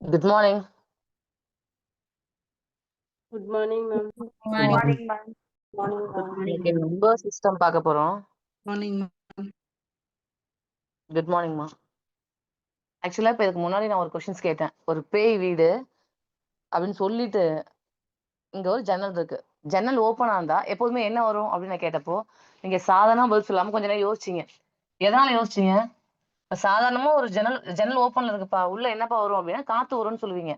Good morning. Good morning ma'am. Morning ma'am. இன்னைக்கு number system பார்க்க போறோம். மார்னிங் குட் மார்னிங்மா. ஆக்சுவலா இப்ப இதுக்கு முன்னாடி நான் ஒரு கொஸ்டின்ஸ் கேட்டேன். ஒரு பேய் வீடு அப்படின்னு சொல்லிட்டு இங்க ஒரு ஜன்னல் இருக்கு. ஜன்னல் ஓப்பனா இருந்தா எப்போதுமே என்ன வரும் அப்படின்னு நான் கேட்டப்போ நீங்க சாதாரண பதில் சொல்லாம கொஞ்ச நேரம் யோசிச்சீங்க. எதனால யோசிச்சீங்க? இப்ப சாதாரணமா ஒரு ஜன்னல் ஓப்பன்ல இருக்குப்பா, உள்ள என்னப்பா வரும் அப்படின்னா காத்து வரும்னு சொல்லுவீங்க.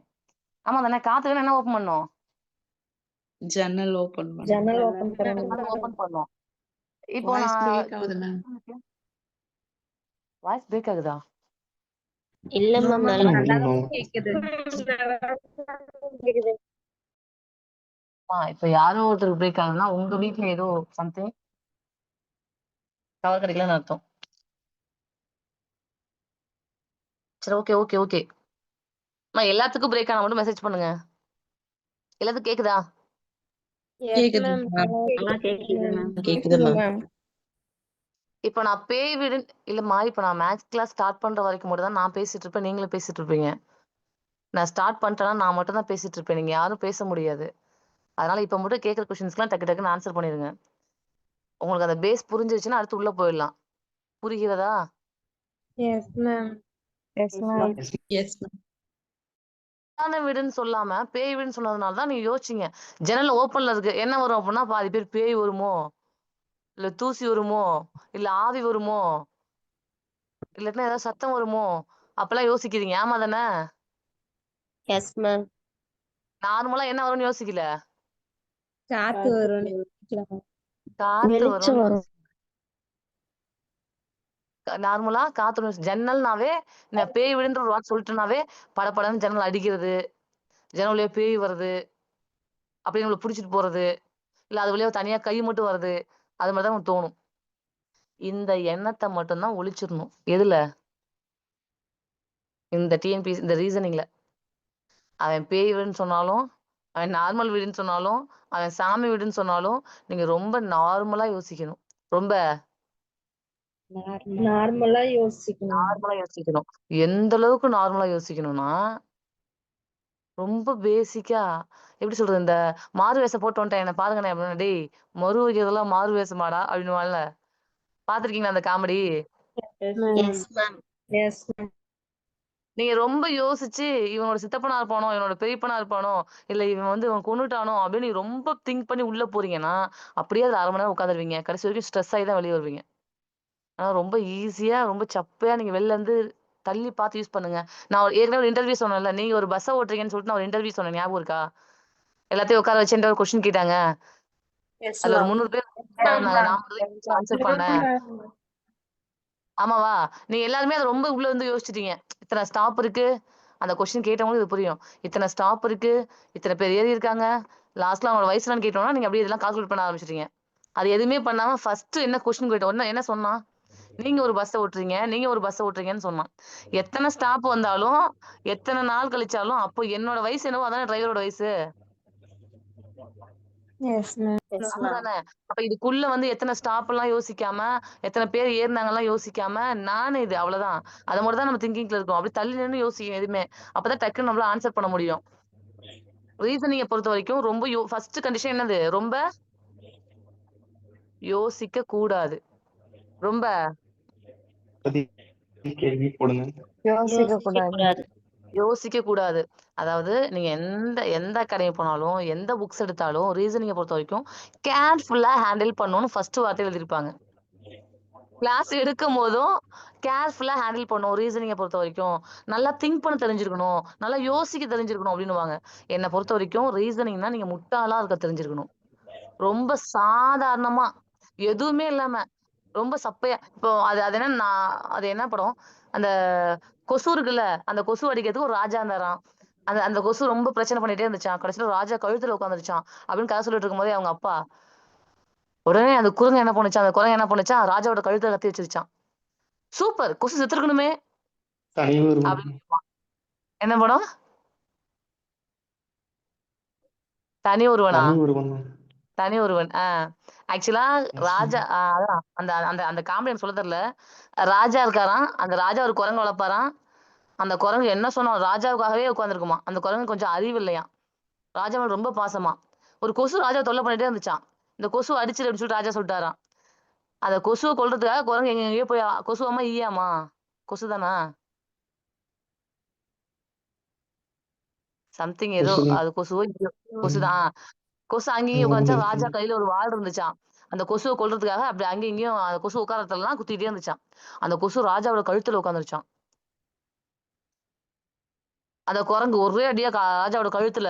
ஆமா தானே? காத்து வேணும், என்ன ஓப்பன் பண்ணும்? ஜன்னல் ஓபன் பண்ணு. ஜன்னல் ஓபன் ஜன்னல் ஓப்பன் பண்ணும். இப்போ வாய்ஸ் நான் பிரேக் ஆகுது மேம். வாய்ஸ் பிரேக் ஆகுதா? இல்ல மேம், நல்லா கேக்குது. கேக்குது. இப்ப யாரோ ஒருத்தருக்கு பிரேக் ஆகுதுன்னா உங்க வீட்ல ஏதோ சம்திங் டவர் கிடைக்கலன்னு அர்த்தம். சரி, ஓகே ஓகே ஓகே. எல்லாத்துக்கும் பிரேக் ஆனா மட்டும் மெசேஜ் பண்ணுங்க. எல்லாத்துக்கும் கேக்குதா? கேக்குது மேம். கேக்குது மேம். இப்ப நான் பேய் வீடு இல்லம்மா, இப்ப நான் மேத்ஸ் கிளாஸ் ஸ்டார்ட் பண்ற வரைக்கும் மட்டும் தான் நான் பேசிட்டு இருப்பேன், நீங்களும் பேசிட்டு இருப்பீங்க. நான் ஸ்டார்ட் பண்ணிட்டேன்னா நான் மட்டும் தான் பேசிட்டு இருப்பேன், நீங்க யாரும் பேச முடியாது. அதனால இப்ப மட்டும் கேட்கிற கொஸ்டின்ஸ்க்குலாம் டக்கு டக்குன்னு ஆன்சர் பண்ணிருங்க. உங்களுக்கு அந்த பேஸ் புரிஞ்சிருச்சுன்னா அடுத்து உள்ள போயிடலாம். புரிகிறதா? Yes ma'am. Yes ma'am. சாதாரண வீடுன்னு சொல்லாம பேய் வீடுன்னு சொன்னதுனால தான் நீங்க யோசிச்சீங்க. ஜன்னல் ஓப்பன்ல இருக்கு, என்ன வரும் அப்படின்னா பாதி பேர் பேய் வருமோ, இல்ல தூசி வருமோ, இல்ல ஆவி வருமோ, இல்லாட்டினா ஏதாவது சத்தம் வருமோ, அப்பெல்லாம் யோசிக்கிறீங்க. ஆமா தானே? Yes ma'am. நார்மலா என்ன வரும்னு யோசிக்கல. காத்து வரும். காத்து வரும். நார்மலா காத்து வரும். ஜன்னல்னாவே நான் பேய் வீடுன்ற ஒரு வார்த்தை சொல்லிட்டேனாவே படபடன்னு ஜன்னல் அடிக்கிறது, ஜன்னல் வழியா பேய் வருது, அப்படி நம்மள புடிச்சிட்டு போறது, இல்ல அது வழியா தனியா கை மட்டும் வருது, அது மாதிரி தான் உங்களுக்கு தோணும். இந்த எண்ணத்தை மட்டும்தான் ஒழிச்சிடணும். எதுல? இந்த டிஎன்பிஎஸ்சி இந்த ரீசனிங்ல. அவன் பேய் வீடுன்னு சொன்னாலும், அவன் நார்மல் வீடுன்னு சொன்னாலும், அவன் சாமி வீடுன்னு சொன்னாலும் நீங்க ரொம்ப நார்மலா யோசிக்கணும். ரொம்ப நார்மலா யோசிக்கணும். நார்மலா யோசிக்கணும். எந்த அளவுக்கு நார்மலா யோசிக்கணும்னா, ரொம்ப பேசிக்கா எப்படி சொல்றது, இந்த மாறு வேஷம் போட்டு வந்துட்டேன் என்ன பாருங்கண்ணே அப்படின்னா, டேய் மறு வைக்கிறதெல்லாம் மாறு வேஷமாடா அப்படின்னுவான்ல. பாத்திருக்கீங்களா அந்த comedy? S ma'am. Yes ma'am. நீங்க ரொம்ப யோசிச்சு இவனோட சித்தப்பனா இருப்பானோ, இவனோட பெரியப்பனா இருப்பானோ, இல்ல இவன் வந்து இவன் கொன்னுட்டானோ அப்படின்னு நீங்க ரொம்ப திங்க் பண்ணி உள்ள போறீங்கன்னா, அப்படியே அதுல 1/2 மணி நேரம் உட்காந்துருவீங்க. கடைசி வரைக்கும் ஸ்ட்ரெஸ் ஆகி தான் வெளிய வருவீங்க. ஆனா ரொம்ப ஈஸியா, ரொம்ப சப்பையா நீங்க வெளில இருந்து தள்ளி பார்த்து யூஸ் பண்ணுங்க. நான் ஏற்கனவே ஒரு இன்டர்வியூ சொன்னேன்ல, நீங்க ஒரு பஸ்ஸ ஓட்டுறீங்கன்னு சொல்லிட்டு நான் ஒரு இன்டர்வியூ சொன்னேன், ஞாபகம் இருக்கா? எல்லாத்தையும் உட்கார வச்சு என்கிட்ட ஒரு கொஸ்டின் கேட்டாங்க. அதுல ஒரு 300 பேர் உட்கார்ந்தாங்க. நான் மட்டும் தான் ஆன்சர் பண்ணேன். ஆமாவா? நீங்க எல்லாருமே அத ரொம்ப உள்ள இருந்து யோசிச்சுட்டீங்க. இத்தனை ஸ்டாப் இருக்கு. அந்த கொஸ்டின் கேட்டவங்களுக்கு இது புரியும். இத்தனை ஸ்டாப் இருக்கு. இத்தனை பேர் ஏறி இருக்காங்க. லாஸ்ட்ல அவங்களோட வயசு என்னன்னு கேட்டோம்னா, நீங்க அப்படியே இதெல்லாம் கால்குலேட் பண்ண ஆரம்பிச்சுட்டீங்க. அது எதுவுமே பண்ணாம ஃபர்ஸ்ட் என்ன கொஸ்டின் கேட்டோம், என்ன சொன்னான்? நீங்க ஒரு பஸ்ஸ ஓட்டுறீங்க, நீங்க ஒரு பஸ்ஸ ஓட்டுறீங்கன்னு சொன்னான். எத்தனை ஸ்டாப் வந்தாலும், எத்தனை நாள் கழிச்சாலும், அப்போ என்னோட வயசு என்னவோ அதானே டிரைவரோட வயசு. Yes ma'am. ஆமாதானே? அப்ப இதுக்குள்ள வந்து எத்தனை ஸ்டாப் எல்லாம் யோசிக்காம, எத்தனை பேர் ஏறுனாங்கலாம் யோசிக்காம, நானு இது அவ்வளவுதான். அத மட்டும் தான் நம்ம திங்கிங்ல இருக்கோம். அப்படி தள்ளி நின்னு யோசிக்கணும் எதுவுமே. அப்பதான் டக்குன்னு நம்மளால ஆன்சர் பண்ண முடியும். ரீசனிங்க பொறுத்தவரைக்கும் ரொம்ப ஃபர்ஸ்ட் கண்டிஷன் என்னது? ரொம்ப யோசிக்க கூடாது. ரொம்ப கேள்வி போடுங்க. யோசிக்க கூடாது. யோசிக்க கூடாது. அதாவது நீங்க எந்த எந்த கடைக்கு போனாலும், எந்த புக்ஸ் எடுத்தாலும் ரீசனிங்க பொறுத்தவரைக்கும் கேர்ஃபுல்லா ஹேண்டில் பண்ணணும்னு ஃபர்ஸ்ட் வார்த்தை எழுதியிருப்பாங்க. கிளாஸ் எடுக்கும்போதும் கேர்ஃபுல்லா ஹேண்டில் பண்ணணும். ரீசனிங்க பொறுத்தவரைக்கும். நல்லா திங்க் பண்ண தெரிஞ்சிருக்கணும். நல்லா யோசிக்க தெரிஞ்சிருக்கணும் அப்டின்னுவாங்க. என்ன பொறுத்தவரைக்கும் ரீசனிங்னா நீங்க முட்டாளா இருக்க தெரிஞ்சிருக்கணும். ரொம்ப சாதாரணமா, எதுவுமே இல்லாம, ரொம்ப சப்பையா இப்போ அது அது என்ன அது என்ன படம்? அந்த கொசு இருக்குல்ல, அந்த கொசு அடிக்கிறதுக்கு ஒரு ராஜா இருந்தாராம். அந்த அந்த கொசு ரொம்ப பிரச்சனை பண்ணிட்டே இருந்துச்சாம். கடைசில ராஜா கழுத்துல உட்கார்ந்துருச்சாம். அப்படின்னு கதை சொல்லிட்டு இருக்கும்போதே அவங்க அப்பா, உடனே அந்த குரங்கு என்ன பண்ணுச்சாம், அந்த குரங்கு என்ன பண்ணுச்சாம், ராஜாவோட கழுத்துல கத்தி வச்சிருச்சாம். சூப்பர்! கொசு செத்துருக்கணுமே! தனி ஒருவன். அப்படின்னு என்ன படம்? தனி ஒருவனா? தனி ஒருவன். தனி ஒருவன். ஆக்சுவலா Yes, ராஜா ma'am. அதான் அந்த அந்த அந்த காமெடி எனக்கு சொல்ல தெரியல. ராஜா இருக்காராம். அந்த ராஜா ஒரு குரங்கு வளர்ப்பாராம். அந்த குரங்கு என்ன சொன்னோம், ராஜாவுக்காகவே உட்காந்துருக்குமா. அந்த குரங்கு கொஞ்சம் அறிவு இல்லையா, ராஜா மேல ரொம்ப பாசமா. ஒரு கொசு ராஜா தொல்லை பண்ணிட்டே இருந்துச்சான். இந்த கொசு அடிச்சிரு அப்படின்னு சொல்லிட்டு ராஜா சொல்லிட்டாராம். அந்த கொசுவை கொல்றதுக்காக குரங்கு எங்கெங்கேயோ போய் கொசுவாமா ஈயாமா கொசு தானா சம்திங் ஏதோ கொசுதான். அது கொசுவோ கொசுதான். கொசு அங்கேயும் உட்காந்துச்சா, ராஜா கையில ஒரு வாள் இருந்துச்சான். அந்த கொசுவை கொல்றதுக்காக அப்படி அங்கேயும் இங்கேயும் அந்த கொசு உட்காரத்துலாம் குத்திட்டே இருந்துச்சான். அந்த கொசு ராஜாவோட கழுத்துல உட்காந்துருச்சான். அந்த குரங்கு ஒரே அடியா ராஜாவோட கழுத்துல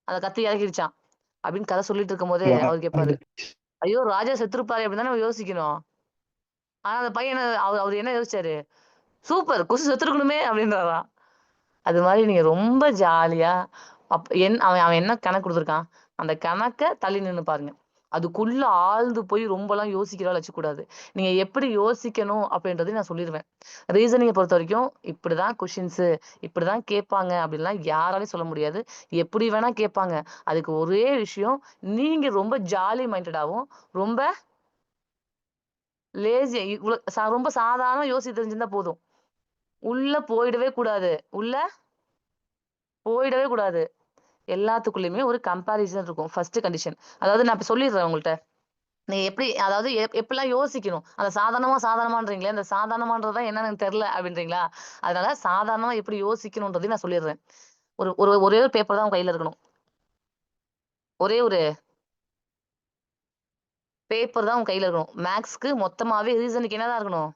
அந்த கத்தி இறக்கிடுச்சான். அப்படின்னு கதை சொல்லிட்டு இருக்கும் போதே அவர் கேட்பாரு, ஐயோ ராஜா செத்துருப்பாரு அப்படின்னு தானே யோசிக்கணும். ஆனா அந்த பையன் அவர் என்ன யோசிச்சாரு, சூப்பர் கொசு செத்துருக்கணுமே அப்படின்றாராம். அது மாதிரி நீங்க ரொம்ப ஜாலியா அவன் அவன் என்ன கணக்கு கொடுத்துருக்கான், அந்த கணக்கை தள்ளி நின்னு பாருங்க. அதுக்குள்ள ஆழ்ந்து போய் ரொம்பலாம் யோசிக்கிறவா வச்சுக்கூடாது. நீங்க எப்படி யோசிக்கணும் அப்படின்றதையும் நான் சொல்லிடுவேன். ரீசனிங்கை பொறுத்த வரைக்கும் இப்படிதான் கொஷின்ஸ், இப்படிதான் கேட்பாங்க அப்படின்லாம் யாராலையும் சொல்ல முடியாது. எப்படி வேணா கேட்பாங்க. அதுக்கு ஒரே விஷயம், நீங்க ரொம்ப ஜாலி மைண்டடாவும் ரொம்ப லேசியா ரொம்ப சாதாரண யோசிச்சு தெரிஞ்சிருந்தா போதும். உள்ள போயிடவே கூடாது. உள்ள போயிடவே கூடாது. எல்லாத்துக்குள்ளயுமே ஒரு கம்பேரிசன் இருக்கும். First condition. அதாவது நான் இப்ப சொல்லிடுறேன் உங்கள்ட்ட. நீ எப்படி அதாவது எப்படிலாம் யோசிக்கணும். அந்த சாதாரணமான்றீங்களே, அந்த சாதாரணமான்றது தான் என்னன்னு எனக்கு தெரியல அப்படின்றீங்களா? அதனால சாதாரணமா எப்படி யோசிக்கணும்ன்றதையும் நான் சொல்லிடுறேன். ஒரு ஒரு ஒரே ஒரு பேப்பர் தான் உங்க கையில இருக்கணும். ஒரே ஒரு பேப்பர் தான் உங்க கையில இருக்கணும். மேக்ஸ்க்கு மொத்தமாவே ரீசனுக்கு என்னதான் இருக்கணும்?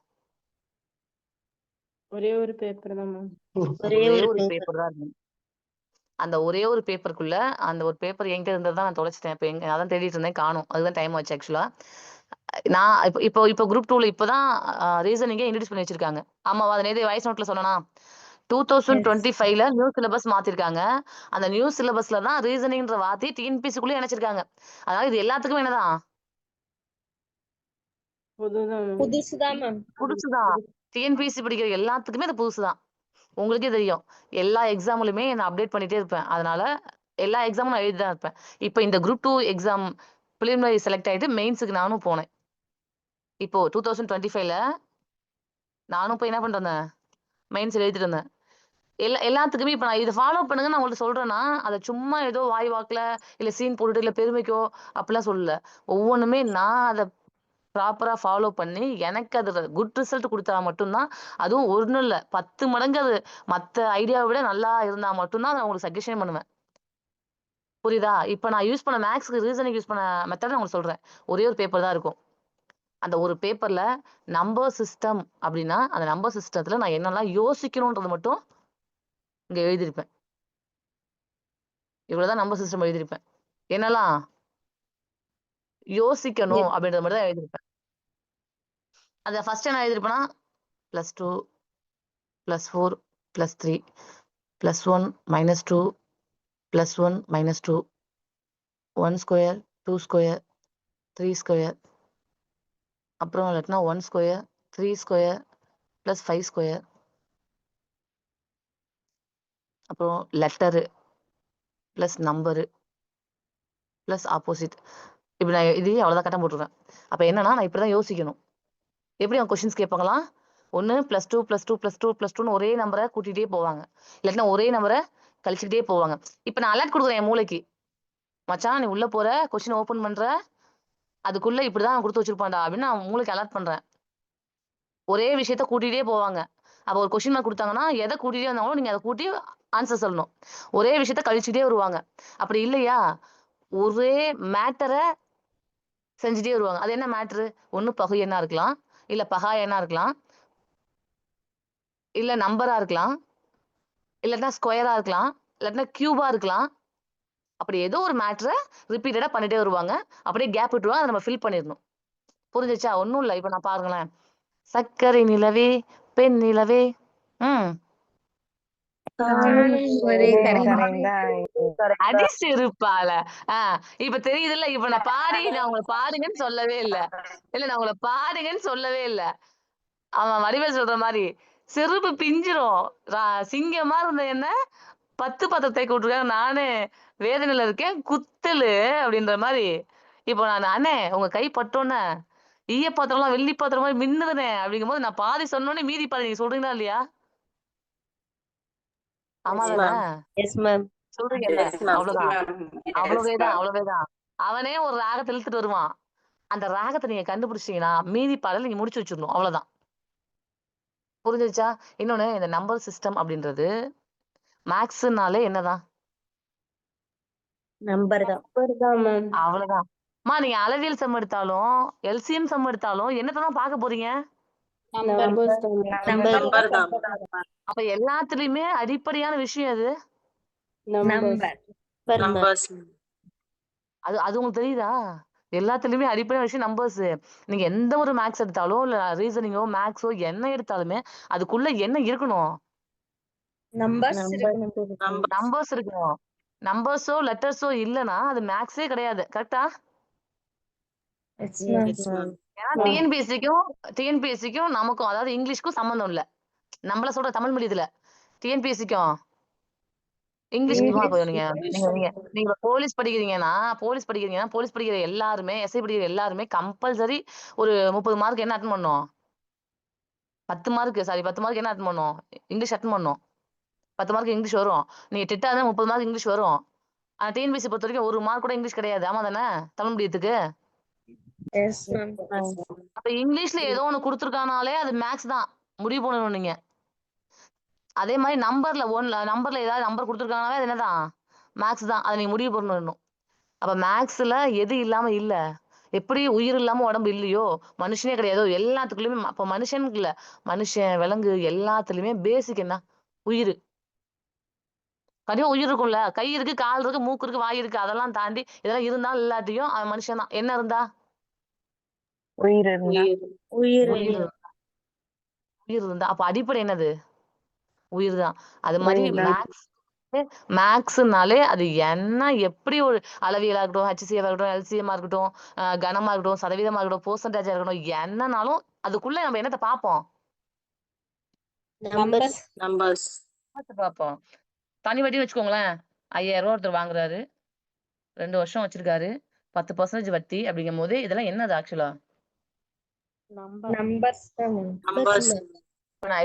ஒரே ஒரு பேப்பர் தான் மேம். ஒரே ஒரு பேப்பர் தான் இருக்கணும். அந்த ஒரே ஒரு பேப்பருக்குள்ள அந்த ஒரு பேப்பர் என்கிட்ட இருந்தது தான் நான் தொலைச்சிட்டேன். இப்ப அதான் தேடிட்டு இருந்தேன், காணும். அதுதான் டைம் ஆச்சு ஆக்சுவலா. நான் இப்போ இப்போ இப்போ குரூப் 2ல இப்பதான் ரீசனிங்கே இன்ட்ரடியூஸ் பண்ணி வச்சிருக்காங்க. ஆமாவா? அது நேத்து வாய்ஸ் நோட்ல சொன்னனா? 2025ல நியூ சிலபஸ் மாத்திருக்காங்க. அந்த நியூ சிலபஸ்ல தான் ரீசனிங்ன்ற வார்த்தையை டிஎன்பிஎஸ்சிக்குள்ளே இணைச்சிருக்காங்க. அதனால இது எல்லாத்துக்கும் என்னதான்? புதுசுதான் மேம். புதுசுதான். டிஎன்பிஎஸ்சி படிக்கிற எல்லாத்துக்குமே அது புதுசுதான். உங்களுக்கே தெரியும். எல்லா எக்ஸாம்லயுமே நான் அப்டேட் பண்ணிட்டே இருப்பேன். அதனால எல்லா எக்ஸாமும் நான் எழுதி தான் இருப்பேன். இப்போ இந்த குரூப் 2 எக்ஸாம் பிலிமினரி செலக்ட் ஆயிட்டு மெயின்ஸுக்கு நானும் போனேன். இப்போ 2025ல நானும் போய் என்ன பண்ணிட்டு இருந்தேன், மெயின்ஸ் எழுதிட்டு இருந்தேன். எல்லாத்துக்குமே இப்ப நான் இதை ஃபாலோ பண்ணுங்க நான் உங்கள்ட்ட சொல்றேன்னா, அதை சும்மா ஏதோ வாய் வாக்குல இல்ல சீன் போட்டுட்டு இல்ல பெருமைக்கோ அப்படிலாம் சொல்லல. ஒவ்வொன்றுமே நான் அதை ப்ராப்பரா ஃபாலோ பண்ணி எனக்கு அது குட் ரிசல்ட் கொடுத்தா மட்டும்தான், அதுவும் ஒண்ணும் இல்ல 10 மடங்கு அது மத்த ஐடியாவை விட நல்லா இருந்தா மட்டும்தான் நான் உங்களுக்கு சஜஷன் பண்ணுவேன். புரியுதா? இப்ப நான் யூஸ் பண்ண மேக்ஸ்க்கு ரீசனிங் யூஸ் பண்ண மெத்தட் நான் உங்களுக்கு சொல்றேன். ஒரே ஒரு பேப்பர் தான் இருக்கும். அந்த ஒரு பேப்பர்ல நம்பர் சிஸ்டம் அப்படின்னா அந்த நம்பர் சிஸ்டத்துல நான் என்னெல்லாம் யோசிக்கணும்ன்றது மட்டும் இங்க எழுதியிருப்பேன். இவ்வளவுதான் நம்பர் சிஸ்டம் எழுதியிருப்பேன். என்னெல்லாம் யோசிக்கணும் அப்படின்றது மட்டும் தான் எழுதியிருப்பேன். அதை ஃபர்ஸ்ட் என்ன எழுதியிருப்பேன்னா +2 +4 +3 +1 -2 +1 -2 1 ஸ்கொயர் 2 ஸ்கொயர் 3 ஸ்கொயர் அப்புறம் இல்லாட்டினா 1 ஸ்கொயர் 3 ஸ்கொயர் +5 ஸ்கொயர் அப்புறம் letter plus number plus opposite. இப்படி நான் இதையும் அவ்வளோதான் கட்டம் போட்டுருவேன். அப்போ என்னன்னா நான் இப்படி தான் யோசிக்கணும். எப்படி அவங்க கொஸ்டின்ஸ் கேட்பாங்களாம், ஒன்று +2 +2 +2 +2ன்னு ஒரே நம்பரை கூட்டிகிட்டே போவாங்க. இல்லாட்டினா ஒரே நம்பரை கழிச்சுக்கிட்டே போவாங்க. இப்போ நான் அலர்ட் கொடுக்குறேன் என் மூளைக்கு, மச்சான் நீ உள்ள போற கொஸ்டின் ஓப்பன் பண்ற அதுக்குள்ள இப்படிதான் கொடுத்து வச்சிருப்பான்டா அப்படின்னு நான் மூளைக்கு அலர்ட் பண்றேன். ஒரே விஷயத்த கூட்டிகிட்டே போவாங்க. அப்போ ஒரு கொஸ்டின் மார்க் கொடுத்தாங்கன்னா எதை கூட்டிகிட்டே வந்தாங்களோ நீங்க அதை கூட்டி ஆன்சர் சொல்லணும். ஒரே விஷயத்த கழிச்சுட்டே வருவாங்க. அப்படி இல்லையா, ஒரே மேட்டரை செஞ்சுட்டே வருவாங்க. அது என்ன மேட்ரு? ஒண்ணு பகு எண்ணா இருக்கலாம், இல்ல பகா எண்ணா இருக்கலாம், இல்ல நம்பரா இருக்கலாம், இல்லாட்டினா ஸ்கொயரா இருக்கலாம், இல்லாட்டினா கியூபா இருக்கலாம். அப்படி ஏதோ ஒரு மேட்டரை ரிப்பீட்டடா பண்ணிட்டே வருவாங்க. அப்படியே கேப் விட்டுருவாங்க. அதை நம்ம ஃபில் பண்ணிடணும். புரிஞ்சுச்சா? ஒண்ணும் இல்ல. இப்ப நான் பாருங்களேன். சர்க்கரை நிலவே பெண் நிலவே அடிச்சு இருப்பாள. இப்ப தெரியுதுல்ல. இப்ப நான் உங்களை பாடுங்கன்னு சொல்லவே இல்ல. இல்ல நான் உங்களை பாடுங்கன்னு சொல்லவே இல்ல. அவன் வடிவேல் சொல்ற மாதிரி செருப்பு பிஞ்சிரும். சிங்கமா இருந்த என்ன 10 பத்திரத்தை விட்டுருக்காங்க. நானு வேதனையில இருக்கேன் குத்தலு அப்படின்ற மாதிரி. இப்போ நான் அண்ணே உங்க கை பட்டோன்னே ஈய பாத்திரம்லாம் வெள்ளி பாத்திரம் மாதிரி மின்னுதுனே அப்படிங்கும் போது நான் பாதி சொன்னோன்னே மீதி பாதி நீங்க சொல்றீங்களா இல்லையா? ஆமா Yes, தானே? ma'am. Yes, ma'am. சொல்றீங்கல்ல Yes, ma'am. அவ்வளவுதான். Yes, அவ்வளவேதான் ma'am. அவ்வளவேதான். அவனே ஒரு ராகத்தை இழுத்துட்டு வருவான். அந்த ராகத்தை நீங்க கண்டுபிடிச்சிட்டீங்கன்னா மீதி பாடல் நீங்க முடிச்சு வச்சிடணும் அவ்வளவுதான். புரிஞ்சிருச்சா? இன்னொன்னு இந்த நம்பர் சிஸ்டம் அப்படின்றது மேக்ஸ்னாலே என்னதான்? நம்பர் தான். நம்பர் தான் மேம். அவ்வளவுதான். அம்மா நீங்க அளவியல் சம் எடுத்தாலும் எல்சிஎம் சம் எடுத்தாலும் என்னத்தான் பார்க்க போறீங்க? நம்பர்ஸ் தான். நம்பர் தான். அப்ப எல்லாத்துலயுமே அடிப்படையான விஷயம் அது. நம்பர். நம்பர்ஸ். அது அது உங்களுக்கு தெரியுதா? எல்லாத்துலயுமே அடிப்படையான விஷயம் நம்பர்ஸ். நீங்க எந்த ஒரு மேத்ஸ் எடுத்தாலும் இல்ல ரீசனிங்கோ மேத்ஸோ என்ன எடுத்தாலுமே அதுக்குள்ள என்ன இருக்கணும்? நம்பர்ஸ் நம்பர்ஸ் இருக்கணும். நம்பர்ஸோ லெட்டர்ஸோ இல்லனா அது மேத்ஸே கிடையாது. கரெக்ட்டா? Yes, ma'am. ஏன்னா டிஎன்பிஎஸ்சிக்கும் நமக்கும் அதாவது இங்கிலீஷ்க்கும் சம்பந்தம் இல்ல. நம்மள சொல்ற தமிழ் மீடியத்துல டிஎன்பிஎஸ்சிக்கும் இங்கிலீஷ்க்குமா நீங்க நீங்க நீங்க நீங்க போலீஸ் படிக்கிறீங்கன்னா போலீஸ் படிக்கிற எல்லாருமே எஸ்ஐ படிக்கிற எல்லாருமே கம்பல்சரி ஒரு 30 மார்க் என்ன அட்டன் பண்ணும்? 10 மார்க் சாரி 10 மார்க் என்ன அட்டன் பண்ணும்? இங்கிலீஷ் அட்டன் பண்ணும். 10 மார்க் இங்கிலீஷ் வரும். நீங்க திட்டாத 30 மார்க் இங்கிலீஷ் வரும். ஆனா டிஎன்பிஎஸ்சி பொறுத்த வரைக்கும் 1 மார்க் கூட இங்கிலீஷ் கிடையாது. ஆமா தானே? தமிழ் மீடியத்துக்கு. Yes, ma'am. அப்ப இங்கிலீஷ்ல ஏதோ ஒண்ணு குடுத்துருக்கானாலே அது மேத்ஸ் தான். முடிவு பண்ணணும் நீங்க. அதே மாதிரி நம்பர்ல ஏதாவது நம்பர் குடுத்துருக்காங்கனாலே அது என்னதான்? மேத்ஸ் தான். அதை நீங்க முடிவு பண்ணணும். அப்ப மேத்ஸ்ல எது இல்லாம இல்ல? எப்படி உயிர் இல்லாம உடம்பு இல்லையோ மனுஷனே கிடையாதோ எல்லாத்துக்குள்ளயுமே அப்ப மனுஷனுக்கு இல்ல மனுஷன் விலங்கு எல்லாத்துலயுமே பேசிக் என்ன? உயிர். கண்டிப்பா உயிர் இருக்கும்ல. கை இருக்கு, கால் இருக்கு, மூக்கு இருக்கு, வாய் இருக்கு. அதெல்லாம் தாண்டி இதெல்லாம் இருந்தாலும் இல்லாட்டியும் அவன் மனுஷன் தான். என்ன இருந்தா? உயிர் இருந்தா. உயிர். உயிர் உயிர் இருந்தா. அப்ப அடிப்படை என்னது? உயிர் தான். அது மாதிரி மேக்ஸ்னாலே அது என்ன எப்படி ஒரு அளவியலா இருக்கட்டும், ஹெச்சிஎஃப் இருக்கட்டும், எல்சிஎம் இருக்கட்டும், கனமா இருக்கட்டும், சதவீதமா இருக்கட்டும், பெர்சன்டேஜா இருக்கட்டும், என்னன்னாலும் அதுக்குள்ள நம்ம என்னத்த பார்ப்போம்? நம்பர்ஸ். பார்ப்போம். தனி வட்டி வச்சுக்கோங்களேன். 5000 ரூபா ஒருத்தர் வாங்குறாரு. 2 வருஷம் வச்சிருக்காரு. 10% வட்டி அப்படிங்கும்போது இதெல்லாம் என்னது ஆக்சுவலா? நம்பர்ஸ் தான். நம்பர்ஸ்.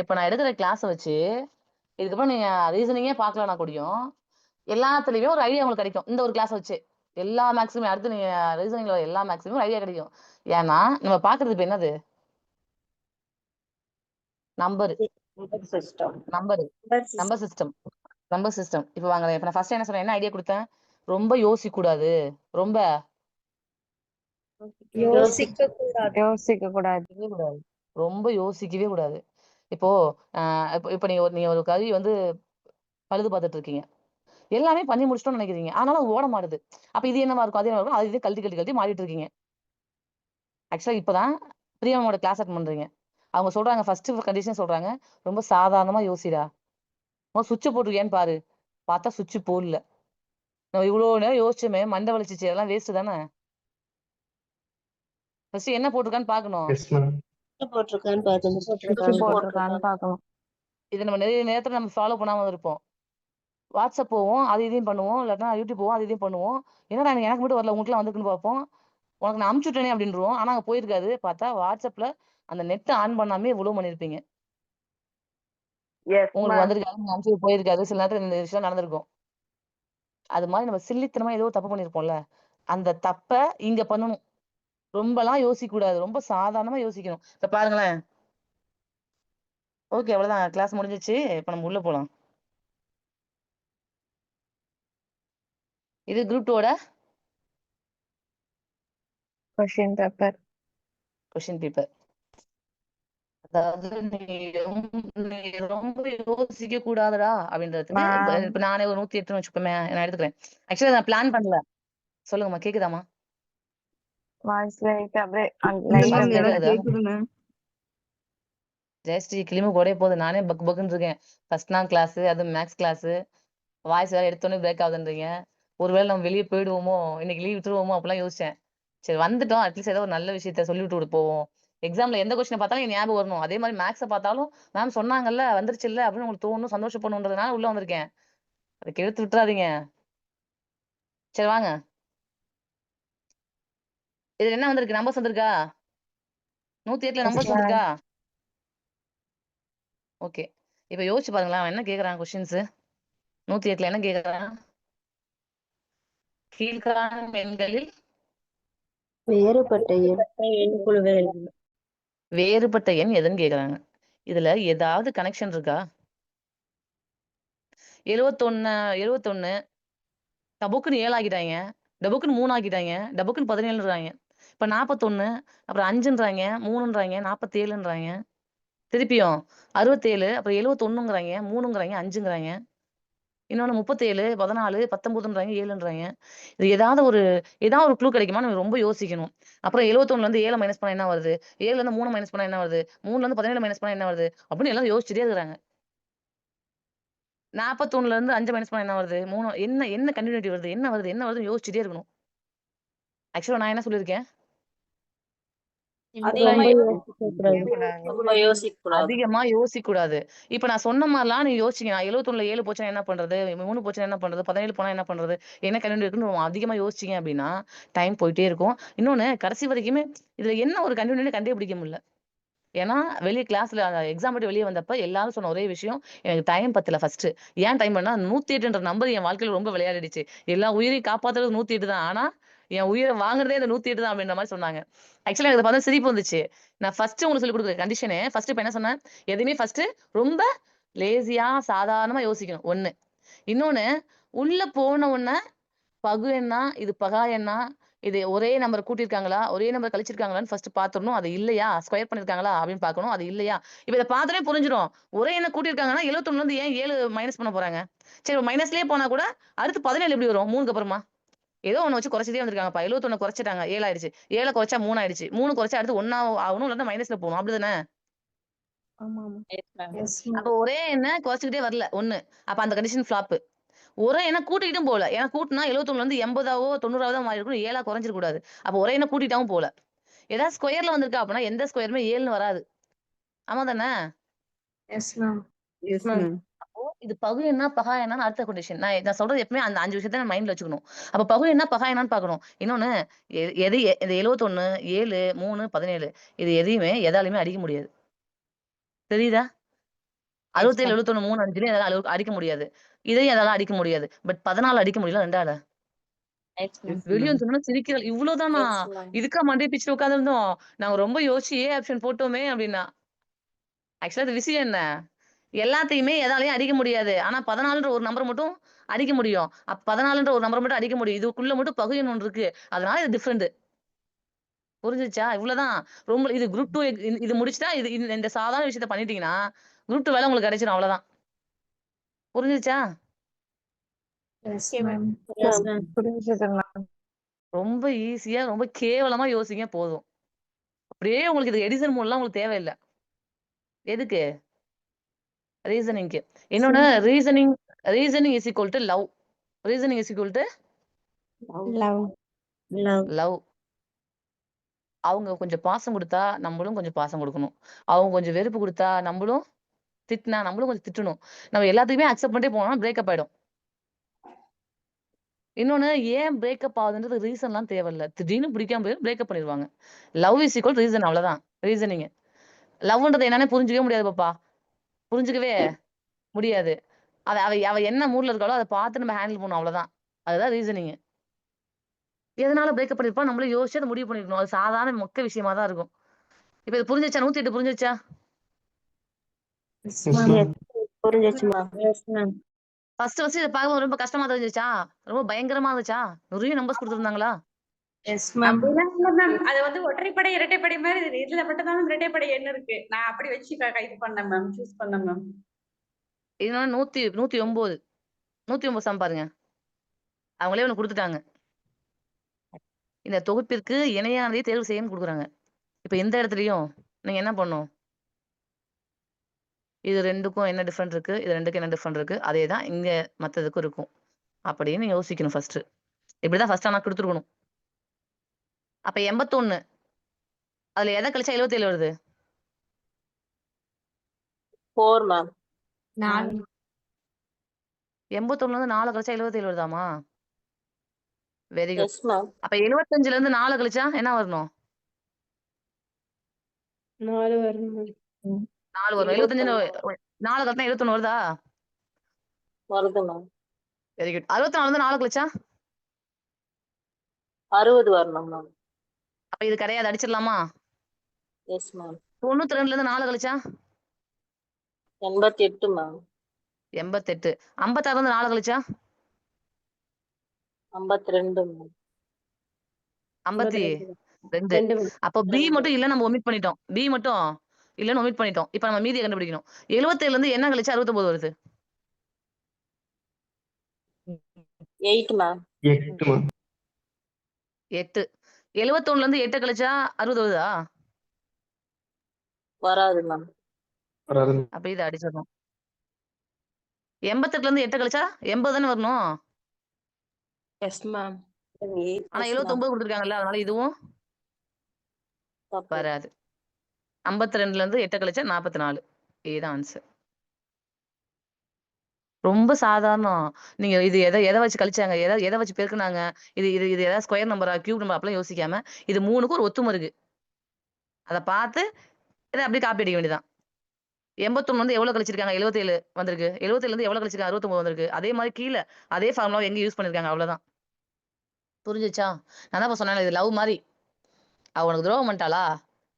இப்ப நான் எடுக்கிற கிளாஸ வச்சு இதுக்கப்புறம் நீங்க ரீசனிங்கே பார்க்கலனா கூடயும் எல்லாத்துலயுமே ஒரு ஐடியா உங்களுக்கு கிடைக்கும். இந்த ஒரு கிளாஸ் வச்சு. எல்லா மேக்ஸுமே அடுத்து நீங்க ரீசனிங்ல எல்லா மேக்ஸுமே ஒரு ஐடியா கிடைக்கும். ஏன்னா நம்ம பார்க்கிறது இப்ப என்னது? Number system. Number number system number system. இப்ப வாங்க இப்ப நான் ஃபர்ஸ்ட் என்ன சொன்னேன்? என்ன ஐடியா கொடுத்தேன்? ரொம்ப யோசிக்க கூடாது. ரொம்ப யோசிக்க கூடாது. கூடாது. ரொம்ப யோசிக்கவே கூடாது. இப்போ இப்ப நீங்க ஒரு கருவி வந்து பழுது பார்த்துட்டு இருக்கீங்க. எல்லாமே பண்ணி முடிச்சிட்டோம்னு நினைக்கிறீங்க. ஆனாலும் அது ஓட மாட்டுது. அப்ப இது என்னவா இருக்கும்? அது என்னவா இருக்கும்? அது இது கழட்டி மாறிட்டு இருக்கீங்க. ஆக்சுவலா இப்பதான் பிரியமாவோட கிளாஸ் அட்டெண்ட் பண்றீங்க. அவங்க சொல்றாங்க ஃபர்ஸ்ட் கண்டிஷன் சொல்றாங்க. ரொம்ப சாதாரணமா யோசிடா. சுவிட்ச் போட்டுருக்கியான்னு பாரு. பார்த்தா சுவிட்ச் போடல. நம்ம இவ்வளவு நேரம் யோசிச்சோமே மண்டை வலிச்சிச்சு. அதெல்லாம் வேஸ்ட் தானே? ஃபர்ஸ்ட் என்ன போட்டிருக்கான்னு பார்க்கணும். Yes ma'am. போட்டிருக்கான்னு பார்க்கணும். இதை நம்ம நிறைய நேரத்துல நம்ம ஃபாலோ பண்ணாம இருப்போம். வாட்ஸ்அப் போவோம், அது இதையும் பண்ணுவோம். இல்லாட்டா யூடியூப் போவோம், அது இதையும் பண்ணுவோம். என்னடா எனக்கு மட்டும் வரல, உங்களுக்குலாம் வந்திருக்குன்னு பார்ப்போம். உனக்கு நான் அனுப்பிச்சு விட்டேனே அப்படின்றோம். ஆனா அங்க போயிருக்காது. பார்த்தா வாட்ஸ்அப்ல அந்த நெட் ஆன் பண்ணாமே இவ்வளவு பண்ணிருப்பீங்க. உங்களுக்கு வந்திருக்காது, நீங்க அனுப்பிச்சு போயிருக்காது. சில நேரத்துல இந்த விஷயம் நடந்திருக்கும். அது மாதிரி நம்ம சில்லித்தனமா ஏதோ தப்பு பண்ணிருப்போம்ல. அந்த தப்ப இங்க பண்ணணும். ரொம்பலாம் யோசிக்க கூடாது. ரொம்ப சாதாரணமா யோசிக்கணும். இப்ப பாருங்களேன். ஓகே அவ்வளவுதான். கிளாஸ் முடிஞ்சிச்சு. இப்ப நம்ம உள்ள போலாம். இது குரூப் 2 கொஸ்டின் பேப்பர். அதாவது நீ ரொம்ப யோசிக்க கூடாதுடா அப்படின்றதுக்கு இப்ப நானே ஒரு 108 வச்சுக்கோமே நான் எடுத்துக்கிறேன். ஆக்சுவலா நான் பிளான் பண்ணல. சொல்லுங்கம்மா கேக்குதாமா? ஜெயஸ்ரீ கிளிமு கூட போகுது. நானே பக்குன்னு இருக்கேன். ஃபர்ஸ்ட் நாள் கிளாஸ் அது மேக்ஸ் கிளாஸ். வாய்ஸ் வேற எடுத்தோன்னே பிரேக் ஆகுதுன்றீங்க. ஒருவேளை நம்ம வெளியே போயிடுவோமோ, இன்னைக்கு லீவ் விட்டுருவோமோ அப்படிலாம் யோசிச்சேன். சரி வந்துட்டோம். அட்லீஸ்ட் ஏதோ ஒரு நல்ல விஷயத்த சொல்லி விட்டு போவோம். எக்ஸாம்ல எந்த கொஸ்டினை பார்த்தாலும் எனக்கு ஞாபகம் வரணும். அதே மாதிரி மேக்ஸை பார்த்தாலும் மேம் சொன்னாங்கல்ல வந்துருச்சு இல்ல அப்படின்னு உங்களுக்கு தோணும், சந்தோஷப்படணுன்றதுனால உள்ள வந்திருக்கேன். அதுக்கு எடுத்து விட்டுறாதீங்க. சரி வாங்க. இதுல என்ன வந்திருக்கு? நம்பர்ஸ் வந்திருக்கா? 108ல நம்பர்ஸ் வந்திருக்கா? ஓகே. இப்ப யோசிச்சு பாருங்களேன். அவன் என்ன கேக்குறான் கொஸ்டின்ஸ்? 108ல என்ன கேக்குறாங்க? கீழ்காணும் எண்களில் வேறுபட்ட எண் குழுவை எழுதுக. வேறுபட்ட எண் எதுன்னு கேக்குறாங்க. இதுல ஏதாவது கனெக்ஷன் இருக்கா? 71 டபுக்குன்னு 7 ஆக்கிட்டாங்க. டபுக்குன்னு 3 ஆக்கிட்டாங்க. டபுக்குன்னு 17ன்றாங்க. இப்ப 41 அப்புறம் 5ன்றாங்க, 3ன்றாங்க, 47ன்றாங்க. திருப்பியும் 67 அப்புறம் 71ங்கிறாங்க, 3ங்கிறாங்க, 5ங்கிறாங்க. இன்னொன்னு 37, 14, 19ன்றாங்க, 7ன்றாங்க. இது ஏதாவது ஒரு க்ளூ கிடைக்குமான்னு நம்ம ரொம்ப யோசிக்கணும். அப்புறம் 71ல 7 மைனஸ் பண்ணா என்ன வருது? 7ல 3 மைனஸ் பண்ணா என்ன வருது? 3ல 17 மைனஸ் பண்ணா என்ன வருது? அப்படின்னு எல்லாம் யோசிச்சுட்டே இருக்கிறாங்க. 41ல 5 மைனஸ் பண்ணா என்ன வருது? 3 என்ன கன்டினியூட்டி வருது? என்ன வருது? என்ன வருதுன்னு யோசிச்சுட்டே இருக்கணும். ஆக்சுவலா நான் என்ன சொல்லியிருக்கேன்? ரொம்ப யோசிக்கக்கூடாது. ரொம்ப யோசிக்க கூடாது. அதிகமா யோசிக்கக்கூடாது. இப்ப நான் சொன்ன மாரிலாம் நீங்க யோசிச்சீங்க. 71ல 7 போச்சுனா என்ன பண்றது? 3 போச்சுனா என்ன பண்றது? 17 போனா என்ன பண்றது? என்ன கன்டினியூட்டி இருக்குன்னு அதிகமா யோசிச்சீங்க அப்டின்னா, டைம் போயிட்டே இருக்கும். இன்னொன்னு கடைசி வரைக்குமே இதுல என்ன ஒரு கன்டினியூட்டின்னு கண்டுபிடிக்க முடியல. ஏன்னா, வெளிய கிளாஸ்ல எக்ஸாம் விட்டு வெளிய வந்தப்ப எல்லாரும் சொன்ன ஒரே விஷயம், எனக்கு டைம் பத்தல ஃபர்ஸ்ட்டு. ஏன் டைம் பத்தலன்னா, 108ன்ற நம்பர் என் வாழ்க்கையில ரொம்ப விளையாடிடுச்சு. எல்லா உயிரையும் காப்பாத்துறது 108 தான். ஆனா, என் உயிர வாங்குறதே அந்த 108 தான் அப்டின்ற மாரி சொன்னாங்க. ஆக்சுவலா எனக்கு பார்த்தா சிரிப்பு வந்துச்சு. நான் ஃபர்ஸ்ட்டு உங்களுக்கு சொல்லிக் குடுக்குற கண்டிஷனு, ஃபர்ஸ்ட்டு இப்ப என்ன சொன்னேன்? எதையுமே ஃபர்ஸ்ட்டு ரொம்ப லேசியா, சாதாரணமா யோசிக்கணும். 1. இன்னொன்னு, உள்ள போன உடனே பகு எண்ணா, இது பகா எண்ணா, இது ஒரே நம்பர் கூட்டியிருக்காங்களா? ஒரே நம்பர் கழிச்சிருக்காங்களான்னு ஃபர்ஸ்ட் பாத்துறணும். அது இல்லையா? ஸ்கொயர் பண்ணியிருக்காங்களா? அப்படின்னு பார்க்கணும். அது இல்லையா? இப்ப இத பார்த்தோனே புரிஞ்சிரும். ஒரே எண்ண கூட்டியிருக்காங்கன்னா 71ல ஏன் 7 மைனஸ் பண்ண போறாங்க? சரி மைனஸ்லயே போனா கூட அடுத்து 17 எப்படி வரும்? 3க்கு அப்புறமா? ஏதோ ஒண்ண வச்சு குறைச்சிட்டே வந்திருக்காங்கப்பா. 71 குறைச்சுட்டாங்க. 7 ஆயிடுச்சு. 7 குறைச்சா 3 ஆயிடுச்சு. 3 குறைச்சா அடுத்து 1 ஆகணும். இல்லன்னா மைனஸ்ல போணும். அப்படிதானே? ஆமா ஆமா. Yes, ma'am. எஸ் அப்ப ஒரே எண்ண குறைச்சுக்கிட்டே வரல. 1. அப்ப அந்த கண்டிஷன் ஃப்ளாப். ஒரே எண்ண கூட்டிட்டும் போல. ஏன்னா கூட்டுனா 71ல 80ஆவோ 90ஆவோ மாறி இருக்கணும். 7ஆ குறைஞ்சிர கூடாது. அப்ப ஒரே எண்ண கூட்டிட்டாவும் போல. ஏதாவது ஸ்கொயர்ல வந்திருக்கா அப்படின்னா எந்த ஸ்கொயருமே 7ன்னு வராது. ஆமா தானே? Yes ma'am. Yes, ma'am. அப்போ இது பகு எண்ணா, பகா எண்ணான்னு அடுத்த கண்டிஷன். நான் சொல்றது எப்பவுமே அந்த 5 விஷயத்த நம்ம மைண்ட்ல வச்சுக்கணும். அப்ப பகு எண்ணா, பகா எண்ணான்னு பார்க்கணும். இன்னொன்னு இந்த 71, 7, 3, 17 இது எதையுமே எதாலயுமே அடிக்க முடியாது. தெரியுதா? 67, 71, 3, 5லயும் எதால அடிக்க முடியாது. இதையும் எதால அடிக்க முடியாது. பட் 14 அடிக்க முடியல 2ஆல. Yes, ma'am. வெளிய வந்து சொன்னா சிரிக்கிற இவ்ளோதானா? Yes, ma'am. இதுக்கா மண்டைய பிச்சுட்டு உட்கார்ந்திருந்தோம். நாங்க ரொம்ப யோசிச்சு ஏ ஆப்ஷன் போட்டோமே அப்டின்னா. ஆக்சுவலா அது விஷயம் என்ன? எல்லாத்தையுமே எதாலயும் அடிக்க முடியாது. ஆனா 14ன்ற ஒரு நம்பர் மட்டும் அடிக்க முடியும். 14ன்ற ஒரு நம்பர் மட்டும் அடிக்க முடியும். இதுக்குள்ள மட்டும் பகு எண் ஒண்ணு இருக்கு. அதனால இது டிஃபரண்ட். புரிஞ்சுச்சா? இவ்ளோதான். ரொம்ப இது குரூப் 2 இது முடிச்சுட்டா இந்த சாதாரண விஷயத்த பண்ணிட்டீங்கன்னா, குரூப் 2 வேலை உங்களுக்கு கிடைச்சிரும் அவ்வளோதான். புரிஞ்சுச்சா? Yes Okay, ma'am. Ma'am. Yes, ma'am. புரிஞ்சது மேம். ரொம்ப ஈஸியா, ரொம்ப கேவலமா யோசிங்க போதும். அப்படியே உங்களுக்கு இது எடிசன் மோட்லாம் உங்களுக்கு தேவையில்ல. எதுக்கு? ரீசனிங்க்கு. இன்னொன்னு reasoning is equal to love. Reasoning is equal to love. Love. Love. அவங்க கொஞ்சம் பாசம் குடுத்தா, நம்மளும் கொஞ்சம் பாசம் குடுக்கணும். அவங்க கொஞ்சம் வெறுப்பு குடுத்தா, நம்மளும் திட்டினா, நம்மளும் கொஞ்சம் திட்டணும். நம்ம எல்லாத்தையுமே அக்செப்ட் பண்ணிட்டே போனோம்னா பிரேக்கப் ஆயிடும். இன்னொன்னு ஏன் பிரேக்கப் ஆகுதுன்றது ரீசன்லாம் தேவையில்ல. திடீர்னு பிடிக்காம போயிரும் பிரேக்கப் பண்ணிருவாங்க. லவ் இஸ் ஈக்குவல் ரீசன் அவ்வளவுதான். ரீசனிங். லவ்ன்றது என்னன்னே புரிஞ்சுக்கவே முடியாது பாப்பா. புரிஞ்சுக்கவே முடியாது. அவ அவ அவ என்ன மூட்ல இருக்காளோ, அத பார்த்து நம்ம ஹேண்டில் பண்ணணும் அவ்வளவுதான். அதுதான் ரீசனிங். எதனால பிரேக்கப் பண்ணிருப்பா நம்மளும் யோசிச்சு அத முடிவு பண்ணிக்கணும். அது சாதாரண மொக்க விஷயமா தான் இருக்கும். இப்ப இது புரிஞ்சுச்சா? 108 புரிஞ்சுச்சா? Yes Yes, ma'am. ma'am. புரிஞ்சிச்சு மேம். Yes, ma'am. ஃபர்ஸ்ட் இத பார்க்கும்போது ரொம்ப கஷ்டமா தெரிஞ்சுச்சா? ரொம்ப பயங்கரமா இருந்துச்சா? நிறைய நம்பர்ஸ் குடுத்திருந்தாங்களா? Yes ma'am. அப்படிலாம் இல்ல மேம். அது வந்து ஒற்றைப்படை, இரட்டைப்படை மாதிரி இதுல மட்டும் தான் இரட்டைப்படை எண் இருக்கு. நான் அப்படி வச்சு இது பண்ணேன் மேம். சூஸ் பண்ணேன் மேம். இதனால 109 சம் பாருங்க. அவங்களே ஒண்ணு குடுத்துட்டாங்க. இந்த தொகுப்பிற்கு இணையானதை தேர்வு செய்யன்னு குடுக்குறாங்க. இப்ப இந்த இடத்துலயும் நீங்க என்ன பண்ணணும்? இது 2க்கும் என்ன டிஃபரெண்ட் இருக்கு? இது 2க்கும் என்ன டிஃபரெண்ட் இருக்கு? அதேதான் இங்க மத்ததுக்கும் இருக்கும். அப்படின்னு யோசிக்கணும் ஃபர்ஸ்ட். இப்படிதான் ஃபர்ஸ்ட் ஆனா குடுத்துருக்கணும். அப்ப 81 அதுல எத கழிச்சா 77 வருது? 4, ma'am. 4. 81ல இருந்து 4 கழிச்சா 77 வருதாமா? Very good. Yes, ma'am. அப்ப 75ல இருந்து 4 கழிச்சா என்ன வரணும்? 4 வரணும். 4 வரும். 75 4 கழிச்சா 71 வருதா? வருது, ma'am. Very good. 64 வந்து 4 கழிச்சா 60 வரணும் மேம். அப்ப இது கிடையாது, அடிச்சிடலாமா? Yes ma'am. 92ல இருந்து 4 கழிச்சா 88 மேம். 88. 56 இருந்து 4 கழிச்சா 52 மேம். 52. 2 அப்போ பி மட்டும் இல்ல, நம்ம ஒமிட் பண்ணிட்டோம். பி மட்டும் இல்லன்னு ஒமிட் பண்ணிட்டோம். இப்ப நம்ம மீதியை கண்டுபிடிக்கணும். 77ல இருந்து என்ன கழிச்சா 69 வருது? 8 மேம். 8 மேம். 8. 71ல இருந்து 8 கழிச்சா 60 வருதா? வராது மேம். வராது. அப்ப இதை அடிச்சிடணும். 88ல இருந்து 8 கழிச்சா 80 தானே வரணும். Yes ma'am. ஆனா 79 கொடுத்துருக்காங்கல்ல, அதனால இதுவும் தப்பு. வராது. 52ல இருந்து 8 கழிச்சா 44. இதுதான் ஆன்சர். ரொம்ப சாதாரணம். நீங்க இது எதை வச்சு கழிச்சாங்க, எதை வச்சு பெருக்குனாங்க, இது இது இது ஏதாவது ஸ்கொயர் நம்பரா, கியூப் நம்பர் அப்படிலாம் யோசிக்காம இது 3க்கும் ஒரு ஒத்துமை இருக்கு. அதை பார்த்து இதை அப்படியே காப்பி அடிக்க வேண்டியதான். 81 வந்து எவ்வளவு கழிச்சிருக்காங்க? 77 வந்திருக்கு. 77ல இருந்து எவ்வளவு கழிச்சிருக்காங்க? 69 வந்திருக்கு. அதே மாதிரி கீழே அதே ஃபார்முலா எங்க யூஸ் பண்ணிருக்காங்க, அவ்வளவுதான். புரிஞ்சுச்சா? நான் தான் சொன்னேன், இது லவ் மாதிரி. அவ உனக்கு துரோகம் பண்ணிட்டாளா,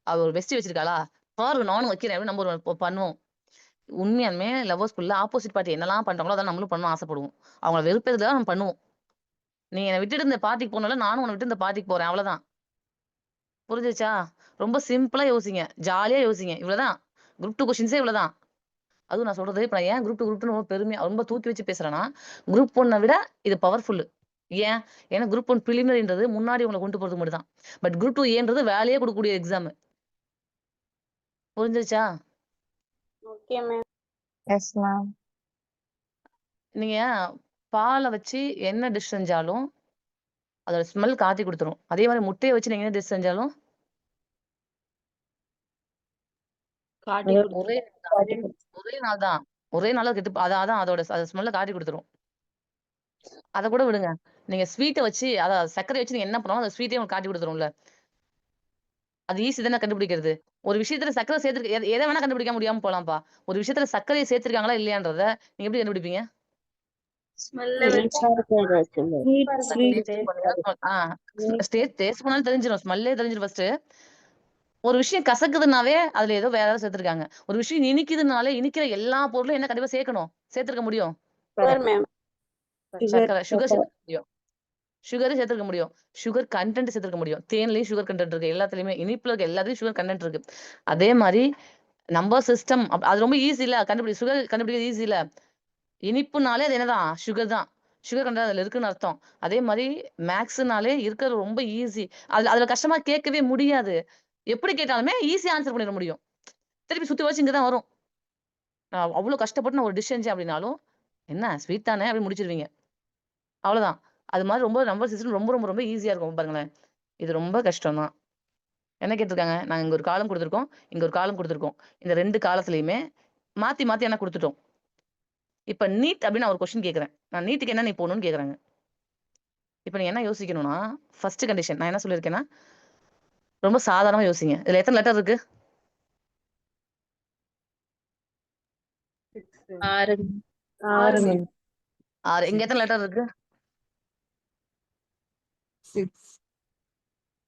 அவ ஒரு பெஸ்டி வச்சிருக்காளா, பாரு நானும் வைக்கிறேன் அப்படின்னு நம்ம ஒரு பண்ணுவோம். உண்மையாலுமே லவ்வர்ஸ்குள்ள ஆப்போசிட் பார்ட்டி என்னெல்லாம் பண்றாங்களோ அதான் நம்மளும் பண்ணணும் ஆசைப்படுவோம். அவங்கள வெறுப்பதுல நம்ம பண்ணுவோம். நீ என்னை விட்டுட்டு இந்த பார்ட்டிக்கு போனால நானும் உன்னை விட்டு இந்த பார்ட்டிக்கு போறேன், அவ்வளவுதான். புரிஞ்சுச்சா? ரொம்ப சிம்பிளா யோசிங்க, ஜாலியா யோசிங்க. இவ்வளவுதான். குரூப் 2 கொஸ்டின்ஸே இவ்வளவுதான். அதுவும் நான் சொல்றது, இப்ப நான் ஏன் குரூப் 2 ரொம்ப பெருமையா ரொம்ப தூக்கி வச்சு பேசுறேன்னா, குரூப் 1 விட இது பவர்ஃபுல். ஏன்? ஏன்னா குரூப் 1 பிலிமினரின்றது முன்னாடி உங்களை கொண்டு போறது மட்டும் தான். பட் குரூப் 2 ஏன்றது வேலையே கொடுக்கக்கூடிய எக்ஸாம். புரிஞ்சிருச்சா? Okay ma'am. Yes ma'am. நீங்க பாலை வச்சு என்ன டிஷ் செஞ்சாலும் அதோட ஸ்மெல் காட்டி கொடுத்துரும். அதே மாதிரி முட்டையை வச்சு நீங்க என்ன டிஷ் செஞ்சாலும் காட்டி ஒரே நாள் தான், ஒரே நாள் கெட்டு அதான் அதோட ஸ்மெல்ல காட்டி கொடுத்துரும். அதை கூட விடுங்க, நீங்க ஸ்வீட்டை வச்சு அதாவது சர்க்கரை வச்சு நீங்க என்ன பண்ணாலும் அந்த ஸ்வீட்டே உங்களுக்கு காட்டி கொடுத்துரும்ல. அது ஈஸி தானே கண்டுபிடிக்கிறது. ஒரு விஷயத்துல சர்க்கரை சேர்த்து எதை வேணா கண்டுபிடிக்க முடியாம போலாம்ப்பா. ஒரு விஷயத்துல சர்க்கரையை சேர்த்திருக்காங்களா இல்லையான்றத நீங்க எப்படி கண்டுபிடிப்பீங்க? டேஸ்ட் பண்ணாலும் தெரிஞ்சிடும், ஸ்மெல்லே தெரிஞ்சிடும் ஃபர்ஸ்ட். ஒரு விஷயம் கசக்குதுனாவே அதுல ஏதோ வேற ஏதாவது சேர்த்திருக்காங்க. ஒரு விஷயம் இனிக்குதுனாலே இனிக்கிற எல்லா பொருளும் என்ன கண்டிப்பா சேர்க்கணும், சேர்த்திருக்க முடியும். சர்க்கரை, சுகர் சேர்த்துக்க முடியும், சுகர் சேர்த்துக்க முடியும், சுகர் கண்டென்ட் சேர்த்துக்க முடியும். தேன்லயும் சுகர் கண்டென்ட் இருக்கு, எல்லாத்துலயுமே இனிப்புல இருக்க எல்லாத்துலயும் சுகர் கண்டென்ட் இருக்கு. அதே மாதிரி நம்பர் சிஸ்டம் அது ரொம்ப ஈஸி இல்ல சுகர் கண்டுபிடிக்கிறது ஈஸி இல்ல. இனிப்புனாலே அது என்னதான், சுகர் தான். சுகர் கண்டென்ட் அதுல இருக்குன்னு அர்த்தம். அதே மாதிரி மேக்ஸ்னாலே இருக்கிறது ரொம்ப ஈஸி. அதுல கஷ்டமா கேட்கவே முடியாது. எப்படி கேட்டாலுமே ஈஸியா ஆன்சர் பண்ணிட முடியும். திருப்பி சுத்தி வச்சு இங்கதான் வரும். நான் அவ்வளவு கஷ்டப்பட்டு நான் ஒரு டிஷ் செஞ்சேன் அப்படின்னாலும் என்ன ஸ்வீட் தானே அப்படி முடிச்சிருவீங்க, அவ்வளவுதான். அது மாதிரி ரொம்ப நம்பர் சிஸ்டம் ரொம்ப ரொம்ப ரொம்ப ஈஸியா இருக்கும் பாருங்களேன். இது ரொம்ப கஷ்டம் தான். என்ன கேட்டிருக்காங்க? நாங்க இங்க ஒரு காலம் கொடுத்துருக்கோம், இங்க ஒரு காலம் கொடுத்துருக்கோம். இந்த 2 காலத்திலயுமே மாத்தி மாத்தி என்ன கொடுத்துட்டோம். இப்ப நீட் அப்படின்னு நான் ஒரு கொஸ்டின் கேட்கிறேன். நான் நீட்டுக்கு என்ன நீ போகணும்னு கேக்குறாங்க. இப்ப நீங்க என்ன யோசிக்கணும்னா, ஃபர்ஸ்ட் கண்டிஷன் நான் என்ன சொல்லியிருக்கேன்னா, ரொம்ப சாதாரணமா யோசிங்க. இதுல எத்தனை லெட்டர் இருக்கு? 6. 6. இங்க எத்தனை லெட்டர் இருக்கு? 6.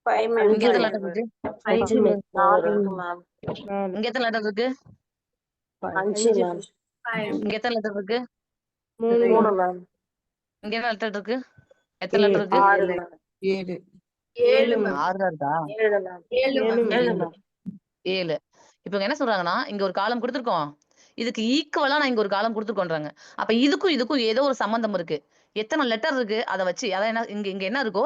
5 இங்க எத்தனை லெட்டர் இருக்கு? 5 மேம். 4 மேம். இங்க எத்தனை லெட்டர் இருக்கு? 5 மேம். இங்க எத்தனை லெட்டர் இருக்கு? 3 மேம். இங்க என்ன லெட்டர் இருக்கு? எத்தனை லெட்டர் இருக்கு? 6 மேம். 7 மேம். 6 தான் இருக்கா? 7 மேம். 7 மேம். 7. இப்ப இவங்க என்ன சொல்றாங்கன்னா, இங்க ஒரு காலம் கொடுத்திருக்கோம், இதுக்கு ஈக்குவலா நான் இங்க ஒரு காலம் கொடுத்திருக்கோன்றாங்க. அப்ப இதுக்கும் இதுக்கும் ஏதோ ஒரு சம்பந்தம் இருக்கு. எத்தனை லெட்டர் இருக்கு அதை வச்சு, அதான் என்ன இங்க என்ன இருக்கோ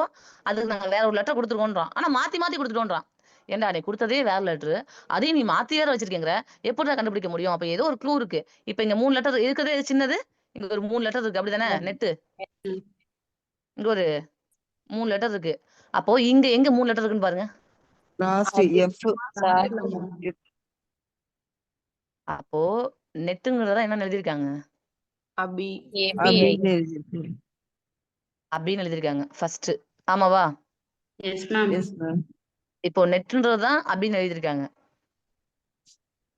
அதுக்கு நாங்க வேற ஒரு லெட்டர் கொடுத்துருக்கோன்றான். ஆனா மாத்தி மாத்தி கொடுத்துட்டோன்றான். ஏன்டா நீ கொடுத்ததே வேற லெட்டர், அதையும் நீ மாத்தி வேற வச்சிருக்கீங்க, எப்படிடா கண்டுபிடிக்க முடியும்? அப்ப ஏதோ ஒரு க்ளூ இருக்கு. இப்ப இங்க 3 லெட்டர் இருக்கிறதே சின்னது, இங்க ஒரு 3 லெட்டர் இருக்கு, அப்படிதானே? நெட்டு இங்க ஒரு 3 லெட்டர் இருக்கு. அப்போ இங்க எங்க 3 லெட்டர் இருக்குன்னு பாருங்க. அப்போ நெட்டுங்கிறத என்ன எழுதிருக்காங்க? அப்படின்னு எழுதிருக்காங்க ஃபர்ஸ்ட். ஆமாவா? இப்போ நெட்ன்றதுதான் அப்படின்னு எழுதிருக்காங்க.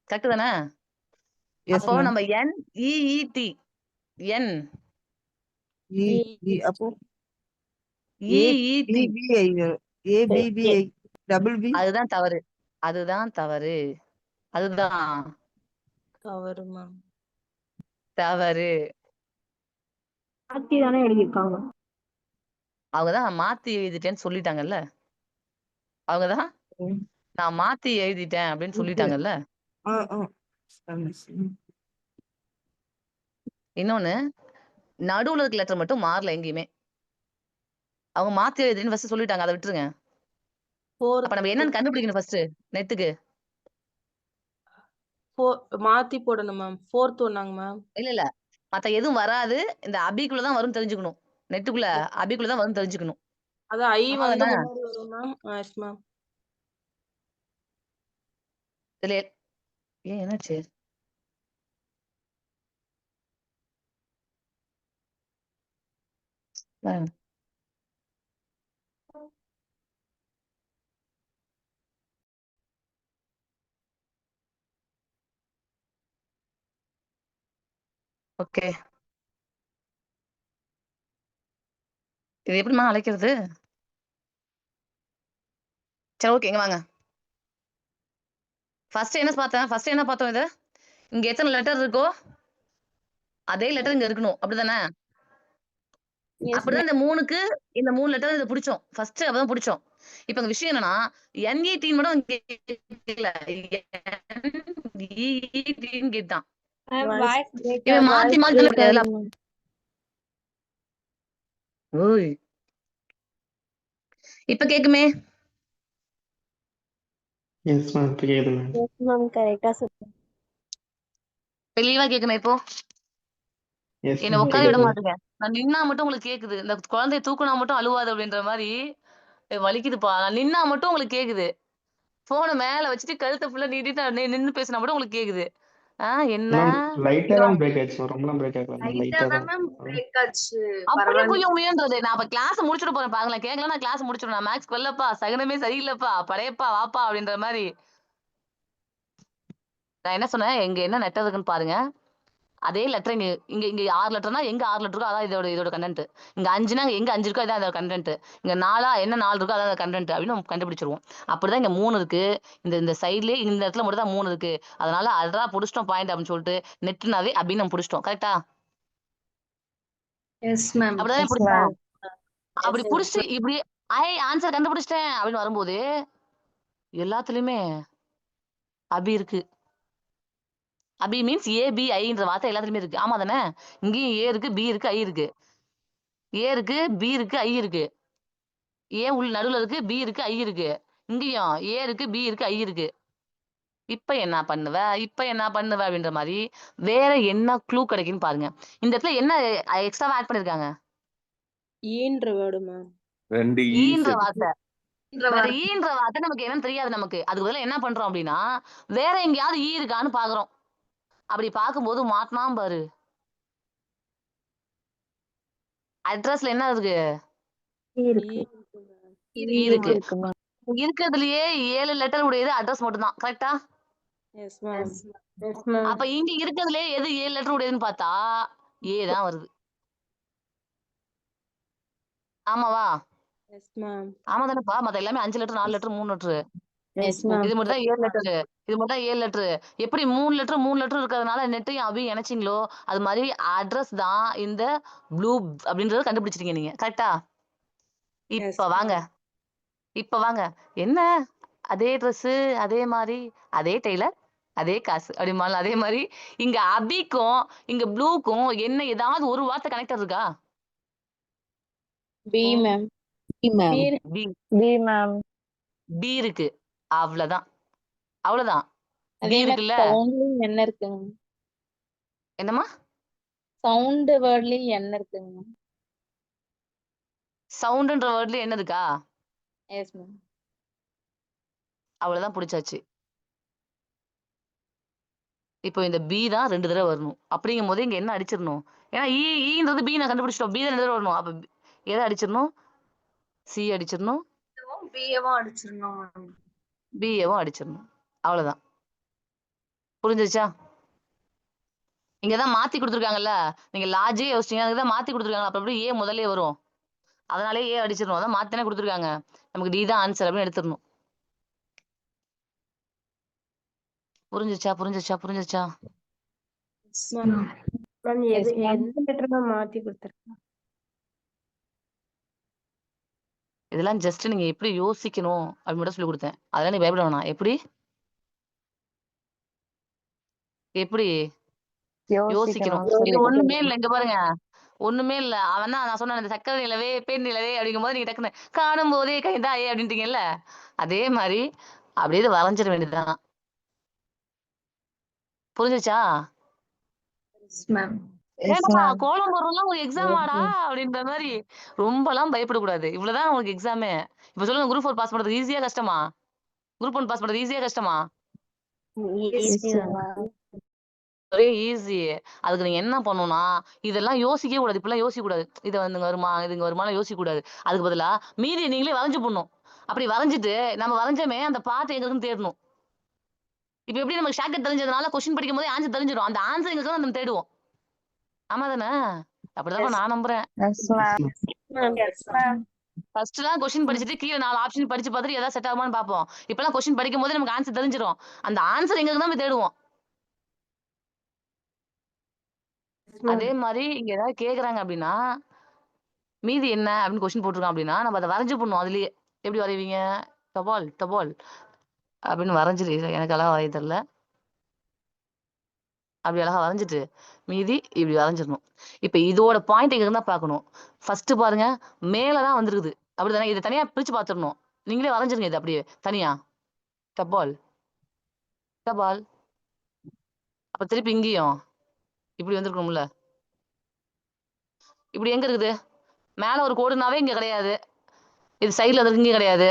கரெக்ட் தானே? அப்போ நம்ம NEET, N அப்போ E A E D BBI ABBI double B அதுதான் தவறு. அதுதான் தவறு. அதுதான் தவறு மேம். தவறு. மாத்தி தானே எழுதியிருக்காங்க. அவங்கதான் மாத்தி எழுதிட்டேன்னு சொல்லிட்டாங்கல்ல. அவங்கதான் நான் மாத்தி எழுதிட்டேன் அப்படின்னு சொல்லிட்டாங்கல்ல. இன்னொன்னு நடுவுல இருக்க லெட்டர் மட்டும் மாறல எங்கேயுமே. அவங்க மாத்தி எழுதுன்னு ஃபர்ஸ்ட் சொல்லிட்டாங்க, அதை விட்டுருங்க. அப்ப நம்ம என்னன்னு கண்டுபிடிக்கணும் ஃபர்ஸ்ட் நெட்டுக்கு. மாத்தி போடணும் மேம். Fourth ஒன்னாங்க ma'am. இல்ல மத்த எதுவும் வராது, இந்த அபிக்குள்ளதான் வரும் தெரிஞ்சுக்கணும். நெட்டுக்குள்ள அபிக்குள்ளதான் வரும் தெரிஞ்சுக்கணும். அதான் ஐ ஆமா வந்து தானே? முன்னாடி வரும் மேம். Yes ma'am. இதுல ஏன் என்னாச்சு? ஓகே, இது எப்படிமா அழைக்கிறது? சரி ஓகே, இங்க வாங்க. ஃபர்ஸ்ட் என்ன பார்த்தோம்? இது இங்க எத்தனை லெட்டர் இருக்கோ அதே லெட்டர் இங்க இருக்கணும், அப்படிதானே? அப்படிதான் இந்த 3க்கு இந்த 3 லெட்டர் இதை பிடிச்சோம். ஃபர்ஸ்ட் அப்பதான் பிடிச்சோம். இப்ப இந்த விஷயம் என்னன்னா NET மட்டும் கேட்கல, NEET கேட்டான். இவன் மாத்தி மாத்தி சொல்ல முடியாதுல்ல. ஓய் இப்ப கேக்குமே? எஸ் மேம் இப்போ கேக்குது மேம். மேம் கரெக்டா சொல்லுங்க. தெளிவா கேக்குமே இப்போ? எஸ் என்ன மேம் உட்கார விட கேக்குது. மாட்டேங்க. நான் நின்னா மட்டும் உங்களுக்கு கேக்குது. இந்த குழந்தைய தூக்குனா மட்டும் அழுவாது அப்படின்ற மாதிரி வலிக்குதுப்பா. நான் நின்னா மட்டும் உங்களுக்கு கேக்குது. போனை மேல வச்சுட்டு கழுத்தை ஃபுல்லா நீட்டிட்டு நின்னு பேசினா மட்டும் உங்களுக்கு கேக்குது. என்ன மேம் லைட்டா தான் பிரேக் ஆயிடுச்சு மேம். ரொம்பலாம் பிரேக் ஆகல மேம். லைட்டா தான். அப்படியே குய்ய முயன்றது. நான் அப்ப கிளாஸ் முடிச்சுட்டு போறேன் பாருங்களேன். கேட்கல, நான் கிளாஸ் முடிச்சிடும். நான் மேக்ஸ் கொல்லப்பா, சகனமே சரியில்லைப்பா, படையப்பா வாப்பா அப்படின்ற மாதிரி. நான் என்ன சொன்னேன், எங்க என்ன லெட்டர் இருக்குன்னு பாருங்க. அதே லெட்டர் இங்க இங்க இங்க 6 லெட்டர்னா எங்க 6 லெட்டர் இருக்கோ அதான் இதோட கண்டென்ட். இங்க 5னா எங்க 5 இருக்கோ அதான் இதோட கண்டென்ட். இங்க 4 என்ன 4 இருக்கோ அதான் கண்டென்ட் அப்படின்னு நம்ம கண்டுபிடிச்சிருவோம். அப்படிதான் இங்க 3 இருக்கு. இந்த இந்த சைட்லயே இந்த இடத்துல மட்டும் தான் 3 இருக்கு. அதனால அல்ரா புடிச்சிட்டோம் பாயிண்ட் அப்படின்னு சொல்லிட்டு நெட்னாவே அப்படின்னு நம்ம புடிச்சிட்டோம். கரெக்டா? Yes ma'am. அப்படிதானே புடிச்சோம். அப்படி புடிச்சு இப்படி ஆன்சர் கண்டுபிடிச்சிட்டேன் அப்படின்னு வரும்போது எல்லாத்துலயுமே அபி இருக்கு. அபி மீன்ஸ் ABIன்ற வார்த்தை எல்லாத்துலயுமே இருக்கு. ஆமா தானே? இங்கேயும் A இருக்கு, B இருக்கு, I இருக்கு. A இருக்கு, B இருக்கு, I இருக்கு. A உள்ள நடுவுல இருக்கு, B இருக்கு, I இருக்கு. இங்கேயும் A இருக்கு, B இருக்கு, I இருக்கு. இப்ப என்ன பண்ணுவ அப்படின்ற மாதிரி வேற என்ன க்ளூ கிடைக்குன்னு பாருங்க. இந்த இடத்துல என்ன எக்ஸ்ட்ரா ஆட் பண்ணிருக்காங்க? ஈன்ற வேர்டு மேம். 2 ஈன்ற வார்த்தை. வேற ஈன்ற வார்த்தை நமக்கு என்னன்னு தெரியாது. நமக்கு அதுக்கு பதிலா என்ன பண்றோம் அப்படின்னா வேற எங்கேயாவது ஈ இருக்கான்னு பாக்குறோம். அப்படி பார்க்கும்போது மாட்டினாம் பாரு. அட்ரஸ்ல என்ன இருக்கு? இருக்கு. ஈ இருக்கு. இருக்குமா? இருக்கிறதுலயே 7 லெட்டர் உடையது அட்ரஸ் மட்டும் தான். கரெக்டா? S ma'am. Yes ma'am. அப்ப இங்க இருக்கிறதுலயே எது 7 லெட்டர் உடையதுன்னு பார்த்தா ஏ தான் வருது. ஆமாவா? Yes ma'am. ஆமா தானேப்பா? மத்த எல்லாமே 5 letter, 4 letter, 3 letter. Yes ma'am. இது மட்டும் தான் 7 லெட்டர். இது மட்டும் தான் 7 லெட்டர். எப்படி 3 லெட்டர் இருக்கிறதுனால நெட்டையும் அபியும் இணைச்சிங்களோ அது மாதிரி அட்ரஸ் தான் இந்த ப்ளூ அப்படின்றத கண்டுபிடிச்சிட்டீங்க நீங்க. கரெக்டா? இப்ப வாங்க. என்ன அதே ட்ரெஸ், அதே மாதிரி, அதே டெய்லர், அதே காசு அப்படிமால அதே மாதிரி இங்க அபிக்கும் இங்க ப்ளூக்கும் என்ன ஏதாவது ஒரு வார்த்தை கனெக்டர் இருக்கா? B ma'am. B ma'am. B B ma'am. B இருக்கு. அவ்வளவுதான். அதே பி மாதிரி இருக்குல்ல? சவுண்ட்லயும் என்ன இருக்குங்க? என்னம்மா? சவுண்ட் வேர்ட்லயும் என்ன இருக்குங்க? சவுண்ட்ன்ற வேர்ட்ல என்ன இருக்கா? Yes ma'am. அவ்வளவுதான் பிடிச்சாச்சு. இப்போ இந்த பி தான் 2 தடவை வரணும். அப்படிங்கும் போது இங்க என்ன அடிச்சிடணும்? ஏன்னா ஈன்றது பி நான் கண்டுபிடிச்சிட்டோம். பி தான் 2 தடவை வரணும். அப்ப எதை அடிச்சிடணும்? C அடிச்சிடணும், பிஏவும் அடிச்சிரணும் ma'am. பிஏவும் அடிச்சிடணும். அவ்வளவுதான். புரிஞ்சிருச்சா? இங்கதான் மாத்தி கொடுத்துருக்காங்கல்ல, நீங்க லாஜே யோசிச்சீங்க, அதுதான் மாத்தி கொடுத்துருக்காங்க. அப்ப எப்படி ஏ முதல்ல வரும்? அதனாலே ஏ அடிச்சிடணும். அதான் மாத்தானே கொடுத்துருக்காங்க. நமக்கு டி தான் ஆன்சர் அப்படின்னு எடுத்துடணும். புரிஞ்சிச்சா புரிஞ்சிச்சா புரிஞ்சிச்சா? Ma'am Yes, ma'am. எந்த லெட்டர் மேம் மாத்தி கொடுத்துருக்கேன்? இதெல்லாம் ஜஸ்ட் நீங்க எப்படி யோசிக்கணும் அப்படின்னு மட்டும் சொல்லி கொடுத்தேன். அதெல்லாம் நீ பயப்பட வேணாம். எப்படி எப்படி யோசிக்கணும். யோசிக்கணும் இது ஒண்ணுமே இல்ல. இங்க பாருங்க, ஒண்ணுமே இல்ல. அவன் தான் நான் சொன்னேன், இந்த சக்கரை நிலவே பெண் நிலவே அப்படிங்கும் போது நீங்க டக்குன்னு காணும் போதே கைந்தாயே அப்படின்ட்டீங்கல்ல, அதே மாதிரி அப்படியே இது வரைஞ்சிட வேண்டியதுதான். புரிஞ்சுச்சா? Yes, ma'am. ஏன்டா கோலம் போடுறதுலாம் ஒரு எக்ஸாமாடா அப்படின்ற மாதிரி ரொம்பலாம் பயப்படக்கூடாது. இவ்வளவுதான் உங்களுக்கு எக்ஸாமே. இப்ப சொல்லுங்க, குரூப் 4 பாஸ் பண்றது ஈஸியா கஷ்டமா? குரூப் 1 பாஸ் பண்றது ஈஸியா கஷ்டமா? ஒரே ஈஸி. அதுக்கு நீங்க என்ன பண்ணணும்னா, இதெல்லாம் யோசிக்கவே கூடாது. இப்படிலாம் யோசிக்க கூடாது. இது வந்து இங்க வருமா, இது இங்க வருமான்னு யோசிக்க கூடாது. அதுக்கு பதிலா மீதி நீங்களே வரைஞ்சு போடணும். அப்படி வரைஞ்சிட்டு நம்ம வரைஞ்சோமே அந்த பாட்டு எங்க இருக்குன்னு தேடணும். இப்ப எப்படி நமக்கு ஷார்ட்கட் தெரிஞ்சதுனால கொஸ்டின் படிக்கும் போதே ஆன்சர் தெரிஞ்சிடும். அந்த ஆன்சர் எங்க இருக்குன்னு நம்ம தேடுவோம். ஆமா தானே? அப்படிதான் நான் நம்புறேன். ஃபர்ஸ்ட் எல்லாம் கொஸ்டின் படிச்சுட்டு கீழே 4 ஆப்ஷன் படிச்சு பார்த்துட்டு ஏதாவது செட் ஆகுமான்னு பார்ப்போம். இப்பெல்லாம் கொஸ்டின் படிக்கும் போதே நமக்கு ஆன்சர் தெரிஞ்சிடும். அந்த ஆன்சர் எங்க இருக்குன்னு நம்ம தேடுவோம். அதே மாதிரி இங்க ஏதாவது கேக்குறாங்க அப்படின்னா, மீதி என்ன அப்படின்னு கொஸ்டின் போட்டிருக்கான் அப்படின்னா, நம்ம அதை வரைஞ்சு போடணும். அதுலயே எப்படி வரைவீங்க? தபால் தபால் அப்படின்னு வரைஞ்சிரு. எனக்கு அழகா வரைய தெரியல. அப்படி அழகா வரைஞ்சிட்டு மீதி இப்படி வரைஞ்சிடணும். இப்ப இதோட பாயிண்ட் எங்க இருந்தா பார்க்கணும். ஃபர்ஸ்ட் பாருங்க, மேலதான் வந்திருக்குது. அப்படிதானே? இதை தனியா பிரிச்சு பார்த்துடணும். நீங்களே வரைஞ்சிருங்க இது அப்படியே தனியா. தபால் தபால். அப்ப திருப்பி இங்கேயும் இப்படி வந்திருக்கணும்ல. இப்படி எங்க இருக்குது? மேல ஒரு கோடுனாவே இங்க கிடையாது. இது சைடுல வந்து இங்கேயும் கிடையாது.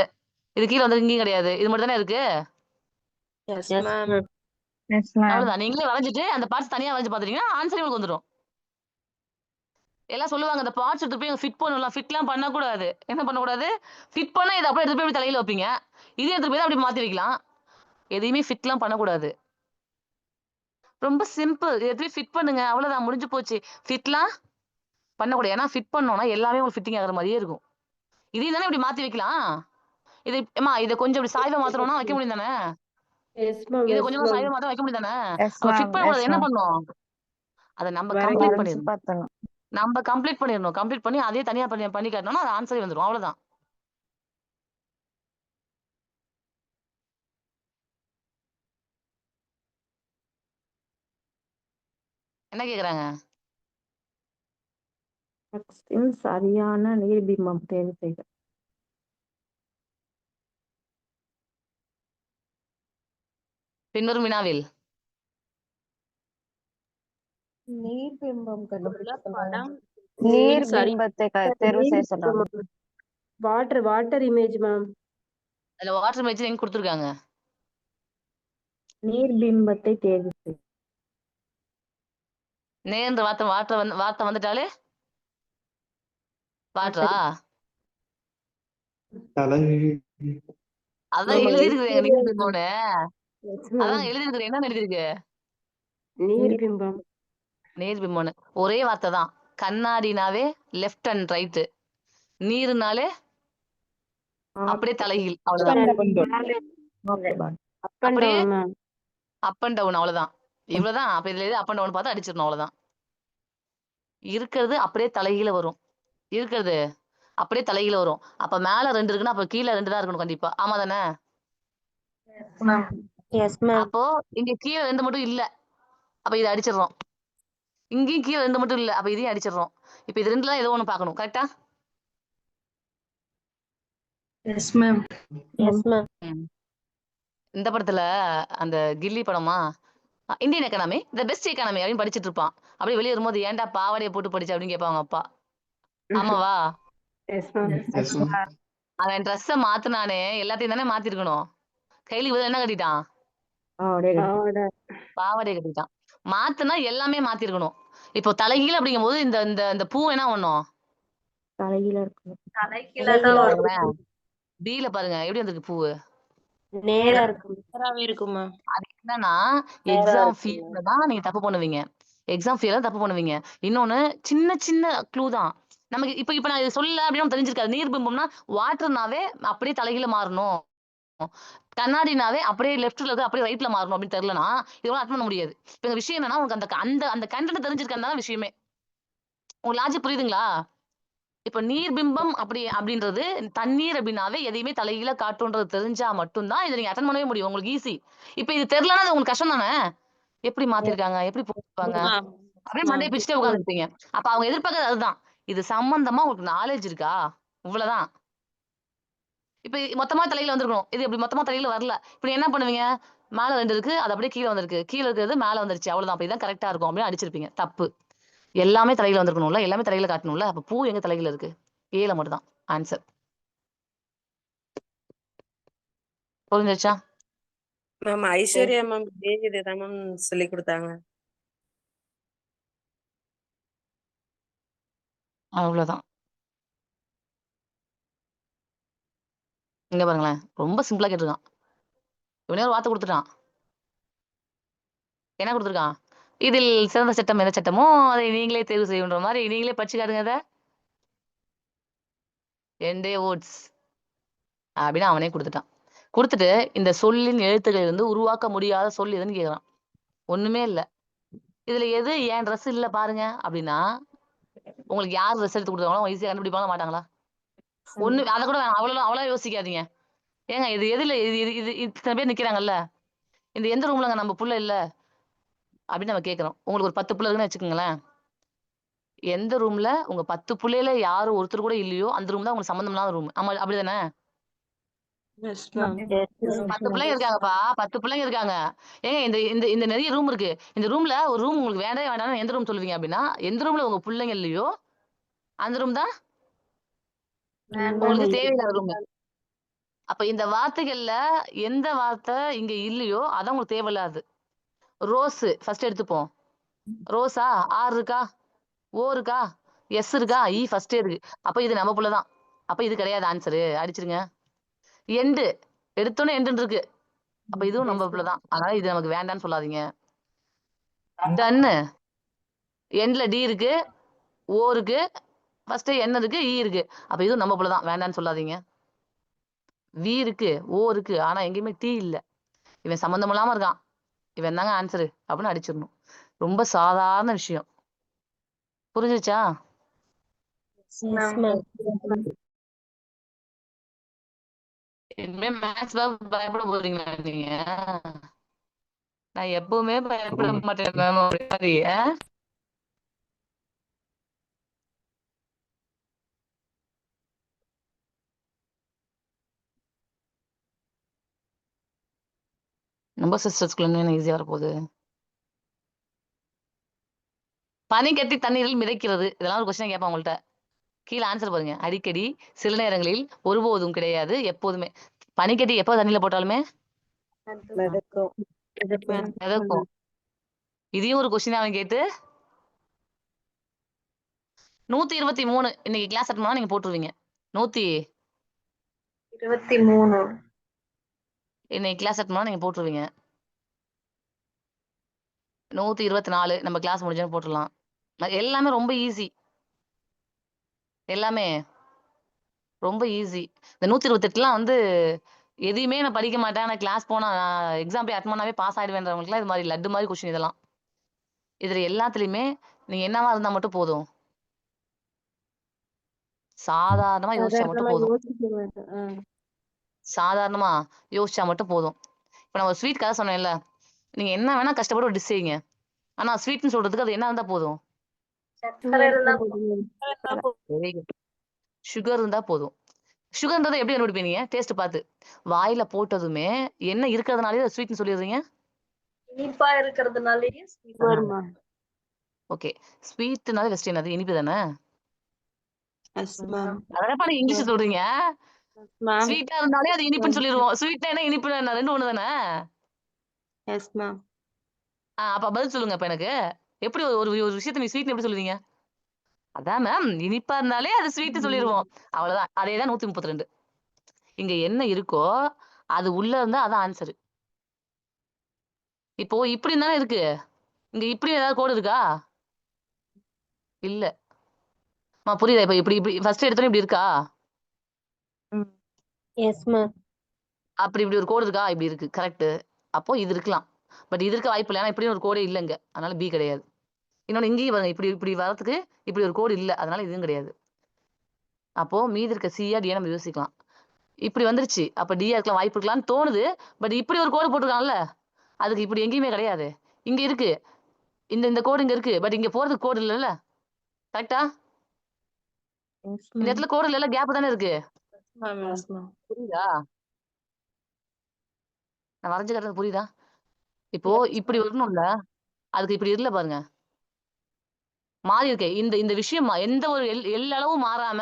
இது கீழே வந்து இங்கேயும் கிடையாது. இது மட்டும் தானே இருக்கு. அவ்வளவுதான். நீங்களே வரைஞ்சிட்டு அந்த பார்ட்ஸ் தனியா வரைஞ்சு பாத்துட்டீங்கன்னா ஆன்சர் உங்களுக்கு வந்துடும். எல்லாம் சொல்லுவாங்க, அந்த பார்ட்ஸ் எடுத்து போய் ஃபிட் பண்ணலாம். ஃபிட்லாம் பண்ணக்கூடாது. என்ன பண்ணக்கூடாது? ஃபிட் பண்ணா இதை அப்படியே எடுத்து போய் தலையில வைப்பீங்க. இதே எடுத்து போய் தான் அப்படி மாத்தி வைக்கலாம். எதையுமே ஃபிட்லாம் பண்ணக்கூடாது. ரொம்ப சிம்பிள். எதுவும் ஃபிட் பண்ணுங்க, அவ்வளவுதான், முடிஞ்சு போச்சு. ஃபிட்லாம் பண்ணக்கூடாது. ஏன்னா ஃபிட் பண்ணோம்னா எல்லாமே உங்களுக்கு ஃபிட்டிங் ஆகிற மாதிரியே இருக்கும். இதையும் தானே இப்படி மாத்தி வைக்கலாம். இது ஏமா இதை கொஞ்சம் இப்படி சாய்வா மாத்தணும்னா வைக்க முடியும் தானே? இதை கொஞ்சமா சாய்வா மாத்த வைக்க முடியும் தானே? அப்ப ஃபிட் பண்ணக்கூடாது. என்ன பண்ணும்? அதை நம்ம கம்ப்ளீட் பண்ணிடணும். நம்ம கம்ப்ளீட் பண்ணிடணும். கம்ப்ளீட் பண்ணி அதே தனியா பண்ணி காட்டணும்னா அது ஆன்சரே வந்துடும். அவ்வளவுதான். என்ன கேக்குறாங்க? சரியான நீர்பிம்பம் தேர்வு செய்க. பின்வரும் வினாவில் நீர்பிம்பம் படம் நீர் பிம்பத்தை தேர்வு செய்ய சொல்றாங்க. Water image ma'am. அதுல வாட்டர் இமேஜ் எங்க கொடுத்துருக்காங்க? நீர்பிம்பத்தை தேர்வு செய்க. நேர்ந்த வார்த்தை வந்துட்டாலே வாட்டரா? அதான் எழுதிருக்குது. நீர் பிம்பம்னு அதான் எழுதிருக்கு. என்ன எழுதிருக்கு? நீர்பிம்பம். நீர் பிம்பம்னு ஒரே வார்த்தை தான். கண்ணாடினாவே லெஃப்ட் அண்ட் ரைட், நீர்னாலே அப்படியே தலைகீழ். அவ்வளவுதான். அப்படியே அப் அண்ட் டவுன். அவ்வளவுதான். இவ்வளவுதான். அப்ப இதுல எது அப் அண்ட் டவுன் பார்த்து அடிச்சிடணும். அவ்வளவுதான். இருக்கிறது அப்படியே தலைகீழ வரும். இருக்கிறது அப்படியே தலைகீழ வரும். அப்ப மேல 2 இருக்குன்னா அப்ப கீழே 2 தான் இருக்கணும் கண்டிப்பா. ஆமா தானே? அப்போ இங்க கீழே 2 மட்டும் இல்ல. அப்ப இதை அடிச்சிடறோம். இங்கேயும் கீழே 2 மட்டும் இல்ல. அப்ப இதையும் அடிச்சிடறோம். இப்ப இது 2ல ஏதோ ஒண்ணு பார்க்கணும். கரெக்டா? இந்த படத்துல அந்த கில்லி படமா, Indian economy the best economy அப்படின்னு படிச்சிட்டு இருப்பான். அப்படியே வெளியே வரும்போது ஏன்டா பாவாடையை போட்டு படிச்சு அப்படின்னு கேட்பாங்க அப்பா. ஆமாவா? அவன் ட்ரெஸ்ஸ மாத்துனானே எல்லாத்தையும் தானே மாத்திருக்கணும். கையில பதில் என்ன கட்டிட்டான்? பாவாடை கட்டிட்டான். மாத்துனா எல்லாமே மாத்திருக்கணும். இப்போ தலைகீழ அப்படிங்கும் போது இந்த இந்த இந்த பூ என்ன பண்ணும்? தலைகீழ இருக்கணும். டீல பாருங்க எப்படி வந்திருக்கு பூவு? நேரா இருக்கும். நேராவே இருக்குமா? அது என்னன்னா எக்ஸாம் ஃபீஸ்ல தான் நீங்க தப்பு பண்ணுவீங்க. எக்ஸாம் ஃபெயிலா தப்பு பண்ணுவீங்க. இன்னொன்னு சின்ன சின்ன க்ளூ தான். நமக்கு இப்ப நான் இத சொல்லல அப்படின்னு நமக்கு தெரிஞ்சிருக்காது. நீர் பிம்பம்னா வாட்டர்னாவே அப்படியே தலைகீழ மாறணும். கண்ணாடினாவே அப்படியே லெஃப்ட்ல இருக்கு அப்படியே ரைட்ல மாறணும் அப்படின்னு தெரியலனா, இதெல்லாம் அட்டெண்ட் பண்ண முடியாது. இப்ப இந்த விஷயம் என்னன்னா, உனக்கு அந்த அந்த அந்த கன்டென்ட் தெரிஞ்சிருக்கறது தான் விஷயமே. உங்களுக்கு லாஜிக் புரியுதுங்களா? இப்ப நீர் பிம்பம் அப்படின்றது தண்ணீர் அப்படின்னாவே எதையுமே தலைகீழ காட்டும்ன்றது தெரிஞ்சா மட்டும் தான் இத நீங்க அட்டெண்ட் பண்ணவே முடியும். உங்களுக்கு ஈஸி. இப்ப இது தெரியலனா அது உங்களுக்கு கஷ்டம் தானே? எப்படி மாத்திருக்காங்க? எப்படி போட்டுருப்பாங்க? மேம் அப்படியே மேம் மண்டைய பிச்சுட்டே உட்கார்ந்துருப்பீங்க. அப்ப அவங்க எதிர்பார்க்கறது அதுதான். இது சம்பந்தமா உங்களுக்கு நாலேட்ஜ் இருக்கா? இவ்வளவுதான். இப்ப மொத்தமா தலையில வந்திருக்கணும். இது இப்படி மொத்தமா தலையில வரல. இப்ப நீ என்ன பண்ணுவீங்க? மேல 2 இருக்கு. அது அப்படியே கீழ வந்திருக்கு. கீழ இருக்கிறது மேல வந்துருச்சு. அவ்வளவுதான். அப்ப இதான் கரெக்ட்டா இருக்கும் அப்படின்னு அடிச்சிருப்பீங்க. தப்பு. எல்லாமே தலையில வந்திருக்கணும்ல. எல்லாமே தலையில காட்டணும்ல. அப்ப பூ எங்க தலையில இருக்கு? ஏல மட்டும் தான் ஆன்சர். புரிஞ்சிருச்சா? மேம் ஐஸ்வர்யா மேம் இதுதான் மேம் சொல்லி கொடுத்தாங்க. அவ்வளவுதான். இங்க பாருங்களேன். ரொம்ப சிம்பிளா கேட்டிருக்கான். இவனே ஒரு வார்த்தை குடுத்துட்டான். என்ன குடுத்துருக்கான்? இதில் சிறந்த சட்டம் எந்த சட்டமோ அதை நீங்களே தேர்வு செய்யுன்ற மாரி நீங்களே படிச்சு காட்டுங்க அத. என்டே வோட்ஸ் அப்படின்னு அவனே குடுத்துட்டான். குடுத்துட்டு இந்த சொல்லின் எழுத்துக்களில் இருந்து உருவாக்க முடியாத சொல் எதுன்னு கேக்குறான். ஒண்ணுமே இல்ல. இதுல எது என் ட்ரெஸ் இல்ல பாருங்க அப்படின்னா, உங்களுக்கு யார் ட்ரெஸ் எடுத்து குடுத்தாங்களோ ஈஸியா கண்டுபிடிப்பாங்களா மாட்டாங்களா? ஒண்ணு அத கூட வேணாம். அவ்வளவா யோசிக்காதீங்க. ஏங்க இது எதுல இது இது இது இத்தன பேர் நிக்கிறாங்கல்ல. இந்த எந்த ரூம்லங்க நம்ம புள்ள இல்ல? அப்படின்னு நம்ம கேட்கிறோம். உங்களுக்கு ஒரு 10 புள்ள இருக்குன்னு வச்சுக்கோங்களேன். எந்த ரூம்ல உங்க 10 புள்ளையில யாரு ஒருத்தர் கூட இல்லையோ, அந்த ரூம் தான் உங்களுக்கு சம்மந்தம் இல்லாத ரூம். ஆமா அப்படிதானே? Yes ma'am. 10 பிள்ளைங்க இருக்காங்கப்பா. 10 பிள்ளைங்க இருக்காங்க. ஏங்க இந்த இந்த இந்த நெறைய ரூம் இருக்கு. இந்த ரூம்ல ஒரு ரூம் உங்களுக்கு வேண்டவே வேண்டாம்னு எந்த ரூம் சொல்லுவீங்க அப்படின்னா, எந்த ரூம்ல உங்க புள்ளைங்க இல்லையோ, அந்த ரூம் தான் உங்களுக்கு தேவையில்லாத ரூம். அப்ப இந்த வார்த்தைகள்ல எந்த வார்த்தை இங்க இல்லையோ, அதான் உங்களுக்கு தேவையில்லாதது. ரோஸ் ஃபர்ஸ்ட் எடுத்துப்போம். ரோஸா? ஆர் இருக்கா? ஓ இருக்கா? எஸ் இருக்கா? இ ஃபர்ஸ்ட்டே இருக்கு. அப்ப இது நம்ம புள்ள தான். அப்ப இது கிடையாது ஆன்சரு. அடிச்சிருங்க. எண்டு எடுத்தோனே எண்டுன்னு இருக்கு. அப்ப இதுவும் நம்ம புள்ள தான். அதனால இது நமக்கு வேண்டான்னு சொல்லாதீங்க. டன்னு. எண்ட்ல டி இருக்கு. ஓ இருக்கு. ஃபர்ஸ்ட் என் இருக்கு. இ இருக்கு. அப்ப இதுவும் நம்ம புள்ள தான். வேண்டான்னு சொல்லாதீங்க. வி இருக்கு. ஓ இருக்கு. ஆனா எங்கேயுமே டி இல்ல. இவன் சம்மந்தம் இல்லாம இருக்கான். இவன் தாங்க ஆன்சரு அப்படின்னு அடிச்சிடணும். ரொம்ப சாதாரண விஷயம். புரிஞ்சுச்சா? எஸ் மேம் இனிமே மேத்ஸ் பயப்பட போறீங்களா நீங்க? நான் எப்பவுமே பயப்பட மாட்டேன் மேம் அப்படி நம்ம சிஸ்டர்ஸ்குள்ள ஈஸியா வரப்போகுது. பனி கட்டி தண்ணீரில் மிதக்கிறது. இதெல்லாம் ஒரு கொஸ்டின் கேட்பான் உங்கள்ட்ட. கீழே ஆன்சர் பாருங்க. அடிக்கடி, சில நேரங்களில், ஒருபோதும் கிடையாது, எப்போதுமே. பனிக்கட்டி எப்போ தண்ணியில போட்டாலுமே மிதக்கும். மிதக்கும். இதையும் ஒரு கொஸ்டின் அவன் கேட்டு 123 இன்னைக்கு கிளாஸ் அட்டன் பண்ணா நீங்க போட்டுருவீங்க. 23 இன்னைக்கு கிளாஸ் அட்டன் பண்ணா நீங்க போட்டுருவீங்க. 124 நம்ம கிளாஸ் முடிஞ்சோன்னு போட்டுடலாம். எல்லாமே ரொம்ப ஈஸி. எல்லாமே ரொம்ப ஈஸி. இந்த 128லாம் வந்து எதையுமே நான் படிக்க மாட்டேன். நான் கிளாஸ் போனா எக்ஸாம் போய் அட்டெண்ட் பண்ணாவே பாஸ் ஆயிடுவேன்றவங்களுக்குலாம் இது மாதிரி லட்டு மாதிரி கொஸ்டின் இதெல்லாம். இதுல எல்லாத்துலயுமே நீங்க என்னவா இருந்தா மட்டும் போதும். சாதாரணமா யோசிச்சா மட்டும் சாதாரணமா போதும். யோசிக்க வேண்டாம். சாதாரணமா யோசிச்சா மட்டும் போதும். இப்ப நான் ஒரு ஸ்வீட் கதை சொன்னேன்ல. நீங்க என்ன வேணா கஷ்டப்பட்டு ஒரு டிஷ் செய்யுங்க. ஆனா ஸ்வீட்னு சொல்றதுக்கு அது என்ன இருந்தா போதும். சுகர் இருந்தா போதும். சுகர்ன்றதை எப்படி கண்டுபிடிப்பீங்க நீங்க? டேஸ்ட் பார்த்து. வாயில போட்டதுமே என்ன இருக்கிறதுனாலே அது ஸ்வீட்னு சொல்லிடுறீங்க. இனிப்பா இருக்கிறதுனாலயே ஓகே. ஸ்வீட்னாலே ஃபர்ஸ்ட் என்னது? இனிப்பு தானே? Yes ma'am. அதனப்பா நீங்க இங்கிலீஷ் சொல்றீங்க. மேம். ஸ்வீட்டா இருந்தாலே அது இனிப்புன்னு சொல்லிடுவோம். ஸ்வீட்னா என்ன இனிப்புனா என்ன? ரெண்டும் ஒண்ணு தானே? Yes ma'am. அப்ப பதில் சொல்லுங்க அப்ப எனக்கு. எப்படி ஒரு ஒரு விஷயத்த நீ ஸ்வீட்னு எப்படி சொல்லுவீங்க? அதான் மேம் இனிப்பா இருந்தாலே அது ஸ்வீட் சொல்லிடுவோம். அவ்வளவுதான். அதேதான் 132. இங்க என்ன இருக்கோ அது உள்ள இருந்தா அதான் ஆன்சர். இப்போ இப்படி தானே இருக்கு. இங்க இப்படி ஏதாவது கோடு இருக்கா? இல்ல. புரியுதா? இப்ப இப்படி இப்படி ஃபர்ஸ்ட் எடுத்தோன்னே இப்படி இருக்கா? Yes ma'am. அப்படி இப்படி ஒரு கோடு இருக்கா? இப்படி இருக்கு. கரெக்ட். அப்போ இது இருக்கலாம். பட் இது இருக்க வாய்ப்பு இல்லை. ஏன்னா இப்படியும் ஒரு கோடே இல்லைங்க. அதனால பி கிடையாது. இன்னொன்னு இங்கேயும் பாருங்க. இப்படி இப்படி வரதுக்கு இப்படி ஒரு கோடு இல்லை. அதனால இதுவும் கிடையாது. அப்போ மீதி இருக்க சியா டியா நம்ம யோசிக்கலாம். இப்படி வந்துருச்சு. அப்ப டியா இருக்கலாம் வாய்ப்பு இருக்கலாம்னு தோணுது. பட் இப்படி ஒரு கோடு போட்டிருக்கான்ல, அதுக்கு இப்படி எங்கேயுமே கிடையாது. இங்க இருக்கு. இந்த கோடு இங்க இருக்கு. பட் இங்க போறதுக்கு கோடு இல்லைல்ல. கரெக்டா? எஸ் இந்த மேம். இடத்துல கோடு இல்லைல்ல, கேப் தானே இருக்கு. Yes ma'am. புரியுதா? நான் வரைஞ்சு காட்டுறது புரியுதா? இப்போ இப்படி வரணும்ல, அதுக்கு இப்படி இல்ல பாருங்க. மாறி இருக்கே. இந்த இந்த விஷயம் எந்த ஒரு எல்லளவும் மாறாம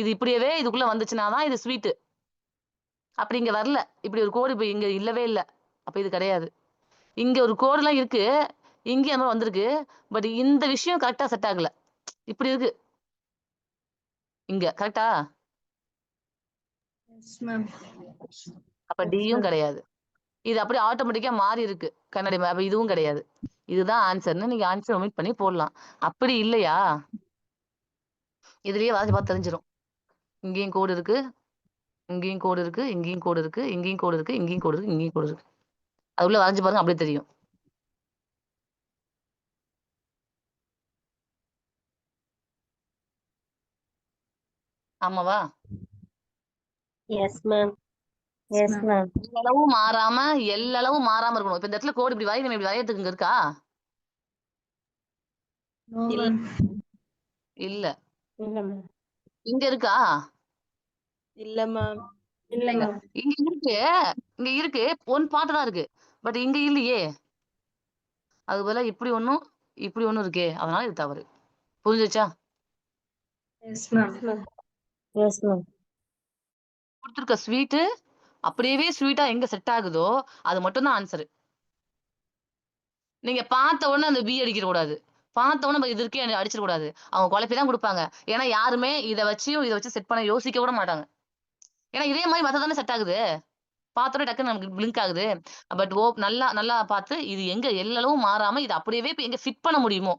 இது இப்படியே இதுக்குள்ள வந்துச்சுனாதான் இது ஸ்வீட். அப்படி இங்க வரல. இப்படி ஒரு கோடு இப்ப இங்க இல்லவே இல்ல. அப்ப இது கிடையாது. இங்க ஒரு கோடு எல்லாம் இருக்கு. இங்கே அந்த மாதிரி வந்திருக்கு. பட் இந்த விஷயம் கரெக்டா செட் ஆகல. இப்படி இருக்கு. இங்க கரெக்டா? Yes ma'am. அப்ப டியும் கிடையாது. இது அப்படியே ஆட்டோமேட்டிக்கா மாறி இருக்கு. கண்ணாடி அப்ப இதுவும் கிடையாது. இதுதான் ஆன்சர்னு நீங்க ஆன்சர் ஒமிட் பண்ணி போடலாம். அப்படி இல்லையா, இதுலயே வாசி பார்த்து தெரிஞ்சிடும். இங்கேயும் கோடு இருக்கு, இங்கேயும் கோடு இருக்கு, இங்கேயும் கோடு இருக்கு, இங்கேயும் கோடு இருக்கு, இங்கேயும் கோடு இருக்கு, இங்கேயும் கோடு இருக்கு. அது உள்ள வரைஞ்சு பாருங்க, அப்படியே தெரியும். ஆமாவா? Yes ma'am. Yes ma'am. எல்லளவும் மாறாம எல்லளவும் மாறாம இருக்கணும். இப்ப இந்த இடத்துல கோடு இப்படி வரைய நம்ம இப்படி வரையறதுக்கு இங்க இருக்கா? No ma'am. இல்ல. இல்ல மேம். இங்க இருக்கா? இல்ல மேம். இல்ல மேம். இங்க இருக்கு. இங்க இருக்கு. ஒன் பாட்டு தான் இருக்கு. பட் இங்க இல்லையே. அது பதிலா இப்படி ஒண்ணும் இப்படி ஒண்ணும் இருக்கே. அதனால இது தவறு. புரிஞ்சுச்சா? S ma'am. Yes ma'am. கொடுத்துருக்க ஸ்வீட்டு அப்படியே ஸ்வீட்டா எங்க செட் ஆகுதோ அது மட்டும் தான் ஆன்சர். நீங்க பார்த்த உடனே அந்த பி அடிக்கிற கூடாது. பார்த்த உடனே நம்ம இது இருக்கே அடிச்சிட கூடாது. அவங்க குழப்பி தான் கொடுப்பாங்க. ஏன்னா யாருமே இதை வச்சு செட் பண்ண யோசிக்க கூட மாட்டாங்க. ஏன்னா இதே மாதிரி மத்த தானே செட் ஆகுது. பார்த்தோட டக்குன்னு நமக்கு பிளிங்க் ஆகுது. பட் நல்லா நல்லா பார்த்து இது எங்க எல்லளவும் மாறாம இது அப்படியே எங்க ஃபிட் பண்ண முடியுமோ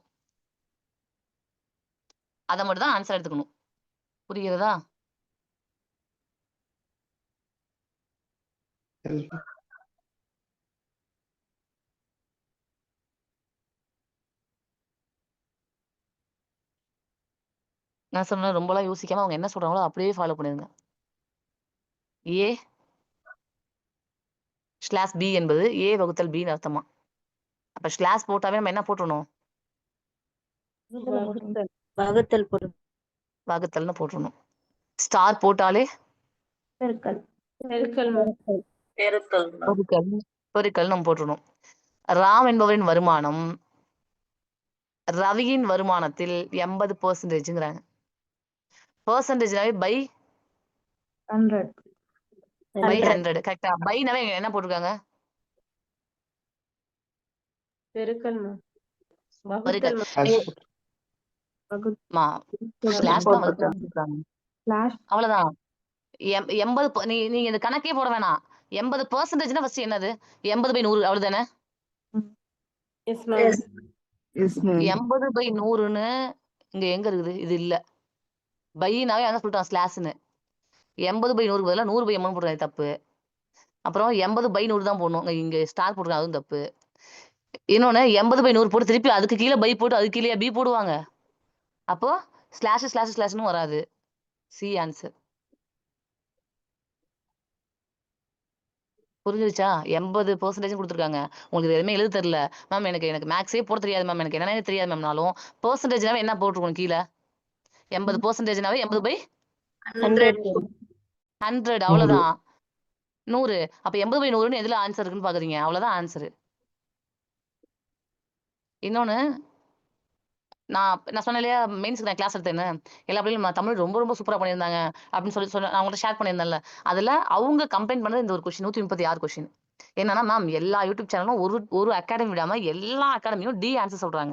அதை மட்டும் தான் ஆன்சர் எடுத்துக்கணும். புரியுறதா? நான் சொன்ன ரொம்பலாம் யோசிக்காம அவங்க என்ன சொல்றாங்களோ அப்படியே ஃபாலோ பண்ணிருங்க. ஏ ஸ்லாஷ் பி என்பது ஏ வகுத்தல் பின்னு அர்த்தமா. அப்ப ஸ்லாஷ் போட்டாவே நம்ம என்ன போட்டுறணும்? வகுத்தல் பொருள். வகுத்தல்னு போட்டுறணும். ஸ்டார் போட்டாலே பெருக்கல். பெருக்கல் மேம். பெருக்கல் மேம். பெருக்கல் பெருக்கல் நம்ம போட்டுறணும். ராம் என்பவரின் வருமானம் ரவியின் வருமானத்தில் 80%ங்கிறாங்க. பெர்சன்டேஜ்னாவே பை 100. 100. கரெக்டா? பைனாவே என்ன போட்டிருக்காங்க? பெருக்கல் மேம். பெருக்கல். வகுத்தல். ஸ்லாஷ் தான் வகுத்தல் போட்டிருக்காங்க. அவ்வளவுதான். 80 நீங்க இந்த கணக்கே போட வேணாம். 80%னா ஃபர்ஸ்ட் என்னது? 80/100 அவ்வளவுதானே? S ma'am. எஸ் 80/100ன்னு இங்க எங்க இருக்குது? இது இல்ல. பைனாவே அதான் சொல்லிட்டான் ஸ்லாஷ்னு. 80/100 பதிலா 100/80 போடுறது தப்பு. அப்புறம் 80/100 தான் போடணும். இங்க ஸ்டார் போட்டுருக்காங்க, அதுவும் தப்பு. இன்னொன்னு 80/100 போட்டு திருப்பி அதுக்கு கீழே பை போட்டு அதுக்கு கீழே பி போடுவாங்க. அப்போ ஸ்லாஷ்னு வராது. C answer. புரிஞ்சிருச்சா? 80% கொடுத்துருக்காங்க. உங்களுக்கு எதுவுமே எழுத தெரியல மேம், எனக்கு மேக்ஸே போட தெரியாது மேம், எனக்கு என்னன்னே தெரியாது மேம்னாலும் பெர்சன்டேஜ்னாவே என்ன போட்டுருக்கணும் கீழே? 80%னாவே 80/100 அவ்வளவுதான். 100. அப்ப 80/100ன்னு எதுல ஆன்சர் இருக்குன்னு பாக்குறீங்க? அவ்வளவுதான் ஆன்சர். இன்னொன்னு நான் சொன்னேன் இல்லையா, மெயின்ஸ்க்கு நான் கிளாஸ் எடுத்தேன்னு, எல்லா பிள்ளைங்களும் தமிழ் ரொம்ப ரொம்ப சூப்பரா பண்ணியிருந்தாங்க அப்படின்னு சொல்லி நான் உங்கள்கிட்ட ஷேர் பண்ணியிருந்தேன்ல. அதுல அவங்க கம்ப்ளைண்ட் பண்ணது இந்த ஒரு கொஸ்டின், 136 கொஸ்டின். என்னன்னா மேம், எல்லா யூடியூப் சேனலும் ஒரு அகாடமி விடாம எல்லா அகாடமியும் டி ஆன்சர் சொல்றாங்க.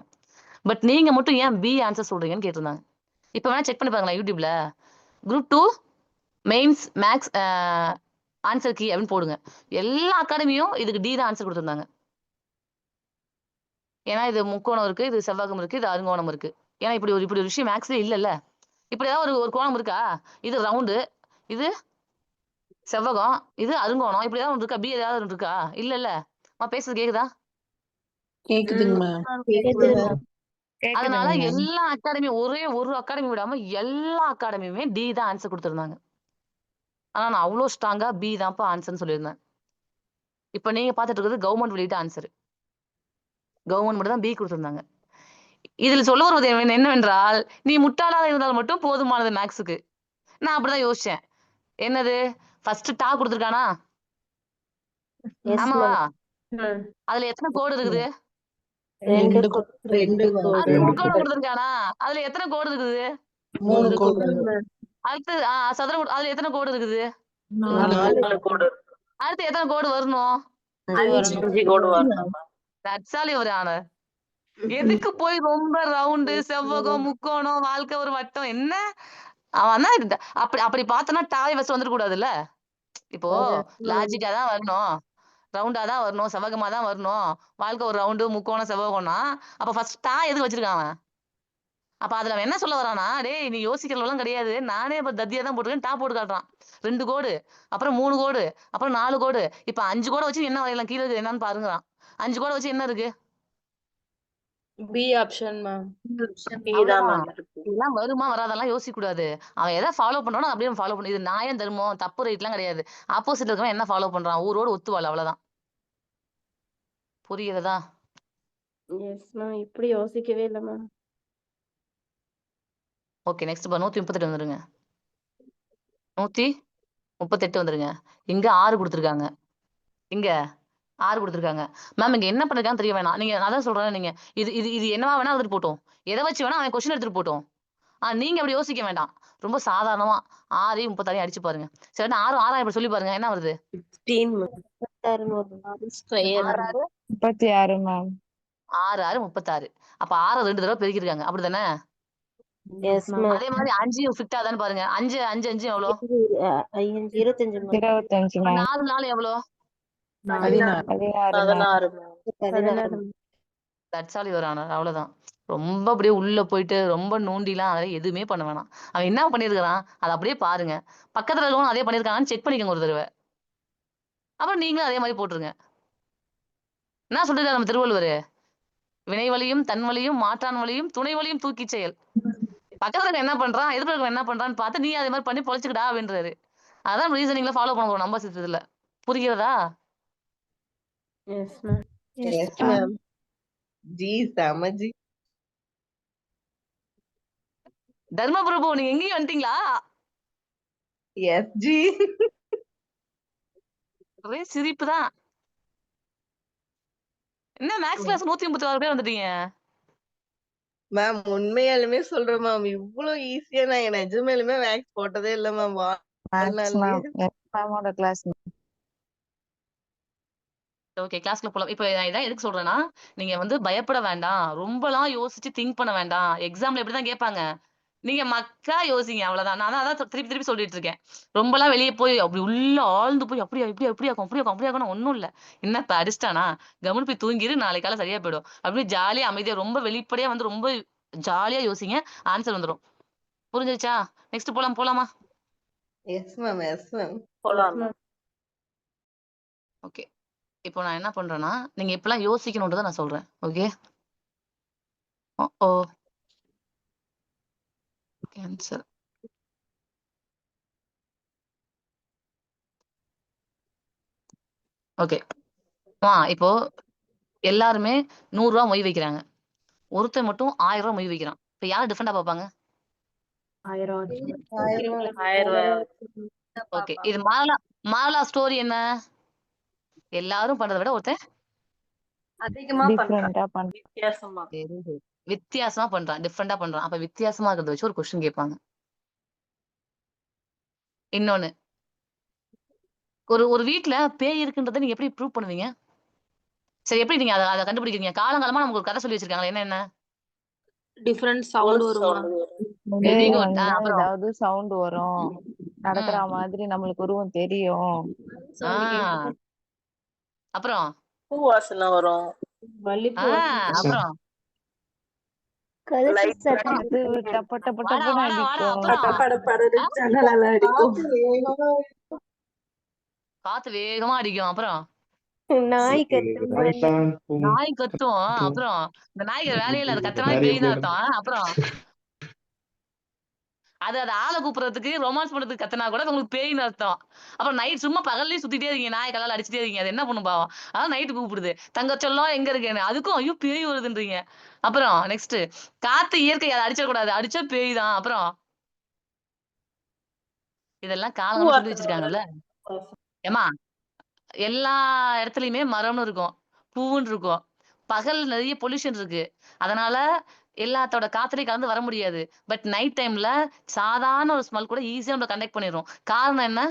பட் நீங்க மட்டும் ஏன் பி ஆன்சர் சொல்றீங்கன்னு கேட்டிருந்தாங்க. இப்ப வேணா செக் பண்ணி பாருங்களேன் யூடியூப்ல. Group 2 mains max answer key அப்படின்னு போடுங்க. எல்லா அகாடமியும் இதுக்கு டி தான் ஆன்சர் கொடுத்துருந்தாங்க. ஏன்னா இது முக்கோணம் இருக்கு, இது செவ்வகம் இருக்கு, இது அருங்கோணம் இருக்கு. ஏன்னா இப்படி ஒரு விஷயம் மேக்ஸ்ல இல்லல்ல. இப்படி ஏதாவது ஒரு கோணம் இருக்கா? இது ரவுண்டு, இது செவ்வகம், இது அருங்கோணம். இப்படி ஏதாவது ஒன்று இருக்கா? பி ஏதாவது ஒன்று இருக்கா? இல்லல்ல. பேசுறது கேக்குதா? கேக்குதுங்க மேம். கேக்குது மேம். அதனால கேக்குதுங்க மேம். எல்லா அகாடமி ஒரே ஒரு அகாடமி விடாம எல்லா அகாடமியுமே டி தான் ஆன்சர் கொடுத்திருந்தாங்க. ஆனா நான் அவ்வளவு ஸ்ட்ராங்கா பி தான்ப்பா ஆன்சர்னு சொல்லியிருந்தேன். இப்ப நீங்க பாத்துட்டு இருக்கிறது கவர்மெண்ட் வெளியிட்ட ஆன்சர். கவர்மெண்ட் மட்டும் தான் பி கொடுத்திருந்தாங்க. இதில் சொல்ல வருவது என்னவென்றால், நீ முட்டாளாக இருந்தால் மட்டும் போதுமானது மேக்ஸுக்கு. நான் அப்படிதான் யோசிச்சேன். என்னது ஃபர்ஸ்ட் டா கொடுத்திருக்கானா? எஸ் ஆமாவா? மேம். அதுல எத்தனை கோடு இருக்குது? 2 அது முக்கோணம் கொடுத்திருக்கானா? அதுல எத்தனை கோடு இருக்குது? 3 கோடு. அடுத்து சதுரம் அதுல எத்தனை கோடு இருக்குது? 4 கோடு. அடுத்து எத்தனை கோடு வரணும்? 5 கோடு வரணும். That's all your honor. எதுக்கு போய் ரொம்ப ரவுண்டு, செவ்வகம், முக்கோணம், வாழ்க்கை ஒரு வட்டம் என்ன? அவன் அப்படி அப்படி பார்த்தனா டாய் ஃபர்ஸ்ட் வந்துட கூடாதுல்ல. இப்போ லாஜிக்கா தான் வரணும், ரவுண்டா தான் வரணும், செவ்வகமா தான் வரணும். வாழ்க்கை ஒரு ரவுண்டு, முக்கோணம், செவ்வகம்னா அப்ப ஃபர்ஸ்ட் டா எதுக்கு வச்சிருக்கான் அவன்? அப்ப அதுல அவன் என்ன சொல்ல வரானா, டேய் நீ யோசிக்கிறதெல்லாம் கிடையாது, நானே இப்ப தத்தியா தான் போட்டுருக்கேன், டா போட்டு காட்டுறான். 2 கோடு, அப்புறம் 3 கோடு, அப்புறம் 4 கோடு. இப்ப 5 கோடை வச்சு என்ன வரையலாம்? கீழே இருக்கு என்னன்னு பாருங்கறான். 5 கோடை வச்சு என்ன இருக்கு? B option ma'am. இதெல்லாம் வருமா வராதெல்லாம் யோசிக்க கூடாது. அவன் எதை ஃபாலோ பண்றானோ அப்படியே ஃபாலோ பண்ணு. இது நியாயம் தர்மம் தப்பு ரைட்லாம் கிடையாது. ஆப்போசிட்ல இருக்கவன் என்ன ஃபாலோ பண்றான், ஊரோடு ஒத்துவாள், அவ்வளவுதான். புரியுறதா? Yes ma'am. இப்படி யோசிக்கவே இல்ல மேம். ஓகே நெக்ஸ்ட் 138 வந்துருங்க. 138 வந்துருங்க. இங்க 6 கொடுத்துருக்காங்க, இங்க 6 கொடுத்துருக்காங்க. மேம் இங்க என்ன பண்ணிருக்கான்னு தெரிய வேணாம். நீங்க அதான் சொல்றேன், நீங்க இது இது இது என்னவா வேணா எடுத்துட்டு போட்டோம், எதை வச்சு வேணா அவன் கொஸ்டின் எடுத்துட்டு போட்டோம். நீங்க அப்படி யோசிக்க வேண்டாம். ரொம்ப சாதாரணமா 6 36 அடிச்சு பாருங்க. சரி 6 6 இப்படி சொல்லி பாருங்க, என்ன வருது? 16 36 மேம். 6 6 36. அப்ப 6 2 தடவை பெருக்கிருக்காங்க, அப்படிதானே? Yes ma'am. அதே மாதிரி 5 ஃபிட் ஆதான்னு பாருங்க. 5 5 5 எவ்வளோ? 25 மேம். 25 மேம். 4 4 எவ்வளோ? 16 ma'am. 16 that's all your honour. அவ்வளவுதான். ரொம்ப அப்படியே உள்ள போயிட்டு ரொம்ப நோண்டிலாம் அதெல்லாம் எதுவுமே பண்ண வேணாம். அவன் என்ன பண்ணிருக்கான் அதை அப்படியே பாருங்க. பக்கத்துல இருக்கவங்க அதே பண்ணிருக்காங்கன்னு செக் பண்ணிக்கோங்க ஒரு தடவை. அப்புறம் நீங்களும் அதே மாதிரி போட்டுருங்க. என்ன சொல்றாரு நம்ம திருவள்ளுவர்? வினை வழியும் தன் வழியும் மாற்றான் வழியும் துணை வழியும் தூக்கி செயல். பக்கத்துல என்ன பண்றான், எதிர்ப்பு என்ன பண்றான்னு பார்த்து நீ அதே மாதிரி பண்ணி பொழைச்சுக்கிடா அப்படின்றாரு. அதான் ரீசனிங்ல ஃபாலோ பண்ண போறோம் நம்ம சித்தத்துல. புரிகிறதா? Yes ma'am. Yes ma'am. ஜி சமஜி. தர்மபிரபு நீங்க எங்கேயும் வந்துட்டீங்களா? எஸ் ஜி. ஒரே சிரிப்பு தான். என்ன மேக்ஸ் கிளாஸ் 136 பேர் வந்துட்டீங்க? மேம் உண்மையாலுமே சொல்றேன் மேம், இவ்வளவு ஈஸியா நான் நிஜமாலுமே மேக்ஸ் போட்டதே இல்ல மேம். மேமோட கிளாஸ். ஓகே கிளாஸ்ல போலாம். இப்ப நான் இதான் எதுக்கு சொல்றேன்னா, நீங்க பயப்பட வேண்டாம், ரொம்பலாம் யோசிச்சு திங்க் பண்ண வேண்டாம். எக்ஸாம்ல இப்படிதான் கேட்பாங்க. நீங்க மக்கா யோசிங்க, அவ்வளவுதான். நான் அதான் திருப்பி திருப்பி சொல்லிட்டு இருக்கேன். ரொம்பலாம் வெளியே போய் அப்படி உள்ள ஆழ்ந்து போய் அப்படியா இப்படி அப்படியா அப்படியா அப்படியா ஒண்ணும் இல்ல. என்ன இப்ப அடிச்சிட்டானா கவனம் போய் தூங்கிரு, நாளைக்கு காலை சரியா போயிடும். அப்படியே ஜாலியா அமைதியா ரொம்ப வெளிப்படையா ரொம்ப ஜாலியா யோசிங்க, ஆன்சர் வந்துடும். புரிஞ்சிருச்சா? நெக்ஸ்ட் போலாமா? S ma'am. Yes ma'am. போலாம். ஓகே இப்போ நான் என்ன பண்றேன்னா, நீங்க இப்பெல்லாம் யோசிக்கணும்ன்றத நான் சொல்றேன். ஓகே ஓ கேன்சல். ஓகே இப்போ எல்லாருமே 100 ரூபாய் மொய் வைக்கிறாங்க. ஒருத்தன் மட்டும் 1000 ரூபாய் மொய் வைக்கிறான். இப்ப யாரு டிஃபரெண்டா பாப்பாங்க? 1000 ஓகே இது மாலா ஸ்டோரி என்ன? எல்லாரும் பண்றதை விட ஒருத்தன் அதிகமா பண்றான். டிஃபரெண்டா பண்ற. வித்தியாசமா. வித்தியாசமா பண்றான், டிஃபரெண்டா பண்றான். அப்ப வித்தியாசமா இருக்கிறத வச்சு ஒரு கொஸ்டின் கேட்பாங்க. இன்னொன்னு, ஒரு வீட்ல பேய் இருக்குன்றதை நீங்க எப்படி ப்ரூவ் பண்ணுவீங்க? சரி எப்படி நீங்க அதை கண்டுபிடிக்கிறீங்க? காலங்காலமா நமக்கு ஒரு கதை சொல்லி வச்சிருக்காங்க, என்ன? டிஃபரண்ட் சவுண்ட் வரும். வெரி பேய் குட். வந்தா அப்புறம் ஏதாவது சவுண்ட் வரும், நடக்கிற மாதிரி நம்மளுக்கு உருவம் தெரியும். அப்புறம் பூ வாசனை வரும். மல்லிப்பூ ஆஹ் வாசம். Yes, ma'am. அப்புறம் Light அது டப்ப டப்ப வாடா டப்புன்னு வாடா வாடா அடிக்கும். அப்புறம் படபடன்னு ஜன்னலெல்லாம் அடிக்கும். காத்து வேகமா அடிக்கும். அப்புறம் நாய் கத்தும் ma'am. Right on. நாய் கத்தும். கத்தும். அப்புறம் இந்த நாய்க்கு வேலையே இல்ல, அது கத்துனாலே நிறைய பேய் தான் பேர் அர்த்தம். அப்புறம் அது ஆளை கூப்பிடுறதுக்கு ரொமான்ஸ் பண்றதுக்கு கத்துனா கூட அது உங்களுக்கு பேய்னு அர்த்தம். அப்புறம் நைட் சும்மா பகல்லையும் சுத்திட்டே இருக்கீங்க, நாய் கல்லால் அடிச்சுட்டே இருக்கீங்க, அது என்ன பண்ணும் பாவம்? அதான் நைட்டு கூப்பிடுது, தங்கச்சொல்லம் எங்க இருக்கேன்னு, அதுக்கும் ஐயோ பேய் வருதுன்றீங்க. அப்புறம் நெக்ஸ்ட், காத்து இயற்கை, அதை அடிச்சிடக்கூடாது, அடிச்சா பேய் தான். அப்புறம் இதெல்லாம் காலங்கமா சொல்லி வச்சிருக்காங்கல்ல. ஏமா எல்லா இடத்துலயுமே மரம்னு இருக்கும், பூவுன்னு இருக்கும். பகல் நிறைய பொல்யூஷன் இருக்கு, அதனால எல்லாத்தோட காத்துலயும் கலந்து வர முடியாது. பட் நைட் டைம்ல சாதாரண ஒரு ஸ்மெல் கூட ஈஸியா நம்ம கண்டக்ட் பண்ணிடுறோம். காரணம் என்ன?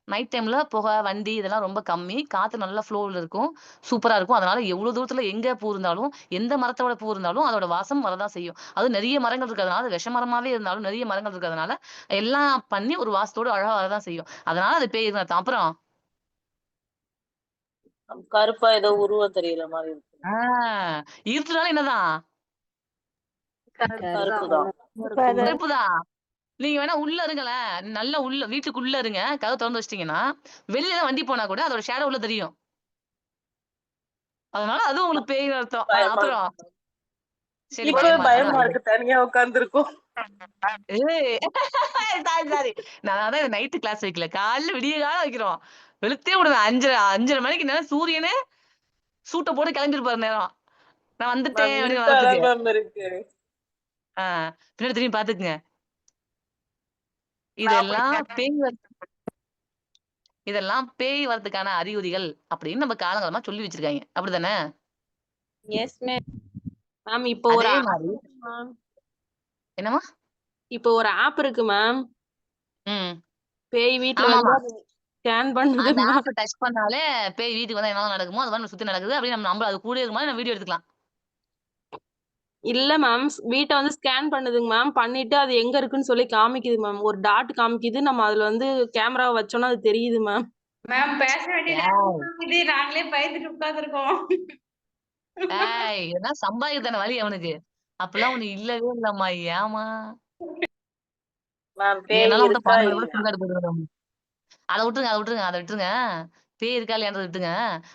நைட் டைம்ல புகை, வண்டி இதெல்லாம் ரொம்ப கம்மி, காத்து நல்ல ஃப்ளோவில் இருக்கும், சூப்பரா இருக்கும். அதனால எவ்வளவு தூரத்துல எங்க பூ இருந்தாலும், எந்த மரத்தோட பூ இருந்தாலும் அதோட வாசம் வரதான் செய்யும். அது நிறைய மரங்கள் இருக்கிறதுனால, அது விஷ மரமாவே இருந்தாலும் நிறைய மரங்கள் இருக்கிறதுனால எல்லாம் பண்ணி ஒரு வாசத்தோட அழகா வரதான் செய்யும். அதனால அது பேய் அர்த்தம். அப்புறம் கருப்பா ஏதோ உருவம் தெரியற மாதிரி இருக்கு. இருட்டுனால என்னதான்? கருப்புதான். கருப்புதான். நீங்க வேணா உள்ள இருங்களேன், நல்லா உள்ள வீட்டுக்குள்ள இருங்க, கதவு திறந்து வச்சிட்டீங்கன்னா வெளியில வண்டி போனா கூட அதோட ஷேடோ உள்ள தெரியும். அதனால அது உங்களுக்கு பேய் அர்த்தம். அப்புறம் சரி, இப்பவே பயமா இருக்கு, தனியா உட்கார்ந்து இருக்கோம். சாரி நான் அதான் நைட்டு கிளாஸ் வைக்கல, காலைல விடிய காலம் வைக்கிறோம். வெளுத்தே விடுவேன் 5:30 மணிக்கு நேரம் சூரியனே சூட்டை போட்டு கிளம்பிருப்பாரு நேரம், நான் வந்துட்டேன் அப்படின்னு வரதுக்கு. இருக்கு. பின்னாடி திரும்பி பாத்துக்குங்க. இதெல்லாம் பேய் இதெல்லாம் பேய் வரதுக்கான அறிகுறிகள் அப்படின்னு நம்ம காலங்காலமா சொல்லி வச்சிருக்காங்க, அப்படிதானே? S ma'am. மேம் இப்போ ஒரு அதே ஆப் மாதிரி இருக்கு மேம். என்னமா? இப்போ ஒரு ஆப் இருக்கு மேம். ம் பேய் வீட்ல ஆமாமா, வந்து ஸ்கேன் பண்ணுது அந்த மேம். ஆப் டச் பண்ணாலே பேய் வீட்டுக்கு வந்தா என்ன நடக்குமோ அது மாதிரி சுத்தி நடக்குது அப்படின்னு நம்ம அது கூட இருக்கும் போது நம்ம வீடியோ எடுத்துக்கலாம். இல்ல மேம், வீட்டை வந்து ஸ்கேன் பண்ணுதுங்க மேம். பண்ணிட்டு அது எங்க இருக்குன்னு சொல்லி காமிக்குது மேம். ஒரு டாட் காமிக்குது, நம்ம அதுல வந்து கேமரா வச்சோம்னா அது தெரியுது மேம். மேம் பேச வேண்டிய நேரம் இது, நாங்களே பயந்துட்டு உட்கார்ந்துருக்கோம். இதெல்லாம் சம்பாதிக்கத்தான வழி அவனுக்கு, அப்பெல்லாம் ஒண்ணு இல்லவே இல்லம்மா, ஏமா மேம் நீ பேய் என்னால மட்டும் இருக்கா 12 கூட இல்லையா? சுடுகாடு போயிடுவேன். அதை விட்டுருங்க, அதை விட்டுருங்க, அதை விட்டுருங்க. பேய் இருக்கா இல்லையான்றதை விட்டுங்க.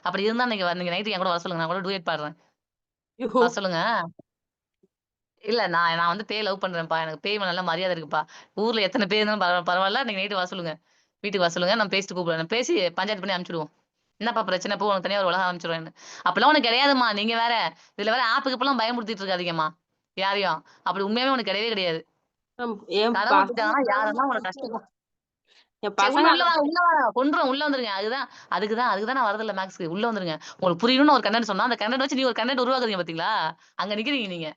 அப்படி இருந்தா நீங்க நைட்டு என் கூட வர சொல்லுங்க, நான் கூட டூயட் பாடுறேன், ஐயோ, வர சொல்லுங்க. இல்ல நான் நான் வந்து பேய் லவ் பண்றேன்ப்பா, எனக்கு பேய் மேல நல்ல மரியாதை இருக்குப்பா, ஊர்ல எத்தனை பேர் இருந்தாலும் பரவாயில்ல, நீங்க நைட்டு வர சொல்லுங்க, வீட்டுக்கு வர சொல்லுங்க, நான் பேசிட்டு கூப்பிடுறேன், பேசி பஞ்சாயத்து பண்ணி அனுப்பிச்சிடுவோம். என்னப்பா பிரச்சனை, போ உனக்கு தனியா ஒரு உலகம் அனுப்பிச்சிடுவேன். அப்பெல்லாம் உனக்கு கிடையாதுமா, நீங்க வேற இதுல வேற ஆப்புக்கு இப்பெல்லாம் பயமுறுத்திட்டு இருக்காதீங்கம்மா யாரையும். அப்படி உண்மையாவே உனக்கு கிடையவே கிடையாது. மேம், என் கடன் பசங்க விட்டுட்டாங்கன்னா யாரெல்லாம் உனக்கு கஷ்டம். என் சரி, பசங்க உள்ள வாங்க, உள்ள வாங்க, கொன்றும், உள்ள வந்துருங்க. அதுக்குதான் நான் வரதில்ல மேக்ஸ்க்கு, உள்ள வந்துருங்க. உங்களுக்கு புரியணும்னு ஒரு கண்டென்ட் சொன்னா அந்த கண்டென்ட் வச்சு நீ ஒரு கண்டென்ட் உருவாக்குறீங்க பாத்தீங்களா, அங்க நிக்கிறீங்க நீங்க.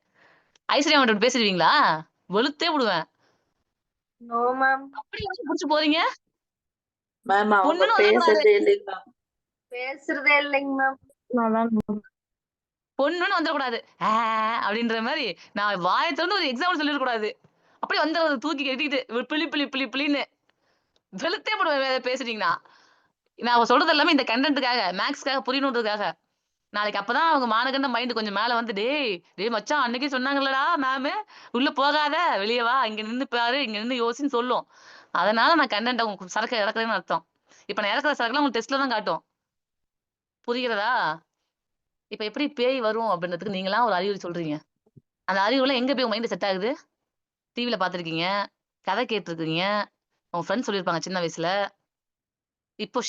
ஐஸ்வர்யா மட்டும் பேசிடுவீங்களா? வெளுத்தே விடுவேன். No ma'am. அப்படி வந்து புடிச்சு போறீங்க. மேம் அவங்க பொண்ணுன்னு வந்துடக்கூடாது, பேசுறதே இல்லைங்க மேம். பேசுறதே இல்லைங்க மேம். பொண்ணுன்னு வந்துடக்கூடாது அப்படின்ற மாதிரி நான் வாயை திறந்து ஒரு எக்ஸாம்பிள் சொல்லிடக்கூடாது. அப்படி வந்து தூக்கி கட்டிட்டு பிளி பிளி பிளி பிளின்னு வெளுத்தே போடுவேன் பேசுறீங்கன்னா. நான் சொல்றது எல்லாமே இந்த கண்டென்ட்டுக்காக, மேக்ஸ்க்காக புரியணுன்றதுக்காக. நாளைக்கு அப்பதான் அவங்க மானகண்ட மைண்ட் கொஞ்சம் மேல வந்து, டேய் டேய் மச்சான் அன்னைக்கு சொன்னாங்கல்லடா மேம், உள்ள போகாத வெளியே வா, இங்க நின்னு பாரு, இங்க நின்னு யோசின்னு சொல்லும். அதனால நான் கண்டென்ட் அவங்க சரக்கு இறக்குறேன்னு அர்த்தம். இப்ப நான் இறக்குற சரக்குலாம் உங்களுக்கு டெஸ்ட்ல தான் காட்டும், புரிகிறதா? இப்ப எப்படி பேய் வரும் அப்படின்றதுக்கு நீங்களா ஒரு அறிகுறி சொல்றீங்க. அந்த அறிகுறிலாம் எங்க போய் உங்க மைண்ட் செட் ஆகுது? டிவில பாத்திருக்கீங்க, கதை கேட்டிருக்கீங்க, உங்க ஃப்ரெண்ட்ஸ் சொல்லியிருப்பாங்க சின்ன வயசுல, இப்போ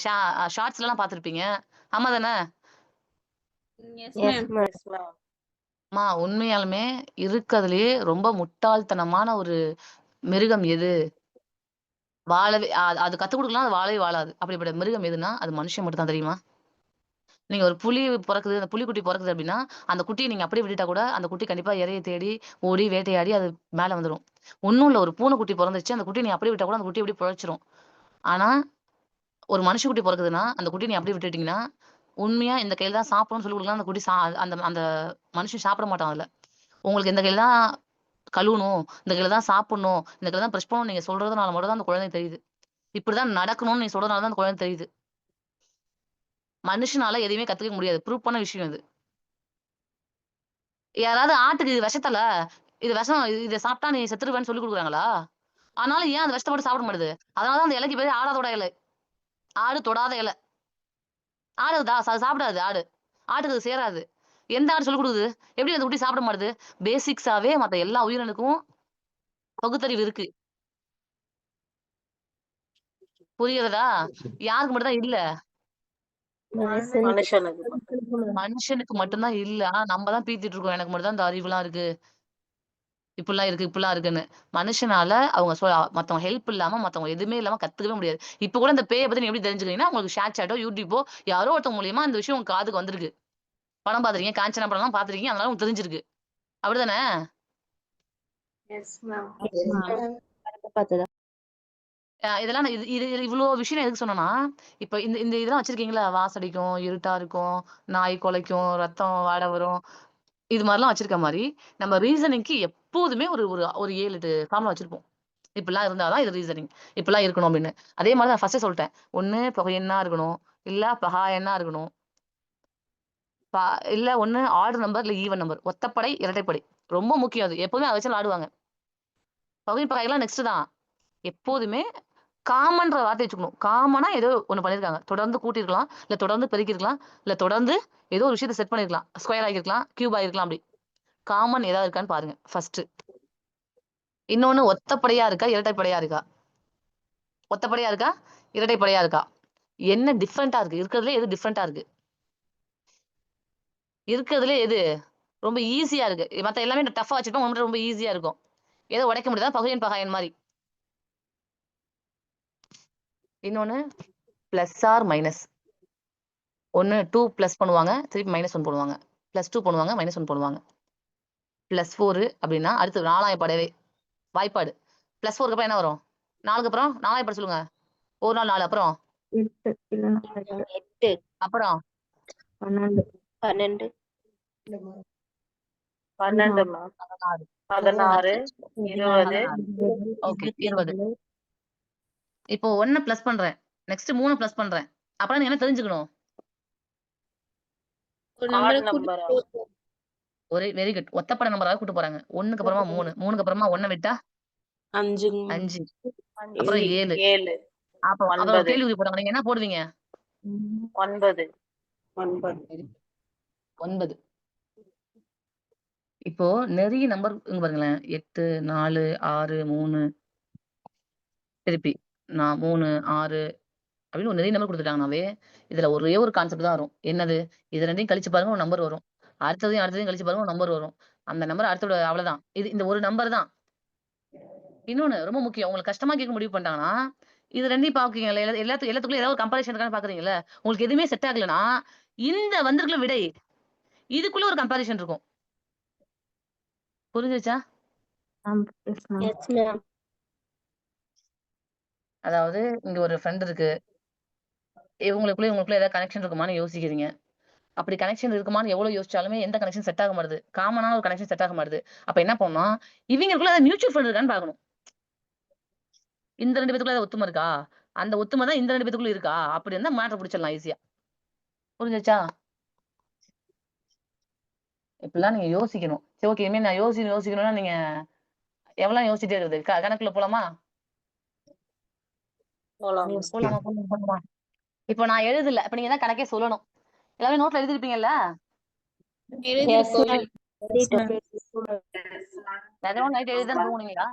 ஷார்ட்ஸ்ல எல்லாம் பாத்திருப்பீங்க. ஆமா தானே? Yes yes ma'am. மேம். உண்மையாலுமே இருக்கிறதுலயே ரொம்ப முட்டாள்தனமான ஒரு மிருகம் எது? வாழவே அது கத்துக் கொடுக்கலாம், அது வாழவே வாழாது. அப்படிப்பட்ட மிருகம் எதுன்னா அது மனுஷன் மட்டும் தான், தெரியுமா? நீங்க ஒரு புலி பொறக்குது, அந்த புலிக்குட்டி பொறக்குது அப்படின்னா, அந்த குட்டிய நீங்க அப்படியே விட்டுட்டா கூட, அந்த குட்டி கண்டிப்பா இரைய தேடி, ஓடி, வேட்டையாடி அது மேல வந்துரும். ஒண்ணும் இல்ல, ஒரு பூனைக்குட்டி பொறந்துருச்சு, அந்த குட்டிய நீ அப்படியே விட்டா கூட அந்த குட்டி அப்படியே பிழைச்சிரும். ஆனா, ஒரு மனுஷக்குட்டி பொறக்குதுன்னா, அந்த குட்டிய நீ அப்படியே விட்டுட்டீங்கன்னா, உண்மையா இந்த கையில தான் சாப்பிடணும்னு சொல்லிக் குடுக்கலாம், அந்த குட்டி அந்த அந்த மனுஷன் சாப்பிட மாட்டான் அதுல. உங்களுக்கு இந்த கையில தான் கழுவணும், இந்த கையில தான் சாப்பிடணும், இந்த கையில தான் பிரஷ் பண்ணணும்னு நீங்க சொல்றதுனால மட்டும் தான் அந்த குழந்தைக்கு தெரியுது. இப்படிதான் நடக்கணும்னு நீ சொல்றதுனால தான் அந்த குழந்தைக்கு தெரியுது. மனுஷனால எதையுமே கத்துக்க முடியாது. ப்ரூவ் பண்ண விஷயம் இது. யாராவது ஆட்டுக்கு இது விஷத்தல, இது விஷம், இதை சாப்பிட்டா நீ செத்துருவேன்னு சொல்லி கொடுக்குறாங்களா? ஆனாலும் ஏன் அந்த விஷத்தை போட்டு சாப்பிட மாட்டுது? அதனாலதான் அந்த இலைக்கு பேரு ஆடாதோட இலை. ஆடு தொடாத இலை. ஆடு அது சாப்பிடாது. ஆட்டுக்கு அது சேராது. எந்த ஆடு சொல்லி கொடுக்குது? எப்படி அந்த குட்டி சாப்பிட மாட்டுது? பேசிக்ஸாவே மத்த எல்லா உயிரினுக்கும் பகுத்தறிவு இருக்கு. புரியுறதா? யாருக்கு மட்டும் தான் இல்ல? மனுஷனுக்கு மட்டும்தான் இல்ல. ஆனா நம்ம தான் பீத்திட்டு இருக்கோம். எனக்கு மட்டும் தான் இந்த அறிவுலாம் இருக்கு. இப்படிலாம் இருக்கு, இப்படிலாம் இருக்குன்னு. மனுஷனால அவங்க மத்தவங்க ஹெல்ப் இல்லாம, மத்தவங்க எதுவுமே இல்லாம கத்துக்கவே முடியாது. இப்ப கூட இந்த பேய பத்தி நீ எப்படி தெரிஞ்சுக்கிறீங்கன்னா, உங்களுக்கு ஷேர் சாட்டோ, யூடியூபோ யாரோ ஒருத்தவங்க மூலியமா இந்த விஷயம் உங்க காதுக்கு வந்திருக்கு. படம் பாத்துருக்கீங்க, காஞ்சனா படம்லாம் பாத்துருக்கீங்க. அதனால உங்களுக்கு தெரிஞ்சிருக்கு. அப்படிதானே? Yes ma'am. இதெல்லாம் நான் இது இது இது இவ்ளோ விஷயம் எதுக்கு சொன்னேன்னா, இப்ப இந்த இந்த இதெல்லாம் வச்சிருக்கீங்களா? வாசடிக்கும், இருட்டா இருக்கும், நாய் குலைக்கும், ரத்தம் வாட வரும். இது மாரிலாம் வச்சிருக்க மாரி, நம்ம ரீசனிங்க்கு எப்போதுமே ஒரு ஒரு ஒரு 7, 8 ஃபார்முலா வச்சிருப்போம். இப்படிலாம் இருந்தா தான் இது ரீசனிங். இப்படிலாம் இருக்கணும் அப்படின்னு. அதே மாரி நான் ஃபர்ஸ்ட்டே சொல்ட்டேன். ஒண்ணு தொகையெண்ணா இருக்கணும். இல்ல பகா எண்ணா இருக்கணும். ப இல்ல ஒண்ணு ஆட் நம்பர், இல்ல ஈவன் நம்பர். ஒத்தப்படை, இரட்டைப்படை. ரொம்ப முக்கியம் அது. எப்பவுமே அத வச்சு விளையாடுவாங்க. தொகை பகைலாம் நெக்ஸ்ட் தான். எப்போதுமே காமன்ற வார்த்தை வச்சுக்கணும். காமனா ஏதோ ஒண்ணு பண்ணியிருக்காங்க. தொடர்ந்து கூட்டியிருக்கலாம், இல்ல தொடர்ந்து பெருக்கியிருக்கலாம், இல்ல தொடர்ந்து ஏதோ ஒரு விஷயத்த செட் பண்ணியிருக்கலாம். ஸ்கொயர் ஆகியிருக்கலாம், கியூப் ஆகியிருக்கலாம் அப்படி. காமன் ஏதாவது இருக்கான்னு பாருங்க ஃபர்ஸ்ட். இன்னொன்னு ஒத்தப்படையா இருக்கா, இரட்டைப்படையா இருக்கா? ஒத்தப்படையா இருக்கா, இரட்டைப்படையா இருக்கா? என்ன டிஃபரெண்டா இருக்கு? இருக்கிறதுல எது டிஃபரெண்டா இருக்கு? இருக்கிறதுல எது ரொம்ப ஈஸியா இருக்கு? மத்த எல்லாமே டஃபா வச்சிருப்போம். ஒண்ணு ரொம்ப ஈஸியா இருக்கும். ஏதோ உடைக்க முடியாதா? பகுயன் பகாயன் மாதிரி. இன்னொன்னு பிளஸ் ஆர் மைனஸ். ஒண்ணு 2 பிளஸ் பண்ணுவாங்க, திருப்பி -1 போடுவாங்க. +2 பண்ணுவாங்க, -1 போடுவாங்க. +4 அப்படின்னா அடுத்து 4ஆம் படவே வாய்ப்பாடு. +4க்கு அப்புறம் என்ன வரும்? 4க்கு அப்புறம் 4ஆம் படம் சொல்லுங்க. ஒரு நாள் 4 அப்புறம் 8, அப்புறம் 12, 12, 12 மேம். 16, 20, ஓகே 20. இப்போ 1 பிளஸ் பண்றேன். நெக்ஸ்ட் 3 பிளஸ் பண்றேன். அப்புறம் நீ என்ன தெரிஞ்சுக்கணும்? Add number. ஒரே வெரி குட். ஒத்தப்படை நம்பராக கூட்டு போறாங்க. 1க்கு அப்புறமா 3, 3க்கு அப்புறமா 1 விட்டா 5 5, அப்புறம் 7. 7, அப்புறம் ஒரு கேள்வி போடுறாங்க. நீங்க என்ன போடுவீங்க? 9. 9. இப்போ நிறைய நம்பர் இங்க பாருங்களேன். 8, 4, 6, 3 திருப்பி 3, 6 அப்படின்னு நிறைய நம்பர் குடுத்துட்டாங்கனாவே, இதுல ஒரே ஒரு கான்செப்ட் தான் வரும். என்னது? இது 2யும் கழிச்சு பாருங்க ஒரு நம்பர் வரும். அடுத்ததையும் கழிச்சு பாருங்க ஒரு நம்பர் வரும். அந்த நம்பர் அடுத்தோட அவ்வளவுதான். இந்த ஒரு நம்பர் தான். இன்னொன்னு ரொம்ப முக்கியம். உங்களுக்கு கஷ்டமா கேட்க முடிவு பண்ணிட்டாங்கன்னா, இது 2யும் பாக்குறீங்கல்ல. எல்லாத்துக்குள்ள ஏதாவது ஒரு கம்பேரிசன் இருக்கான்னு பாக்குறீங்கல்ல. உங்களுக்கு எதுவுமே செட் ஆகலன்னா, இந்த வந்திருக்குள்ள விடை. இதுக்குள்ள ஒரு கம்பேரிசன் இருக்கும். புரிஞ்சுச்சா? Yes ma'am. அதாவது இங்க ஒரு ஃப்ரெண்ட் இருக்கு. இவங்களுக்குள்ள ஏதாவது கனெக்ஷன் இருக்குமான்னு யோசிக்கிறீங்க. அப்படி கனெக்ஷன் இருக்குமான்னு எவ்வளவு யோசிச்சாலுமே எந்த கனெக்ஷன் செட் ஆக மாட்டுது. காமனான ஒரு கனெக்ஷன் செட் ஆக மாட்டுது. அப்ப என்ன பண்ணணும்? இவங்களுக்குள்ள ஏதாவது மியூச்சுவல் ஃபண்ட் இருக்கான்னு பாக்கணும். இந்த 2 பேத்துக்குள்ள ஏதாவது ஒத்துமை இருக்கா? அந்த ஒத்துமை தான் இந்த 2 பேத்துக்குள்ள இருக்கா? அப்படி இருந்தா மேட்டர் புடிச்சிடலாம் ஈஸியா. புரிஞ்சுச்சா? இப்படிலாம் நீங்க யோசிக்கணும். சரி ஓகே. இனிமே நான் யோசிக்கணும்னா நீங்க எவ்வளவு யோசிச்சிட்டே இருக்குது? கணக்குல போலாமா? போலாமா? இப்போ நான் எழுதல. இப்ப நீங்க தான் கணக்கே சொல்லணும். எல்லாமே நோட்ல எழுதிருப்பீங்கல்ல? நிஜமா நைட் எழுதி தான் தூங்குனீங்களா?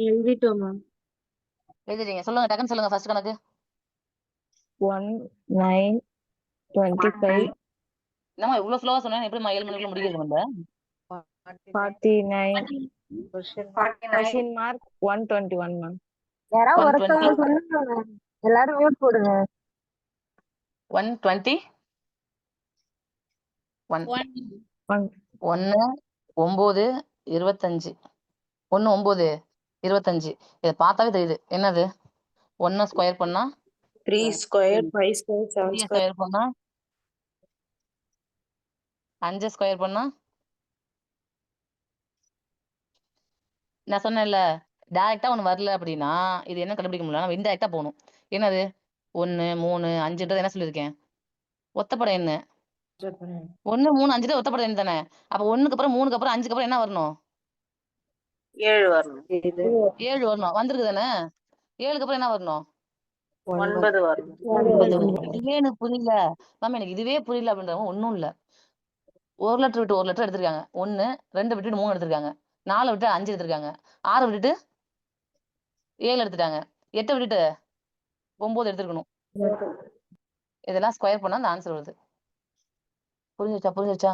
எழுதிட்டோம் மேம். எழுதிட்டீங்க. சொல்லுங்க. டக்குன்னு சொல்லுங்க ஃபர்ஸ்ட் கணக்கு. 1, 9, 25, என்னம்மா இவ்வளவு ஸ்லோவா சொன்னா எப்படிம்மா 7 மணிக்குள்ள முடிக்கிறது நம்ம? 49, question mark 121 மேம். யாராவது 120, ஒருத்தவங்க சொல்லுங்க. எல்லாரும் மியூட் போடுங்க. 120, 1, 1, 1, 9, 25. 1, 9, 25. இத பார்த்தாவே தெரியுது. என்னது? 1 ஸ்கொயர் பண்ணா 3 ஸ்கொயர் 5 ஸ்கொயர் 7 3 ஸ்கொயர் ஸ்கொயர் பண்ணா 5 ஸ்கொயர் பண்ணா நான் சொன்னேன்ல, டைரக்ட்டா ஒண்ணு வரல அப்படின்னா, இது என்ன கண்டுபிடிக்க முடியல. நம்ம இன்டைரக்ட்டா போணும். என்னது? 1, 3, 5ன்றது என்ன சொல்லியிருக்கேன்? ஒத்தப்படை எண் 1 3 5 தான் ஒத்தப்படை எண் தானே. அப்ப 1க்கு அப்புறம் 3க்கு அப்புறம் 5க்கு அப்புறம் என்ன வரணும்? 7 வரணும். 7 வரணும். வந்திருக்கு தானே. 7க்கு அப்புறம் என்ன வரணும்? 9 வரணும். 9 வரணும். இதுவே எனக்கு புரியல மேம், எனக்கு இதுவே புரியல அப்படின்றவங்க ஒண்ணும் இல்ல. ஒரு லெட்டர் விட்டு ஒரு லெட்டர் எடுத்திருக்காங்க. 1 2 விட்டுட்டு 3 எடுத்திருக்காங்க. 4 விட்டு 5 எடுத்திருக்காங்க. 6 விட்டுட்டு 7 எடுத்துட்டாங்க. 8 விட்டுட்டு 9 எடுத்துருக்கணும். இதெல்லாம் ஸ்கொயர் பண்ணா அந்த ஆன்சர் வருது. புரிஞ்சுச்சா?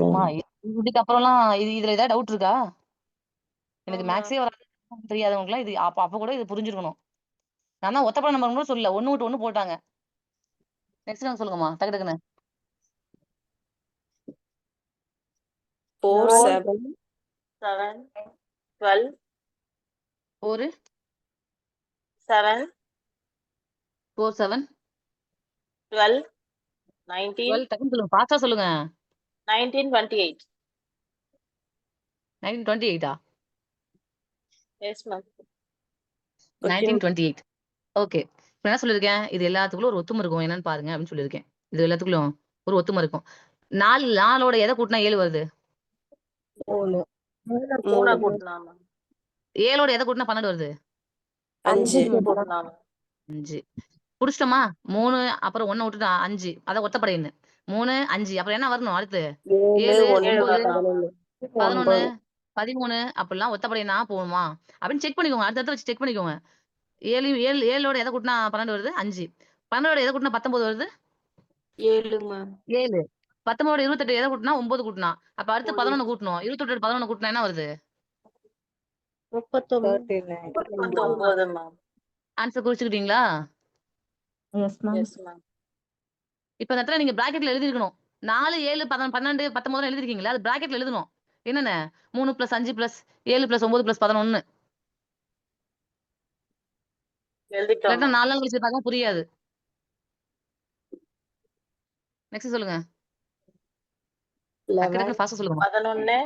அம்மா, இதுக்கு அப்புறம்லாம் இதுல ஏதாவது டவுட் இருக்கா? எனக்கு ஆமா. மேக்ஸே வராது தெரியாதவங்கலாம் இது அப்ப கூட இது புரிஞ்சிருக்கணும். நான் தான் ஒத்தப்படை நம்பர் கூட சொல்லல. 1 விட்டு 1 போட்டாங்க. நெக்ஸ்ட் நாங்க சொல்லுங்கம்மா, டக்கு டக்குன்னு. 4 7 12 4 7 4 7 12 19 12 டக்குன்னு சொல்லுங்க. ஃபாஸ்டா சொல்லுங்க. 19 28. 1928 எஸ் மேம். 1928. ஓகே. இப்ப என்ன சொல்லியிருக்கேன்? இது எல்லாத்துக்குள்ள ஒரு ஒத்துமை இருக்கும். என்னன்னு பாருங்க அப்படின்னு சொல்லியிருக்கேன். இது எல்லாத்துக்குள்ளும் ஒரு ஒத்துமை இருக்கும். 4 எதை கூட்டினா 7 வருது? 3 கூட்டலாம் மேம். 7 எதை கூட்டினா 12 வருது? 5 கூட்டலாம் மேம். 5. புடிச்சிட்டோமா? 3 அப்புறம் 1 விட்டுட்டா 5. அதான் ஒத்தப்படை எண். 3 5 அப்புறம் என்ன வரணும் அடுத்து? 7 9 11 13 அப்படிலாம் ஒத்தப்படை எண்ணா போகுமா அப்படின்னு செக் பண்ணிக்கோங்க. அடுத்த வச்சு செக் பண்ணிக்கோங்க. 7 எதை கூட்டினா 12 வருது? 5. 12 எதை கூட்டினா 19 வருது? 7 மேம். 7. 19 28 எதை கூட்டினா 9 கூட்டினா. அப்ப அடுத்து 11 கூட்டணும். 28 11 கூட்டினா என்ன வருது? 39 மேம். ஆன்சர் குறிச்சுக்கிட்டீங்களா? Yes ma'am. இப்ப இந்த இடத்துல நீங்க பிராக்கெட்ல எழுதிருக்கணும். 4 7 12 19 எழுதிருக்கீங்களா? அது பிராக்கெட்ல எழுதணும். என்னென்ன? 3 + 5 + 7 + 9 + 11. எழுதிட்டோம் இல்லாட்டா மேம். 4 நாள் கழிச்சு பார்க்க புரியாது. நெக்ஸ்ட் சொல்லுங்க. டக்கு டக்கு ஃபாஸ்டா சொல்லுங்க. 11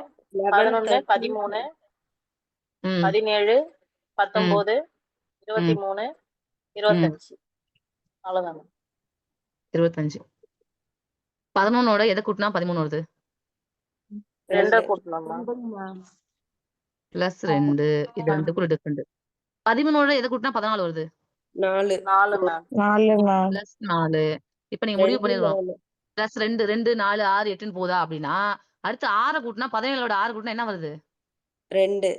11 13 ம் 17 19 23 25. அவ்வளவுதான் மேம். 25. 11ஓட எதை கூட்டினா 13 வருது? 2 கூட்டலாம் மேம். +2. இது ரெண்டுக்கும் டிஃபரெண்ட். 13ஓட எதை கூட்டினா 14 வருது? 4 மேம். +4. இப்ப நீங்க முடிவு பண்ணிருக்கணும். +2 2 4 6 8ன்னு போதா அப்படின்னா அடுத்து 6 கூட்டினா 17ஓட 6 கூட்டினா என்ன வருது? 2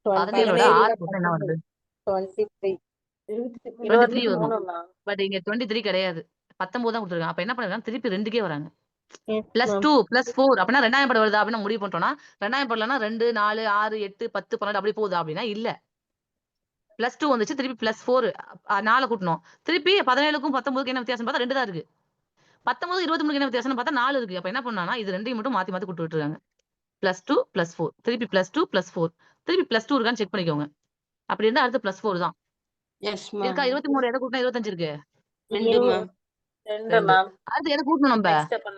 17ஓட 6 கூட்டினா என்ன வருது? 23 வரும். 23 மேம். பட் இங்க 23 கிடையாது. 19 தான் கொடுத்துருக்காங்க. அப்ப என்ன பண்ணிருக்காங்க? திருப்பி 2க்கே வராங்க. +2 +4 அப்படின்னா 2ஆம் படம் வருதா அப்படின்னு முடிவு பண்ணிட்டோம்னா 2ஆம் படம்னா 2 4 6 8 10 12 அப்படி போகுதா அப்படின்னா இல்ல. +2 வந்துச்சு, திருப்பி +4 4 கூட்டணும். திருப்பி 17க்கும் 19க்கும் என்ன வித்தியாசம் பார்த்தா 2 தான் இருக்கு. 19 23க்கு என்ன வித்தியாசம்னு பார்த்தா 4 இருக்கு. அப்ப என்ன பண்ணானா இது ரெண்டையும் மட்டும் மாத்தி மாத்தி கொடுத்து விட்டுருக்காங்க. +2 +4 திருப்பி +2 +4 திருப்பி +2 இருக்கான்னு செக் பண்ணிக்கோங்க. அப்படி இருந்தா அடுத்து +4 தான் எஸ் இருக்கா. மேம். 23 எதை கூட்டினா 25 இருக்கு? 2 மேம். 2 மேம். அடுத்து எதை கூட்டணும் நம்ம? நெக்ஸ்ட் அப்ப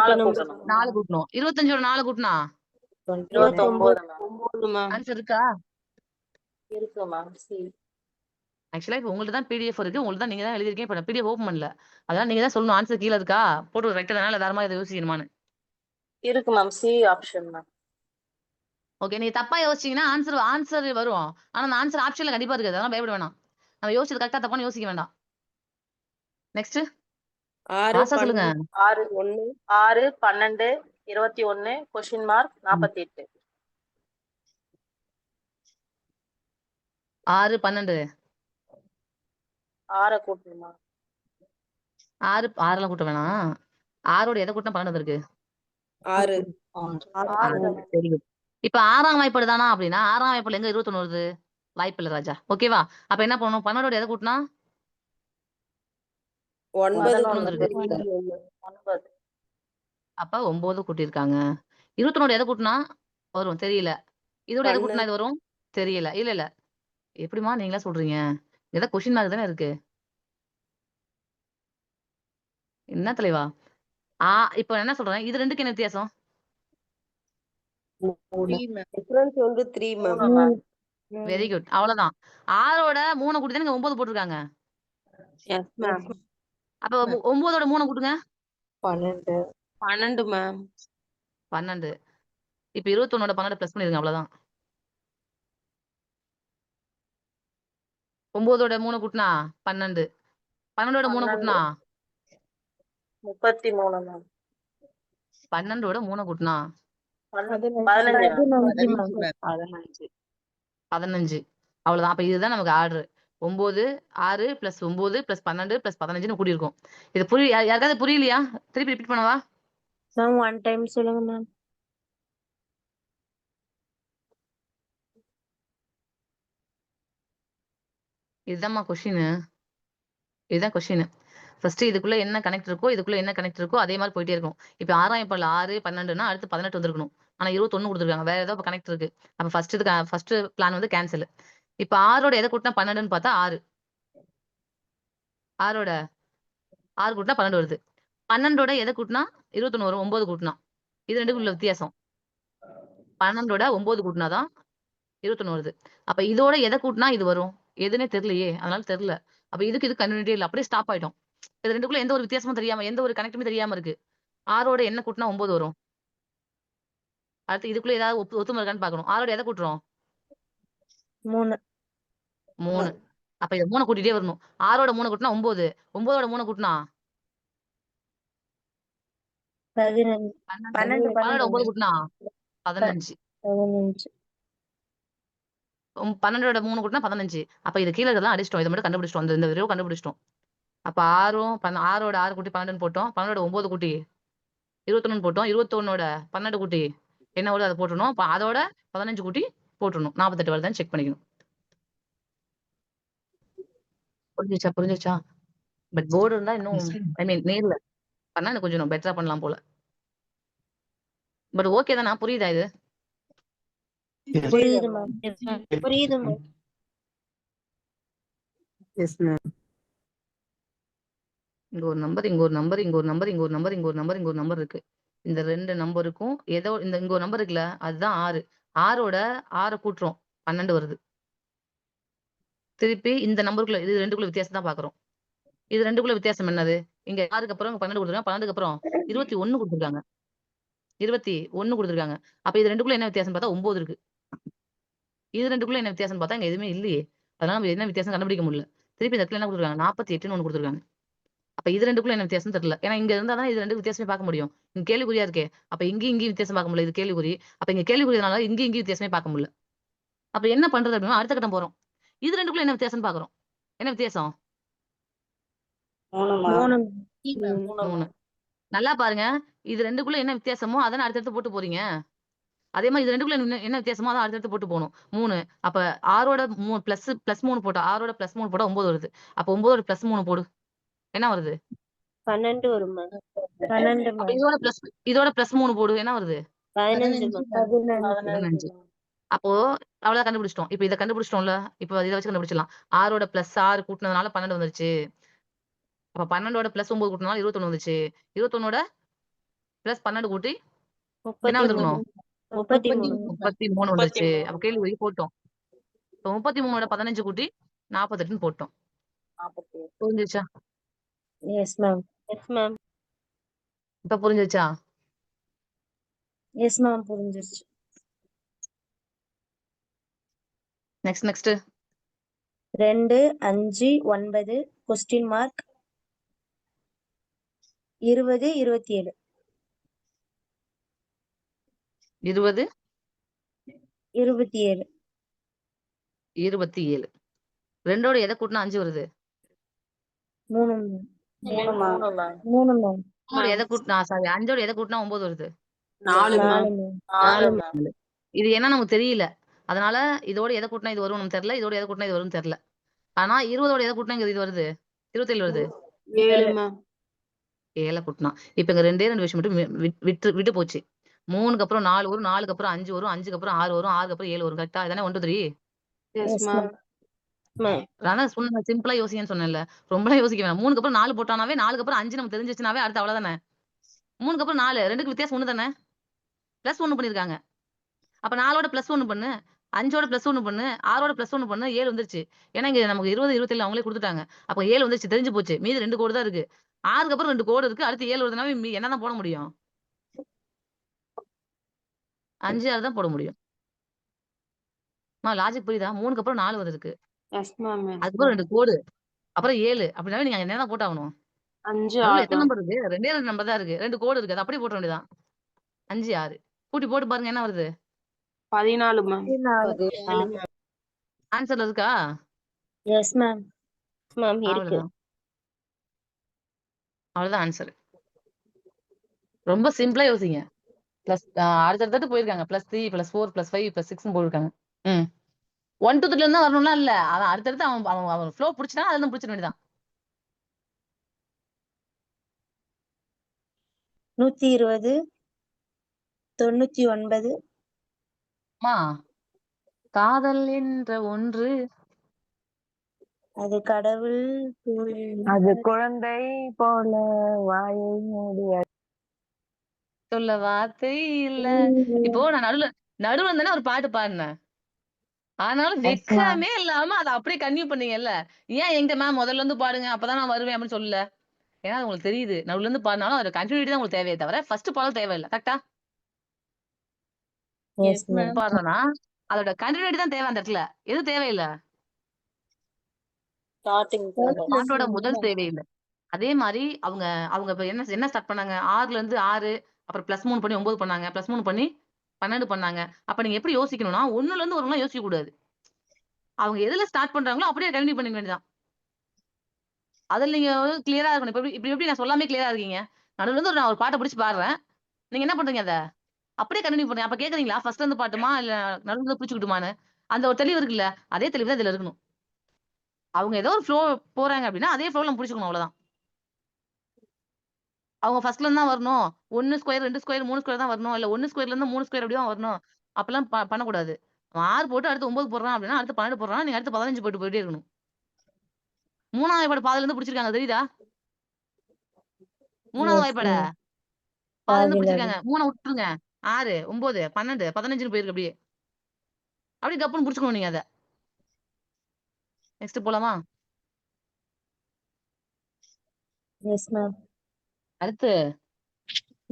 4 கூட்டணும். 4 கூட்டணும். 25ஓட 4 கூட்டினா 29 மேம். 9 மேம். ஆன்சர் இருக்கா? இருக்கு மேம். சி. ஆக்சுவலா இப்ப உங்கள்ட்ட தான் பிடிஎஃப் இருக்கு. உங்களுக்கு தான் நீங்க தான் எழுதிருக்கீங்க. இப்ப நான் பிடிஎஃப் ஓபன் பண்ணல. அதான் நீங்க தான் சொல்லணும் ஆன்சர் கீழ இருக்கா? போட்டு ரைட்டா தானே வேற மாதிரி யோசிக்கணுமான்னு. இருக்கு ma'am. C option ma'am. Okay. நீங்க தப்பா யோசிச்சீங்கன்னா ஆன்சர் வரும். ஆனா அந்த ஆன்சர் ஆப்ஷன்ல கண்டிப்பா இருக்காது. அதெல்லாம் பயப்பட வேணாம். நம்ம யோசிச்சது கரெக்ட்டா தப்பான்னு யோசிக்க வேண்டாம். நெக்ஸ்ட் 6 ஃபாஸ்டா சொல்லுங்க. 6 12 21 கொஸ்டின் மார்க் 48. 6 12 6 கூட்டணுமா? 6 6லாம் கூட்ட வேணாம். 6ஓட எதை கூட்டினா 12 இருக்கு? 6 சரி. இப்ப 6ஆம் வாய்ப்பாடு தானா அப்படின்னா 6ஆம் வாய்ப்பாடுல எங்க 21 வருது? வாய்ப்பு இல்ல ராஜா. ஓகேவா? அப்ப என்ன பண்ணணும்? 12ஓட எதை கூட்டினா 9 இருக்கு. 9. அப்ப 9 கூட்டியிருக்காங்க. 21ஓட எதை கூட்டினா வரும்? தெரியல. இதோட எதை கூட்டினா இது வரும்? தெரியல. இல்ல. எப்படிமா நீங்களா சொல்றீங்க? ஏதோ கொஸ்டின் மார்க் தானே இருக்கு. என்ன தலைவா? இப்ப என்ன சொல்றேன்? இது ரெண்டுக்கு என்ன வித்தியாசம்? டிஃபரன்ஸ் வந்து 3 மேம். Very good. அவ்வளவுதான். 6ஓட 3 கூட்டி தான் 9 போட்டிருக்காங்க. Yes ma'am. அப்ப 9ஓட 3 கூட்டுங்க. 12. 12 மேம். 12. இப்ப 21ஓட 12 பிளஸ் பண்ணிருங்க அவ்வளவுதான். 9ஓட 3 கூட்டினா 12. 12ஓட 3 கூட்டினா 33 மேம். 12ஓட 3 கூட்டினா 15 15 மேம். 15. 15. அவ்வளவுதான். அப்ப இதுதான் நமக்கு ஆர்டர். 9 6 + 9 + 12 + 15ன்னு கூட்டியிருக்கோம். இது யாருக்காவது புரியலையா? திருப்பி ரிப்பீட் பண்ணவா? மேம் ஒன் டைம் சொல்லுங்க மேம். இதுதான்மா கொஸ்டின். இதுதான் கொஸ்டின். ஃபர்ஸ்ட் இதுக்குள்ள என்ன கனெக்ட் இருக்கோ இதுக்குள்ள என்ன கனெக்ட் இருக்கோ அதே மாதிரி போயிட்டே இருக்கும். இப்ப 6ஆம் பல்ல 6 12னா அடுத்து 18 வந்திருக்கணும். ஆனா 21 கொடுத்துருக்காங்க. வேற ஏதோ கனெக்ட் இருக்கு. அப்ப ஃபர்ஸ்ட் பிளான் வந்து கேன்சல். இப்ப 6ஓட எதை கூட்டினா 12ன்னு பார்த்தா 6. 6ஓட 6 கூட்டினா 12 வருது. 12ஓட எதை கூட்டினா 21 வரும். 9 கூட்டினா. இது ரெண்டுக்கும் உள்ள வித்தியாசம். 12ஓட 9 கூட்டினாதான் 21 வருது. அப்ப இதோட எதை கூட்டினா இது வரும்? எதுன்னே தெரியலையே. அதனால தெரியல. அப்ப இது கன்டினியூட்டி இல்ல. அப்படியே ஸ்டாப் ஆயிட்டோம். இது ரெண்டுக்குள்ள எந்த ஒரு வித்தியாசமும் தெரியாம எந்த ஒரு கனெக்டுமே தெரியாம இருக்கு. 6ஓட என்ன கூட்டினா 9 வரும். அடுத்து இதுக்குள்ள ஏதாவது ஒத்துமை இருக்கான்னு பார்க்கணும். 6ஓட எதை கூட்டுறோம்? 3. 3. அப்ப இத 3 கூட்டிட்டே வரணும். 6ஓட 3 கூட்டினா 9. 9ஓட 3 கூட்டினா 15. 12. 12ஓட 9 கூட்டினா 15. 15. 12ஓட 3 கூட்டினா 15. அப்ப இது கீழ இதெல்லாம் அடிச்சிட்டோம். இத மட்டும் கண்டுபிடிச்சிட்டோம். இந்த விரைவு கண்டுபிடிச்சிட்டோம். அப்ப 6ஓட 6 கூட்டி 12 போட்டோம். 12ஓட 9 கூட்டி 21 போட்டோம். 21ஓட 12 கூட்டி என்ன வருது அதை போட்டுறணும். அப்ப அதோட 15 கூட்டி போட்டுறணும். 48 வருதான்னு செக் பண்ணிக்கணும். புரிஞ்சிருச்சா? பட் போர்டு இருந்தா இன்னும் ஐ மீன் நேர்ல பண்ணா எனக்கு கொஞ்சம் பெட்டரா பண்ணலாம் போல. பட் ஓகே தானா? புரியுதா இது? Yes. புரியுது மேம். புரியுது மேம். Yes ma'am. இங்க ஒரு நம்பர், இங்க ஒரு நம்பர், இங்க ஒரு நம்பர், இங்க ஒரு நம்பர், இங்க ஒரு நம்பர், இங்க ஒரு நம்பர் இருக்கு. இந்த 2 நம்பருக்கும் ஏதோ இங்க ஒரு நம்பர் இருக்குல்ல, அதுதான் 6. 6ஓட 6 கூட்டுறோம். 12 வருது. திருப்பி இந்த நம்பருக்குள்ள இது 2க்குள்ள வித்தியாசம் தான் பாக்குறோம். இது 2க்குள்ள வித்தியாசம் என்னது? இங்க 6க்கு அப்புறம் 12 கொடுத்துருக்காங்க. 12க்கு அப்புறம் 21 கொடுத்துருக்காங்க. 21 கொடுத்துருக்காங்க. அப்ப இது 2க்குள்ள என்ன வித்தியாசம் பார்த்தா 9 இருக்கு. இது 2க்குள்ள என்ன வித்தியாசம் பார்த்தா இங்க எதுவுமே இல்லையே. அதனால நம்ம என்ன வித்தியாசம் கண்டுபிடிக்க முடியல. திருப்பி இந்த இடத்துல என்ன கொடுத்துருக்காங்க? 48ன்னு ஒண்ணு கொடுத்துருக்காங்க. அப்ப இது 2க்குள்ள என்ன வித்தியாசம் தெரியல. ஏன்னா இங்க இருந்தா தான் இது 2 வித்தியாசமே பார்க்க முடியும். இங்க கேள்விக்குறியா இருக்கே. அப்ப இங்கேயும் வித்தியாசம் பார்க்க முடியல. இது கேள்விக்குறி. அப்ப இங்க கேள்விக்குறினால இங்கேயும் வித்தியாசமே பார்க்க முடியல. அப்ப என்ன பண்றது அப்படின்னா அடுத்த கட்டம் போறோம். இது 2க்குள்ள என்ன வித்தியாசம் பார்க்கறோம். என்ன வித்தியாசம்? 3. நல்லா பாருங்க. இது 2க்குள்ள என்ன வித்தியாசமோ அதானே அடுத்தடுத்து போட்டு போறீங்க. அதே மாதிரி இது 2க்குள்ள என்ன வித்தியாசமோ அதான் அடுத்தடுத்து போட்டு போகணும். 3. அப்ப 6ஓட பிளஸ் 3 போட்டா 6ஓட பிளஸ் 3 போட்டா 9 வருது. அப்ப 9ஓட பிளஸ் 3 போடு. என்ன வருது? 12 வரும் மேம். 12 அப்ப மேம். இதோட பிளஸ் 3 போடு. என்ன வருது? 15 மேம். 15. அப்போ அவ்வளவுதான் கண்டுபிடிச்சிட்டோம். இப்ப இத கண்டுபிடிச்சிட்டோம்ல. இப்ப இத வச்சு கண்டுபிடிச்சிடலாம். 6ஓட பிளஸ் 6 கூட்டினதுனால 12 வந்துருச்சு. அப்ப 12ஓட பிளஸ் 9 கூட்டினதுனால 21 வந்துச்சு. 21ஓட பிளஸ் 12 கூட்டி என்ன வந்திருக்கணும்? 33 வந்துருச்சு. அப்ப கேள்வி போட்டோம். இப்ப 33ஓட 15 கூட்டி 48ன்னு போட்டோம். புரிஞ்சிருச்சா? Yes ma'am. Yes ma'am. இப்ப புரிஞ்சிருச்சா? எஸ் மேம் புரிஞ்சிருச்சு. Next 2 5 9 question mark 20 27 20 27 27. 2ஓட எதை கூட்டினா 5 வருது? 3 மேம். 3 மேம். 3ஓட எதை கூட்டினா சாரி 5ஓட எதை கூட்டினா 9 வருது? 4 4 மேம். மேம். 4. இது என்ன நமக்கு தெரியல. அதனால இதோட எதை கூட்டினா இது வரும் நமக்கு தெரியல. இதோட எதை கூட்டினா இது வரும்னு தெரியல. ஆனா 20ஓட எதை கூட்டினா இங்க இது வருது? 27 வருது. 7 மேம். 7 கூட்டினா. இப்ப இங்க 2 விஷயம் மட்டும் விட்டு போச்சு. 3க்கு அப்புறம் 4 வரும். 4க்கு அப்புறம் 5 வரும். 5க்கு அப்புறம் 6 வரும். 6க்கு அப்புறம் 7 வரும். கரெக்ட்டா? இதானே 1 2 3. Yes ma'am. அதான் சொன்ன சிம்பிளா யோசிங்கன்னு சொன்னேன்ல. ரொம்பலாம் யோசிக்க வேணாம். 3க்கு அப்புறம் 4 போட்டானாவே 4க்கு அப்புறம் 5 நமக்கு தெரிஞ்சிச்சுனாவே அடுத்து அவ்வளவுதானே. 3க்கு அப்புறம் 4 2க்கு வித்தியாசம் 1 தானே. பிளஸ் 1 பண்ணிருக்காங்க. அப்ப 4ஓட பிளஸ் 1 பண்ணு. 5ஓட +1 பண்ணு, 6ஓட +1 பண்ணு, 7 வந்துருச்சு. ஏன்னா இங்க நமக்கு 20, 27 அவங்களே குடுத்துட்டாங்க. அப்ப 7 வந்துருச்சு தெரிஞ்சு போச்சு. மீதி 2 கோடு தான் இருக்கு. 6க்கு அப்புறம் 2 கோடு இருக்கு. அடுத்து 7 வருதுனாவே என்னதான் போட முடியும்? 5, 6 தான் போட முடியும். லாஜிக் புரியுதா? 3க்கு அப்புறம் 4 வந்திருக்கு. Yes ma'am. அதுக்கப்புறம் 2 கோடு. அப்புறம் 7 அப்படினாவே நீங்க என்னதான் போட்டாகணும்? 5, நடுவுல 6 எத்தன தான். நம்பர் இருக்கு? 2 நம்பர் தான் இருக்கு. 2 கோடு இருக்கு. அத அப்படியே போட்டுற வேண்டியதுதான். 5, 6 கூட்டி போட்டு பாருங்க என்ன வருது? 14 மேம். 14 ஆன்சர்ல இருக்கா? S ma'am. மேம் இருக்கு. அவ்வளவுதான். அவ்வளவுதான் ஆன்சர். ரொம்ப சிம்பிளா யோசிங்க. பிளஸ் அடுத்தடுத்து போயிருக்காங்க. +3, +4, +5, +6ன்னு போயிருக்காங்க. 1, 2, 3ல இருந்து வரணும்லாம் இல்ல. அவன் அடுத்தடுத்து அவன் அவன் அவன் ஃப்ளோ புடிச்சிட்டான் அதுல புடிச்சிட வேண்டியதான். 120 99 அம்மா காதல் என்ற ஒன்று அது கடவுள் அது குழந்தை போல வாயை மூடி சொல்ல வார்த்தை இல்ல. இப்போ நான் நடுவுல தானே ஒரு பாட்டு பாடினேன். ஆனாலும் Yes, ma'am. வெக்கமே இல்லாம அத அப்படியே கன்டினியூ பண்ணீங்கல்ல. ஏன் என்கிட்ட மேம் முதல்ல இருந்து பாடுங்க அப்பதான் நான் வருவேன் அப்படின்னு சொல்லல. ஏன்னா அது உங்களுக்கு தெரியுது. நடுவுல இருந்து பாடினாலும் அதோட கன்டினியூட்டி தான் உங்களுக்கு தேவையே தவிர ஃபர்ஸ்ட் பாடல் தேவையில்ல. கரெக்ட்டா? Yes ma'am. பாடுறோம்னா அதோட கன்டினியூட்டி தான் தேவை அந்த இடத்துல. எது தேவையில்ல? ஸ்டார்டிங் பாட்டோட முதல் தேவையில்ல. அதே மாரி அவங்க அவங்க இப்ப என்ன ஸ்டார்ட் பண்ணாங்க? 6ல இருந்து 6 அப்புறம் +3 பண்ணி 9 பண்ணாங்க. +3 பண்ணி 12 பண்ணாங்க. அப்ப நீங்க எப்படி யோசிக்கணும்னா 1ல இருந்து வரும்லாம் யோசிக்க கூடாது. அவங்க எதுல ஸ்டார்ட் பண்றாங்களோ அப்படியே கன்டினியூ பண்ணிக்க வேண்டியதுதான். அதுல நீங்க கிளியரா இருக்கணும். இப்ப எப்படி நான் சொல்லாமயே கிளியரா இருக்கீங்க? நடுவுல இருந்து நான் ஒரு பாட்ட பிடிச்சு பாடுறேன். நீங்க என்ன பண்றீங்க அத? அப்படியே கன்டினியூ பண்ணுங்க. அப்ப கேட்கறீங்களா? ஃபர்ஸ்ட்ல இருந்து பாட்டுமா? இல்ல நடுவுல இருந்து பிடிச்சுக்கிட்டுமான்னு? அந்த ஒரு தெளிவு இருக்குல்ல. அதே தெளிவு தான் இதுல இருக்கணும். அவங்க ஏதோ ஒரு ஃப்ளோ போறாங்க அப்படின்னா, அதே ஃப்ளோல நம்ம புடிச்சுக்கணும் அவ்வளவுதான். அவங்க ஃபர்ஸ்ட்ல இருந்து தான் வரணும். 1 ஸ்கொயர், 2 ஸ்கொயர், 3 ஸ்கொயர் தான் வரணும். இல்ல 1 ஸ்கொயர்ல இருந்து 3 ஸ்கொயர் அப்படி தான் வரணும். அப்பலாம் பண்ணக்கூடாது. அவன் 6 போட்டு அடுத்து 9 போடுறான் அப்படின்னா, அடுத்து 12 போடுறான். நீங்க அடுத்து 15 போட்டு போயிட்டே இருக்கணும். 3வது வாய்ப்பாடு பாதியில இருந்து பிடிச்சிருக்காங்க தெரியுதா? 3வது எஸ் வாய்ப்பாட மேம். பாதியில இருந்து பாதியில பிடிச்சிருக்காங்க. 3 விட்டுருங்க. 6, 9, 12, 15ன்னு போயிருக்கு அப்படியே. அப்படியே கப்புன்னு புடிச்சுக்கணும் நீங்க அத. நெக்ஸ்ட் போலாமா? Yes ma'am. அடுத்து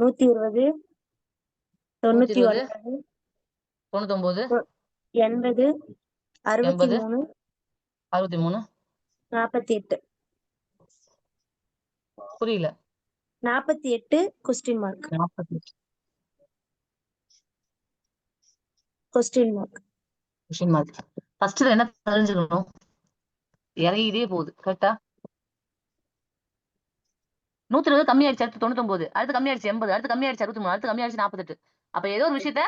120 120, 99 99, 80 63 63 48 புரியல. 48 question mark 48 question mark. Question mark. First என்ன தெரிஞ்சுக்கணும்? இறங்கிட்டே போகுது. கரெக்ட்டா? 120 கம்மியாயிடுச்சு. அடுத்து 99, அடுத்து கம்மியாயிடுச்சு 80, அடுத்து கம்மியாயிடுச்சு 63, அடுத்து கம்மியாயிடுச்சு 48. அப்ப ஏதோ ஒரு விஷயத்த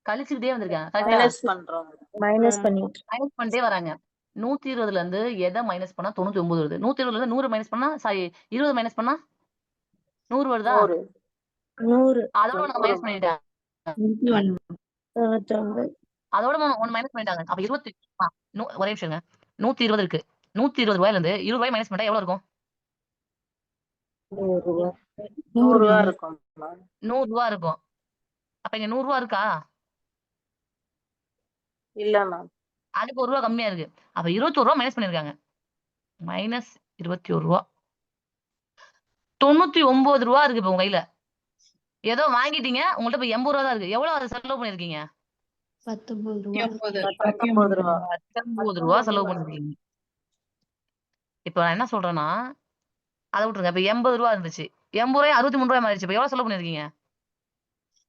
கழிச்சுக்கிட்டே வந்திருக்காங்க. கரெக்ட்டா? மைனஸ் பண்றோம். மைனஸ் பண்ணிட்டு மைனஸ் பண்ணிட்டே வராங்க. 120ல இருந்து எத மைனஸ் பண்ணா 99 வருது. 120ல இருந்து 100 மைனஸ் பண்ணா 20 மைனஸ் பண்ணா 100 வருதா? 100 அதோட ஒண்ணு மைனஸ் பண்ணிட்டாங்க. 99 அதோட ஒண்ணு மைனஸ் பண்ணிட்டாங்க. அப்ப 20 ஒரே நிமிஷம் இருங்க. 120 இருக்கு. 120 ரூபாயில இருந்து 20 ரூபாய் மைனஸ் பண்ணா எவ்வளவு இருக்கும்? 100 ரூபா இருக்கும். 100 ரூபா இருக்கும். அப்ப இங்க 100 ரூபா இருக்கா? இல்ல மேம். அதுக்கு 1 ரூபா கம்மியா இருக்கு. அப்ப 21 ரூபா மைனஸ் பண்ணிருக்காங்க. மைனஸ் 21 ரூபா. 99 ரூபா இருக்கு இப்ப உங்க கையில. ஏதோ வாங்கிட்டீங்க. உங்கள்ட்ட இப்ப 80 ரூபா தான் இருக்கு. எவ்வளவு செலவு பண்ணிருக்கீங்க? 19 ரூபா. 19 ரூபா. 19 ரூபா செலவு பண்ணிருக்கீங்க. இப்ப நான் என்ன சொல்றேன்னா, அத விட்டுருங்க. இப்ப 80 ரூபா இருந்துச்சு. 80 ரூபாய் 63 ரூபாய் மாறிடுச்சு. இப்ப எவ்வளவு செலவு பண்ணிருக்கீங்க?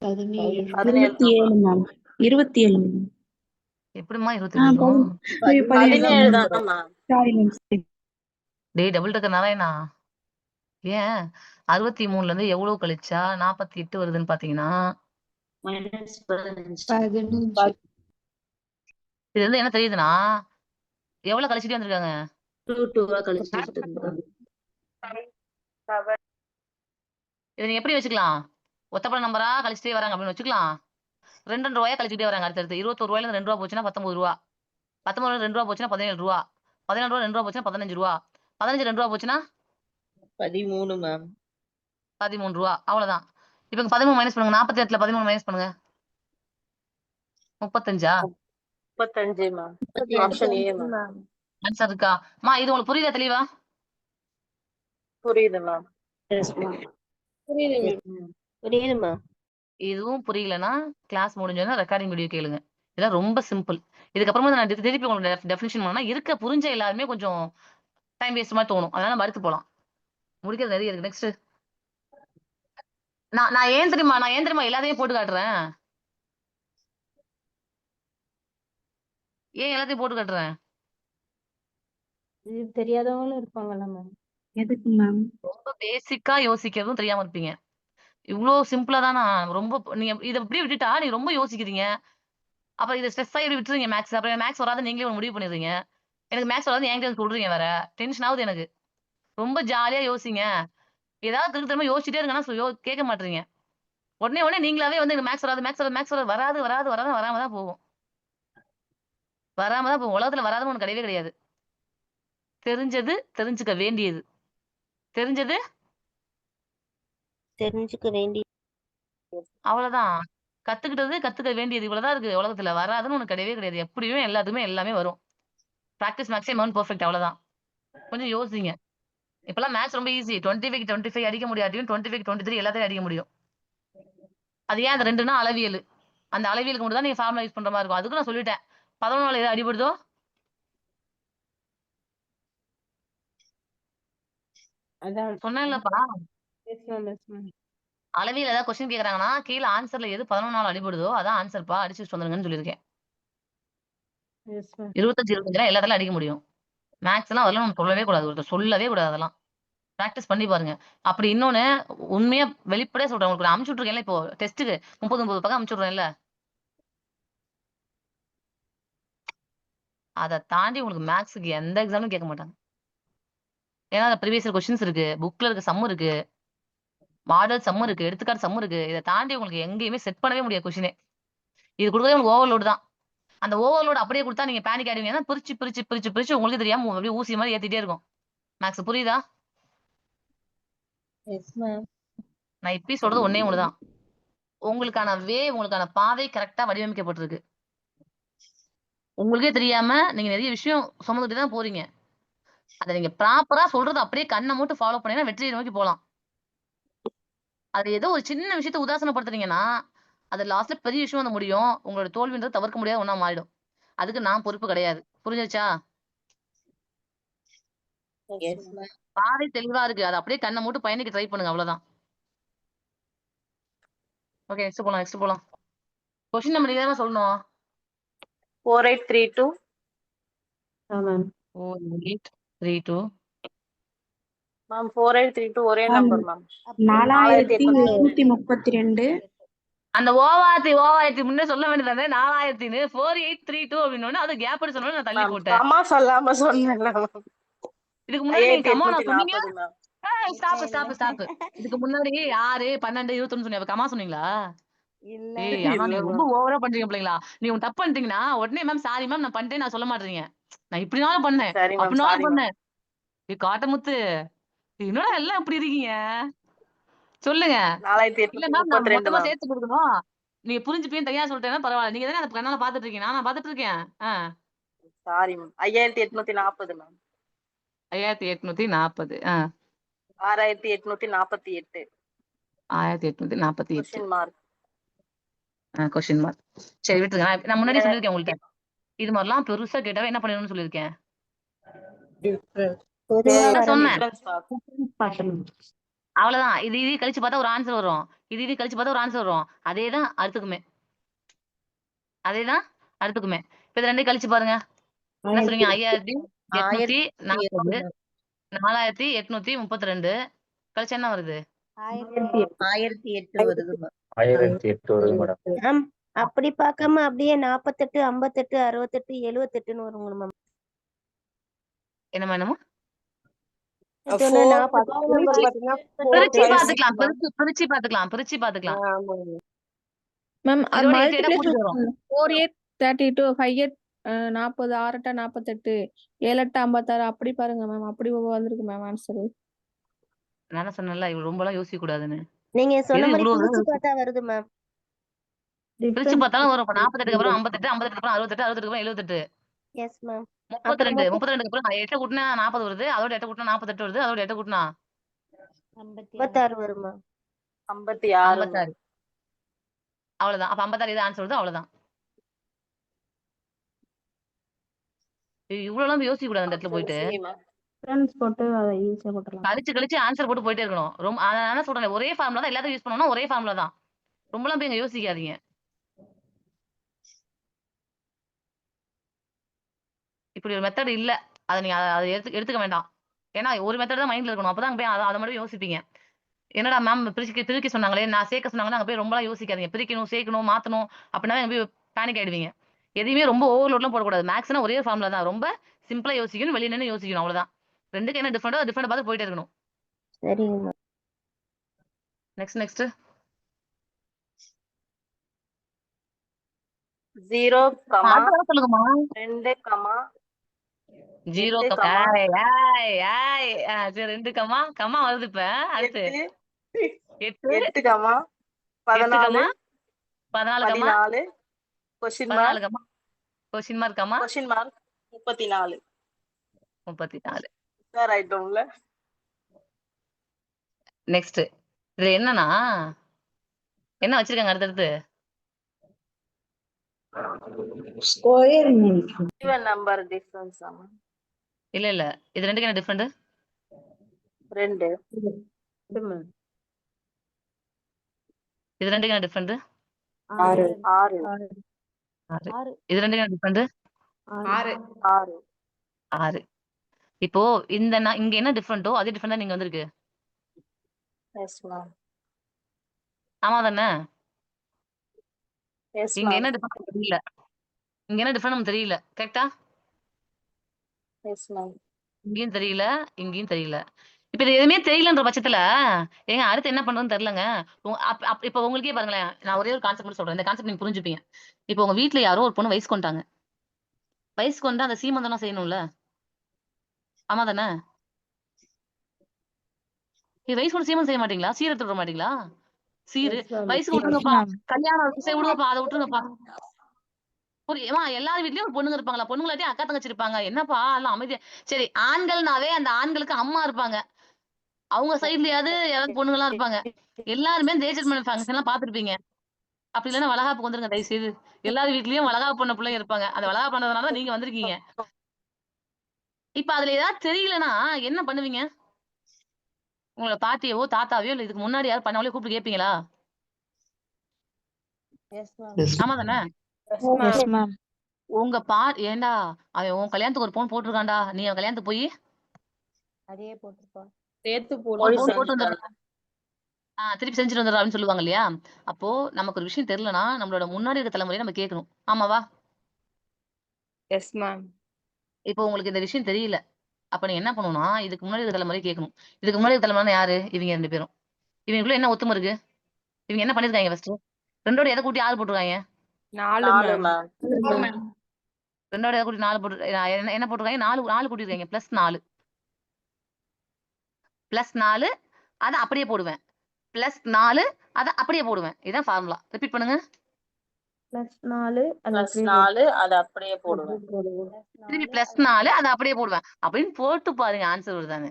27 மேம். 27 மேம். எப்படிம்மா 27 வரும்? 17 தான் மேம். Sorry ma'am. டேய் டபுள் டக்கர் நாராயணா. ஏன் 63ல இருந்து எவ்வளவு கழிச்சா 48 வருதுன்னு பாத்தீங்கன்னா, மைனஸ் 15 15 இது வந்து என்ன தெரியுதுன்னா, எவ்வளவு கழிச்சிட்டே வந்திருக்காங்க? 2 ரூபா கழிச்சிட்டு இருந்தாங்க. இதை நீங்க எப்படி வச்சுக்கலாம்? ஒத்தப்பட நம்பரா கழிச்சிட்டே வராங்க அப்படின்னு வச்சுக்கலாம். 2 ரூபாயா கழிச்சிட்டே வராங்க. அடுத்தடுத்து 21 ரூபாயில இருந்து 2 ரூபா போச்சுன்னா 19 ரூபா. 19 2 ரூபா போச்சுன்னா 17 ரூபா. 17 ரூபா 2 ரூபா போச்சுன்னா 15 ரூபா. 15 2 ரூபா போச்சுன்னா 13 மேம். 13 ரூபா. அவ்வளவுதான். இப்ப 13 மைனஸ் பண்ணுங்க. 48ல 13 மைனஸ் பண்ணுங்க. 35 35 ma'am. Option A ma'am. Answer இருக்கா? இது உங்களுக்கு புரியுதா தெளிவா? புரியுது மேம். புரியுது மேம். இதுவும் புரியலன்னா கிளாஸ் முடிஞ்சோன்னா ரெக்கார்டிங் வீடியோ கேளுங்க. இதெல்லாம் ரொம்ப சிம்பிள். இதுக்கப்புறமா நான் திருப்பி உங்களுக்கு டெஃபினிஷன் பண்ணா இருக்க புரிஞ்ச எல்லாருமே கொஞ்சம் டைம் வேஸ்ட் மாதிரி தோணும். அதனால மறுத்து போலாம். முடிக்கிறது நிறைய இருக்கு. நெக்ஸ்ட் நான் ஏன் தெரியுமா எல்லாத்தையும் போட்டு காட்டுறேன்? ஏன் எல்லாத்தையும் போட்டு காட்டுறேன்? இது தெரியாதவங்களும் இருப்பாங்கல்ல மேம். எதுக்கு மேம்? ரொம்ப பேசிக்கா யோசிக்கிறதும் தெரியாம இருப்பீங்க. இவ்ளோ சிம்பிளா தானா? ரொம்ப நீங்க இத இப்படியே விட்டுட்டா நீங்க ரொம்ப யோசிக்கிறீங்க. அப்ப இத ஸ்ட்ரெஸ் ஆகி விட்டுறீங்க மேத்ஸ். அப்புறம் மேத்ஸ் வராது நீங்களே ஒரு முடிவு பண்ணிடுறீங்க. எனக்கு மேத்ஸ் வராது என்கிட்ட வந்து சொல்றீங்க வேற. டென்ஷன் ஆகுது எனக்கு. ரொம்ப ஜாலியா யோசிங்க. ஏதாவது திரும்ப யோசிச்சுட்டே இருக்கேன்னா கேட்க மாட்டீங்க. உடனே நீங்களாவே வந்து எனக்கு மேத்ஸ் வராது வராம தான் போகும். வராம தான் போகும். உலகத்துல வராதுன்னு ஒண்ணு கிடையவே கிடையாது. தெரிஞ்சது தெரிஞ்சுக்க வேண்டியது. தெரிஞ்சது தெரிஞ்சுக்க வேண்டிய அவ்வளவுதான். கத்துக்கிட்டது கத்துக்க வேண்டியது இவ்வளவுதான் இருக்கு உலகத்துல. வராதுன்னு ஒண்ணு கிடையவே கிடையாது. எப்படியுமே எல்லாத்துக்குமே எல்லாமே வரும். பிராக்டிஸ் மேக்ஸிமம் பெர்ஃபெக்ட் அவ்வளவுதான். கொஞ்சம் யோசிங்க. இப்பலாம் மேத்ஸ் ரொம்ப ஈஸி. 25க்கு 25 அடிக்க முடியாட்டியும் 25க்கு 23 எல்லாத்தையும் அடிக்க முடியும். அது ஏன் அந்த 2ன்னா அளவியல். அந்த அளவியலுக்கு மட்டும் தான் நீங்க ஃபார்முலா யூஸ் பண்ற மாதிரி இருக்கும். அதுக்கும் நான் சொல்லிட்டேன். 11 எது அடிபடுதோ அதான் சொன்னேன்லப்பா. Yes ma'am, yes ma'am. அளவியல் ஏதாவது கொஸ்டின் கேக்குறாங்கன்னா கீழே ஆன்சர்ல எது 11 அடிபடுதோ அதான் ஆன்சர்ப்பா. அடிச்சு வச்சுட்டு வந்துருங்கன்னு சொல்லியிருக்கேன். Yes ma'am. 25 எல்லாத்தாலும் அடிக்க முடியும். மேத்ஸ் எல்லாம் அதெல்லாம் நம்ம சொல்லவே கூடாது. ஒருத்தர் சொல்லவே கூடாது அதெல்லாம். பிராக்டிஸ் பண்ணி பாருங்க. அப்படி இன்னொன்னு உண்மையா வெளிப்படையா சொல்றேன். உங்களுக்கு நான் அனுப்பிச்சு விட்டுருக்கேன்ல இப்போ டெஸ்ட்டுக்கு 30 பக்கம் அனுப்பிச்சு விடுறேன்ல. அதை தாண்டி உங்களுக்கு மேத்ஸுக்கு எந்த எக்ஸாமும் கேட்க மாட்டாங்க. ஏன்னா ப்ரீவியஸ் கொஸ்டின்ஸ் இருக்கு, புக்ல இருக்க சம் இருக்கு, மாடல் சம் இருக்கு, எடுத்துக்காட்டு சம் இருக்கு. இதை தாண்டி உங்களுக்கு எங்கேயுமே செட் பண்ணவே முடியாது கொஸ்டினே. இது கொடுக்கவே உங்களுக்கு ஓவர்லோடு தான். அந்த ஓவர்லோடு அப்படியே கொடுத்தா நீங்க பேனிக் ஆயிடுவீங்க. ஏன்னா பிரிச்சு உங்களுக்கு தெரியாம அப்படியே ஊசி மாதிரி ஏத்திட்டே இருக்கும். மேக்ஸ் புரியுதா? Yes ma'am. நான் இப்பயும் சொல்றது ஒண்ணே ஒண்ணுதான். உங்களுக்கான பாதை கரெக்டா வடிவமைக்கப்பட்டிருக்கு. உங்களுக்கே தெரியாம நீங்க நிறைய விஷயம் சுமந்துட்டு தான் போறீங்க. அதை நீங்க ப்ராப்பரா சொல்றது அப்படியே கண்ணை மூட்டு ஃபாலோ பண்ணீங்கன்னா வெற்றியை நோக்கி போலாம். அது ஏதோ ஒரு சின்ன விஷயத்தை உதாசனப்படுத்துறீங்கன்னா அது லாஸ்ட்ல பெரிய விஷயம் வந்து முடியும். உங்களோட தோல்வின்றது தவிர்க்க முடியாத ஒண்ணா மாறிடும். அதுக்கு நான் பொறுப்பு கிடையாது. புரிஞ்சிருச்சா? Yes ma'am. பாதை தெளிவா இருக்கு. அதை அப்படியே கண்ணை மூட்டு பயணிக்க ட்ரை பண்ணுங்க. அவ்வளவுதான். ஓகே, நெக்ஸ்ட் போலாம். கொஸ்டின் நம்பர் நீங்க தான் சொல்லணும். 4832 மேம். 4832 மேம். 4832 ஒரே மேம், நம்பர் மேம். 4832 அந்த ஓவாத்தி முன்னே சொல்ல வேண்டியதானே 4000 4832 அப்படின்னு அது கேப் அடி சொன்னோன்னு நான் தள்ளி மேம் போட்டேன். கமா சொல்லாம சொன்னேன்ல மேம். இதுக்கு முன்னாடி நீங்க கமா நான் சொன்னீங்க. 5840 மேம். ஸ்டாப். இதுக்கு முன்னாடி 6, 12, 21 சொன்னீங்க. கமா சொன்னீங்களா? இல்ல ஏய் ஆனா இல்ல நீங்க ரொம்ப மேம். ஓவரா பண்றீங்க பிள்ளைங்களா. நீங்க ஒண்ணு தப்பு பண்ணிட்டீங்கன்னா உடனே மேம் சாரி மேம் நான் பண்ணிட்டேன் நான் சொல்ல மாட்டீங்க. நான் இப்படினாலும் பண்ணேன் சரி மேம். அப்படினாலும் சாரி மேம். பண்ணேன். காட்டமுத்து என்னடா எல்லாம் இப்படி இருக்கீங்க சொல்லுங்க. இல்ல மேம் நான் 4832 மொத்தமா மேம். சேர்த்து கொடுக்கணும். நீங்க புரிஞ்சுப்பீங்க தெரியாது சொல்லிட்டேன்னா பரவாயில்ல. நீங்க தானே அந்த கண்ணால பாத்துட்டு இருக்கீங்க. நான் பாத்துட்டு இருக்கேன். Sorry ma'am. 5840 ma'am. 5840 6848 1848 question mark. Question mark. சரி விட்டுருங்க. நான் முன்னாடியே சொல்லியிருக்கேன் உங்கள்ட்ட. இது மாதிரிலாம் பெருசா கேட்டாவே என்ன பண்ணணும்னு சொல்லியிருக்கேன். பொதுவா சொன்னேன். டிஃபரன்ஸ் பார்க்கணும். அவ்வளவுதான். இது கழிச்சு பார்த்தா ஒரு ஆன்சர் வரும். இது கழிச்சு பார்த்தா ஒரு ஆன்சர் வரும். அதேதான் அடுத்துக்குமே. இப்ப இது ரெண்டையும் கழிச்சு பாருங்க. என்ன சொல்றீங்க? 5840 4832 கழிச்சு என்ன வருது? 1008 வருது மேம். 1008 வருது மேடம். மேம் அப்படி பார்க்காம அப்படியே 48, 58, 68, 78ன்னு வருங்க மேம். என்னமோ சொன்னா நான் பிரிச்சு பாத்துக்கலாம். மேம் அது இதோட 8 மல்டிப்ளிகேஷன் வரும். 4832 5 40 6 48 7 56 அப்படி பாருங்க மேம். அப்படி வந்திருக்கு மேம் ஆன்சர். நான் சொன்னேன்ல இவ்வளவு ரொம்ப எல்லாம் யோசிக்க கூடாதுன்னு. நீங்க சொன்ன எது மாதிரி இவ்வளவு பிரிச்சு பார்த்தா வருது மேம். பிரிச்சு பார்த்தாலும் வரும். இப்ப 48க்கு அப்புறம் 58, 58க்கு அப்புறம் 68, 68க்கு அப்புறம் 78, எஸ் மேம். 32, 32க்கு அப்புறம் 8 கூட்டினா 40 வருது. அதோட 8 கூட்டினா 48 வருது. அதோட 8 கூட்டினா 56 வருமா? 56 56. அவ்வளவுதான். அப்ப 56 இது ஆன்சர் வருது. அவ்வளவுதான். இவ்வளவு யோசிக்க கூடாது அந்த இடத்துல ஆப்ஷன் போயிட்டு. C ma'am. ஃப்ரெண்ட்ஸ் போட்டு அதை ஈஸியா போட்டுடலாம். கழிச்சு ஆன்சர் போட்டு போயிட்டே இருக்கணும். ரொம்ப நான் என்ன சொல்றேன், ஒரே ஃபார்முலா தான் எல்லாத்தையும் யூஸ் பண்ணணும்னா ஒரே ஃபார்முலா தான். ரொம்பலாம் போய் இங்க யோசிக்காதீங்க. இப்படி ஒரு மெத்தட் இல்ல. அத நீங்க அத எடுத்துக்க வேண்டாம். ஏன்னா ஒரு மெத்தட் தான் மைண்ட்ல இருக்கணும். அப்பதான் போய் அத மட்டும் யோசிப்பீங்க. என்னடா மேம் பிரிக்க சொன்னாங்களே, நான் சேர்க்க சொன்னாங்களே, அங்க போய் ரொம்பலாம் யோசிக்காதீங்க. பிரிக்கணும், சேர்க்கணும், மாத்தணும் அப்படின்னா அங்க போய் பேனிக் ஆயிடுவீங்க. எதையுமே ரொம்ப ஓவர்லோட்லாம் போடக்கூடாது. மேக்ஸ்னா ஒரே ஃபார்முலா தான். ரொம்ப சிம்பிளா யோசிக்கணும், வெளிய நின்னு யோசிக்கணும். அவ்வளவுதான். 2க்கு என்ன டிஃபரெண்டோ டிஃபரெண்ட் பார்த்து போயிட்டே இருக்கணும். சரிங்க மேம். நெக்ஸ்ட் 0, அடுத்ததா சொல்லுங்கம்மா. 2, 0 8, ஏய் ஏய் ஏய் சரி 2 கமா வருது இப்ப. அடுத்து 8, 8 8, 14, 14 question mark 14 question mark 34. 34. Sir ஆயிட்டோம்ல. நெக்ஸ்ட் இதுல என்னன்னா என்ன வச்சிருக்காங்க அடுத்தடுத்து? ஈவன் நம்பர் டிஃபரன்ஸ் ஆமா. இல்ல இது ரெண்டுக்கு என்ன டிஃபரெண்ட்? 2. இது ரெண்டுக்கு என்ன டிஃபரெண்ட்? 6. 6. இது ரெண்டுக்கு என்ன டிஃபரெண்ட்? 6. 6. இப்போ இங்க என்ன டிஃபரெண்டோ அதே டிஃபரெண்ட் தான் நீங்க வந்திருக்கு. Yes ma'am. ஆமா தானே? எஸ் இங்க மேம். என்ன டிஃபரெண்ட் தெரியல. இங்க என்ன டிஃபரெண்ட் தெரியல. கரெக்ட்டா? Yes ma'am. இங்கேயும் தெரியல, இங்கேயும் தெரியல. இப்ப இது எதுவுமே தெரியலன்ற பட்சத்துல ஏங்க அடுத்து என்ன பண்றதுன்னு தெரியலங்க. இப்ப உங்களுக்கே பாருங்களேன். நான் ஒரே ஒரு கான்செப்ட் மட்டும் சொல்றேன். இந்த கான்செப்ட் நீங்க புரிஞ்சுப்பீங்க. இப்போ உங்க வீட்ல யாரோ ஒரு பொண்ணு வயசுக்கு வந்துட்டாங்க. வயசுக்கு வந்தா அந்த சீமந்தம்லாம் செய்யணும்ல. ஆமா தானே? வயசுக்கு வந்து சீமந்தம் செய்ய மாட்டீங்களா? சீர் எடுத்து விட மாட்டீங்களா? சீரு வயசுக்கு விட்டுருங்கப்பா. கல்யாணம் சரி விடுங்கப்பா. அதை விட்டுருங்கப்பா. புரியுமா? எல்லார் வீட்லயும் ஒரு பொண்ணுங்க இருப்பாங்களா? பொண்ணுங்களாட்டி அக்கா தங்கச்சி இருப்பாங்க. என்னப்பா எல்லாம் அமைதியா சரி ஆண்கள்னாவே அந்த ஆண்களுக்கு அம்மா இருப்பாங்க. அவங்க சைட்லயாவது யாராவது பொண்ணுங்களா இருப்பாங்க. எல்லாருமே இந்த ஏஜென்ட்மெண்ட் ஃபங்க்ஷன் எல்லாம் பாத்துருப்பீங்க. அப்படி இல்லைன்னா வளகாப்புக்கு வந்துருங்க தயவு செய்து. எல்லார் வீட்லயும் வளகாப்பு பண்ண பிள்ளைங்க இருப்பாங்க. அந்த வளகாப்பு பண்ணதுனால தான் நீங்க வந்திருக்கீங்க. இப்ப அதுல ஏதாவது தெரியலன்னா என்ன பண்ணுவீங்க? உங்களோட பாட்டியவோ தாத்தாவையோ இல்ல இதுக்கு முன்னாடி யாரும் பண்ணவங்களே கூப்பிட்டு கேட்பீங்களா? ஆமா தானே? உங்க ஏண்டா அவன் உன் கல்யாணத்துக்கு ஒரு பவுன் போட்டிருக்கான்டா. நீ அவன் கல்யாணத்துக்கு போய் சேர்த்து ஒரு போய் பவுன் போட்டு செஞ்சுட்டாங்க. வந்துடுறா. திருப்பி செஞ்சுட்டு வந்துடுறா அப்படின்னு சொல்லுவாங்க இல்லையா? அப்போ நமக்கு ஒரு விஷயம் தெரியலன்னா நம்மளோட முன்னாடி இருக்க தலைமுறையை நம்ம கேட்கணும். ஆமாவா? Yes ma'am. இப்போ உங்களுக்கு இந்த விஷயம் தெரியல. அப்ப நீங்க என்ன பண்ணணும்னா இதுக்கு முன்னாடி இருக்க தலைமுறை கேட்கணும். இதுக்கு முன்னாடி இருக்க தலைமுறை யாரு? இவங்க 2 பேரும். இவங்களுக்குள்ள என்ன ஒத்துமை இருக்கு? இவங்க என்ன பண்ணிருக்காங்க ஃபர்ஸ்ட்? 2ஓட எதை கூட்டி 6 போட்டுருக்காங்க? 4 4 மேம். மேம். 2ஓட எதை கூட்டி 4 போட்டு என்ன போட்டிருக்காங்க? 4 கூட்டிருக்காங்க. +4 +4 அதை அப்படியே போடுவேன். +4 அதை அப்படியே போடுவேன். இதான் ஃபார்முலா. ரிப்பீட் பண்ணுங்க. +4 அது அப்படியே போடுவேன். திருப்பி +4 அதை அப்படியே போடுவேன். அப்படின்னு போட்டு பாருங்க ஆன்சர் வருதான்னு.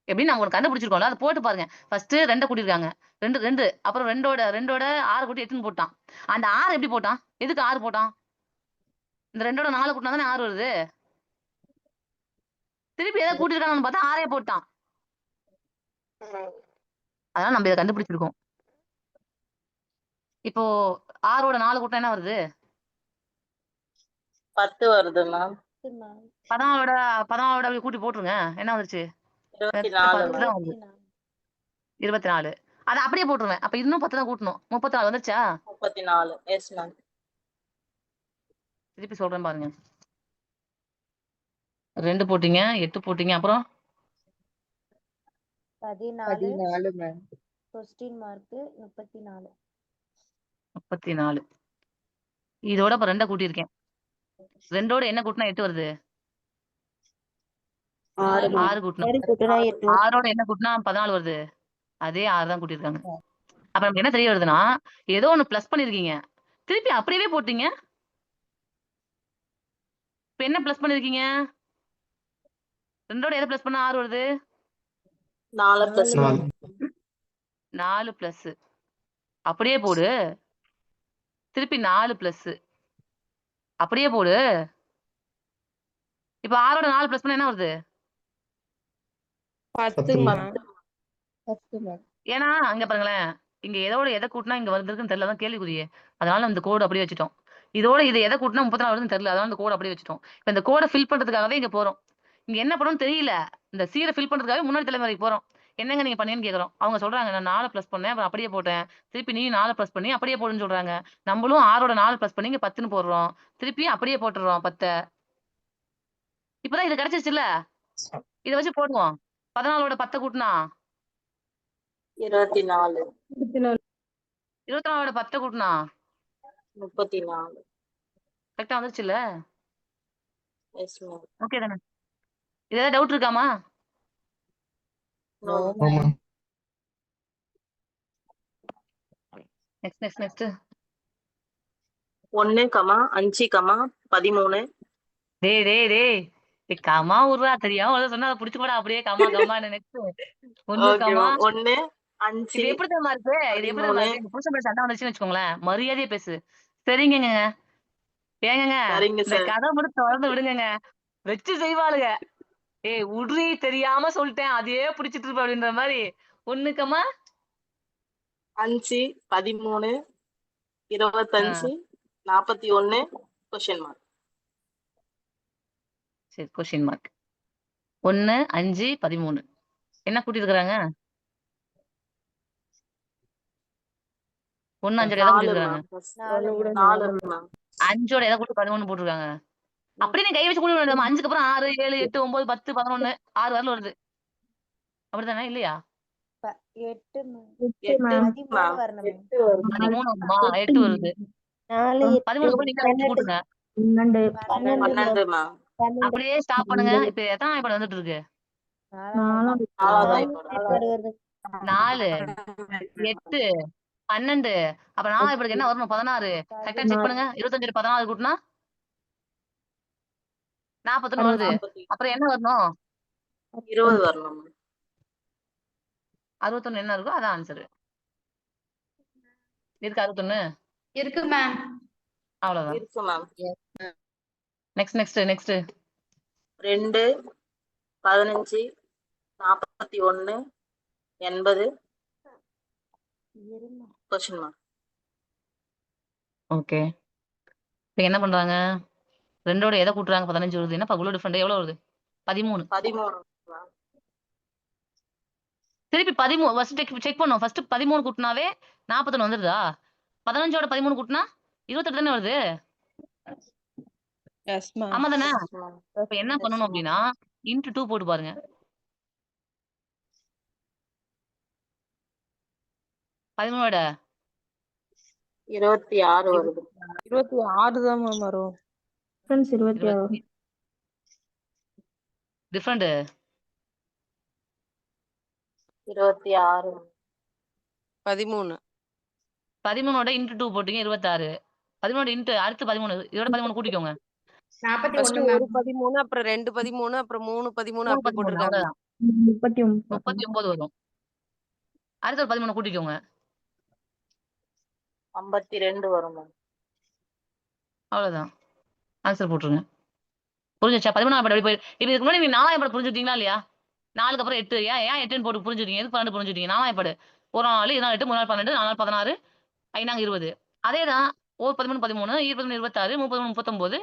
எப்படின்னு நம்ம ஒரு கண்டுபிடிச்சிருக்கோம்ல அதை போட்டு பாருங்க. ஃபர்ஸ்ட் 2 கூட்டிருக்காங்க. 2 அப்புறம் 2ஓட 6 கூட்டி 8 போட்டான். அந்த 6 எப்படி போட்டான்? எதுக்கு 6 போட்டான்? இந்த 2ஓட 4 கூட்டினா தானே 6 வருது. திருப்பி எதை கூட்டிருக்காங்கன்னு பார்த்தா 6 போட்டான். அதனால நம்ம இதை கண்டுபிடிச்சிருக்கோம். இப்போ 6ஓட 4 கூட்டினா என்ன வருது? 10 வருது மேம். 14 கூட்டி போட்டுருங்க. என்ன வந்துருச்சு? 24 10 தான் வருது. 24 அதை அப்படியே போட்டுருவேன். அப்ப இன்னும் 10 தான் கூட்டணும். 34 வந்துருச்சா? 34. Yes ma'am. திருப்பி சொல்றேன் பாருங்க. 2 போட்டீங்க, 8 போட்டீங்க, அப்புறம் 14 மேம். Question mark 34. இதோட இப்ப 2 கூட்டியிருக்கேன். 2ஓட என்ன கூட்டினா 8 வருது? 6 கூட்டணும். 6ஓட என்ன கூட்டினா 14 வருது? அதே 6 தான் கூட்டியிருக்காங்க. அப்ப நமக்கு என்ன தெரிய வருதுன்னா ஏதோ ஒண்ணு பிளஸ் பண்ணிருக்கீங்க. திருப்பி அப்படியே போட்டீங்க. இப்ப என்ன பிளஸ் பண்ணிருக்கீங்க? 2ஓட எதை பிளஸ் பண்ணா 6 வருது? 4 பிளஸ் 4 பிளஸ். அப்படியே போடு. திருப்பி 4 பிளஸ். அப்படியே போடு. இப்ப 6ஓட 4 பிளஸ் பண்ணா என்ன வருது? 10 மேம். 10 மேம். ஏன்னா அங்க பாருங்களேன், இங்க எதோட எதை கூட்டினா இங்க வந்திருக்குன்னு தெரியல, அதான் கேள்விக்குறியே. அதனால இந்த கோடு அப்படியே வச்சுட்டோம். இதோட இது எதை கூட்டினா 34 வருதுன்னு தெரியல, அதனால இந்த கோடு அப்படியே வச்சுட்டோம். இப்ப இந்த கோடை ஃபில் பண்றதுக்காகவே இங்க போறோம். இங்க என்ன பண்ணணும்னு தெரியல. இந்த சீரை ஃபில் பண்றதுக்காகவே முன்னாடி தலைமுறைக்கு போறோம். என்னங்க நீங்க பண்ணீங்கன்னு கேக்குறோம். அவங்க சொல்றாங்க நான் 4 பிளஸ் பண்ணேன், அப்புறம் அப்படியே போட்டேன். திருப்பி நீ 4 பிளஸ் பண்ணி அப்படியே போடுன்னு சொல்றாங்க. நம்மளும் 6ஓட 4 பிளஸ் பண்ணி இங்க 10ன்னு போடுறோம். திருப்பி அப்படியே போட்டுறோம் 10. இப்பதான் இது கிடைச்சிருச்சுல்ல, இதை வச்சு போடுவோம். 14ஓட 10 கூட்டினா 24 24ஓட 10 கூட்டினா 34. கரெக்டா வந்துருச்சுல்ல? Yes ma'am. ஓகே தானே? இது ஏதாவது டவுட் இருக்காமா? No No ma'am. ma'am. Next next next 1, 5, 13. டேய் டேய் டேய் டேய், கமா உருவா தெரியாம ஒரு சொன்னா அதை புடிச்சு கூட அப்படியே கமா கமான்னு நெக்ஸ்ட் 1 ஓகே கமா. மேம். 1, இது 5, எப்படி தெரியுமா இருக்கு? இது எப்படி தெரியுமா 13. இருக்கு? எங்க புருஷன் பேர் சண்டை வந்துச்சுன்னு வச்சுக்கோங்களேன், மரியாதையா பேசு. சரிங்கங்க. ஏங்கங்க சரிங்க இந்த சார். கதை மட்டும் திறந்து விடுங்கங்க. வச்சு செய்வாளுங்க. ஏய் உட்ரி தெரியாம சொல்லிட்டேன், அதையே புடிச்சிட்டு இருப்ப அப்படின்ற மாதிரி. 1 கமா 5, 13, ஆ, 25, 41 கொஸ்டின் மார்க். சரி கொஸ்டின் மார்க். 1, 5, 13 என்ன கூட்டி இருக்கிறாங்க? 1, 5ஓட எதை கூட்டி 4 இருக்காங்க? மேம். 4 மேம். 5ஓட எதை கூட்டி 11 போட்டிருக்காங்க. அப்படியே நீ கை வச்சு கூட்டி விட 5க்கு அப்புறம் 6, 7, 8, 9, 10, 11, 6 வரல வருது. அப்படித்தானே இல்லையா? 8 மேம். 8 மேம். 13 வரணும் மேம். 13 வருமா? 8 வருது. 4, 8, 13 கூட நீங்க வச்சு 12, கூட்டுங்க. 12 மேம். 12 மேம். 12 அப்படியே ஸ்டாப் பண்ணுங்க. இப்ப எத்தனை வாய்ப்பாடு வந்துட்டு இருக்கு? 4வது 4 வாய்ப்பாடு. வாய்ப்பாடு வருது. 4, 8, 12. அப்ப 4 வாய்ப்பாடுக்கு என்ன வரணும்? 16. கரெக்டா செக் பண்ணுங்க. 25 14 கூட்டினா 41 வருது. 40. அப்புறம் என்ன வரணும்? 20 வரணும் மேம். 61 என்ன இருக்கோ அதான் ஆன்சர். இருக்கு 61. இருக்கு மேம். அவ்வளவுதான். இருக்கு ma'am. Next next next 2, 15, 41, 80 question mark. Okay. இப்ப என்ன பண்றாங்க? 2ஓட எதை கூட்டுறாங்க? 15 வருது. என்னப்பா இவ்வளவு டிஃபரெண்ட்? எவ்வளவு வருது? 13. 13 மேம். திருப்பி 13 ஃபர்ஸ்ட் செக் பண்ணும். ஃபர்ஸ்ட் 13 கூட்டினாவே 41 வந்துருதா? 15ஓட 13 கூட்டினா 28 தானே வருது. Yes ma'am. ஆமா தானே? S ma'am. இப்ப என்ன எஸ் பண்ணணும் மேம். அப்படின்னா இன்டு 2 போட்டு பாருங்க. 13ஓட 26 வருது. 26 தான் மேம் வரும். 26 டிஃபரெண்ட் 26 13. 13ஓட இன்டு 2 போட்டீங்க 26. 13ஓட இன்டு அடுத்து 13 இதோட 13 கூட்டிக்கோங்க. 41 மேம். 13 அப்புறம் 2 13 அப்புறம் 3 13 அப்படி 13 போட்டிருக்காங்க. அவ்வளவுதான். 39 39 வரும். அடுத்த ஒரு 13 கூட்டிக்கோங்க. 52 வரும் மேம். அவ்வளவுதான். ஆன்சர் போட்டுருங்க. புரிஞ்சுச்சா? 13 படம் போய் இப்ப இதுக்கு முன்னாடி நீங்க 4 படம் புரிஞ்சுட்டீங்களா இல்லையா? 4க்கு அப்புறம் 8 ஏன் 8ன்னு போட்டு புரிஞ்சுட்டீங்க? எதுக்கு 12 புரிஞ்சுட்டீங்க? 4 படம் ஒரு நாள் 2 8 3 நாள் 12 4 நாள் 16 5 20 அதேதான். ஒரு 13 13 20 26 30 39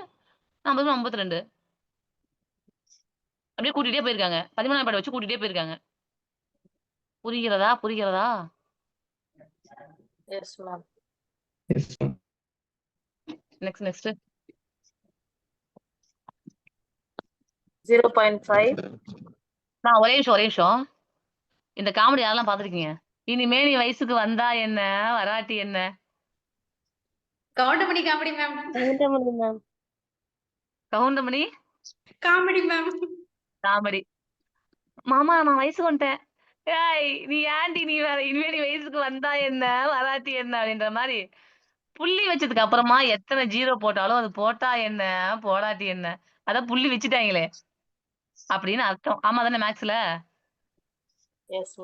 40 52 அப்படியே கூட்டிட்டே போயிருக்காங்க. 13 படம் வச்சு கூட்டிட்டே போயிருக்காங்க. புரிகிறதா? புரிகிறதா? Yes ma'am. நெக்ஸ்ட் நெக்ஸ்ட் 0.5 நான் ஒரே நிமிஷம் இந்த காமெடி யாரெல்லாம் பாத்திருக்கீங்க? இனிமே நீ வயசுக்கு வந்தா என்ன வராட்டி என்ன? Goundamani comedy ma'am. Goundamani ma'am. Goundamani comedy ma'am. Comedy. மாமா நான் வயசுக்கு வந்துட்டேன். ஏய் நீ ஏன்டி நீ வேற இனிமே நீ வயசுக்கு வந்தா என்ன வராட்டி என்ன அப்படின்ற மாதிரி புள்ளி வச்சதுக்கு அப்புறமா எத்தனை ஜீரோ போட்டாலும் அது போட்டா என்ன போடாட்டி என்ன அதான் புள்ளி வச்சுட்டாங்களே அப்படின்னு அர்த்தம். ஆமா தானே மேக்ஸ்ல? Yes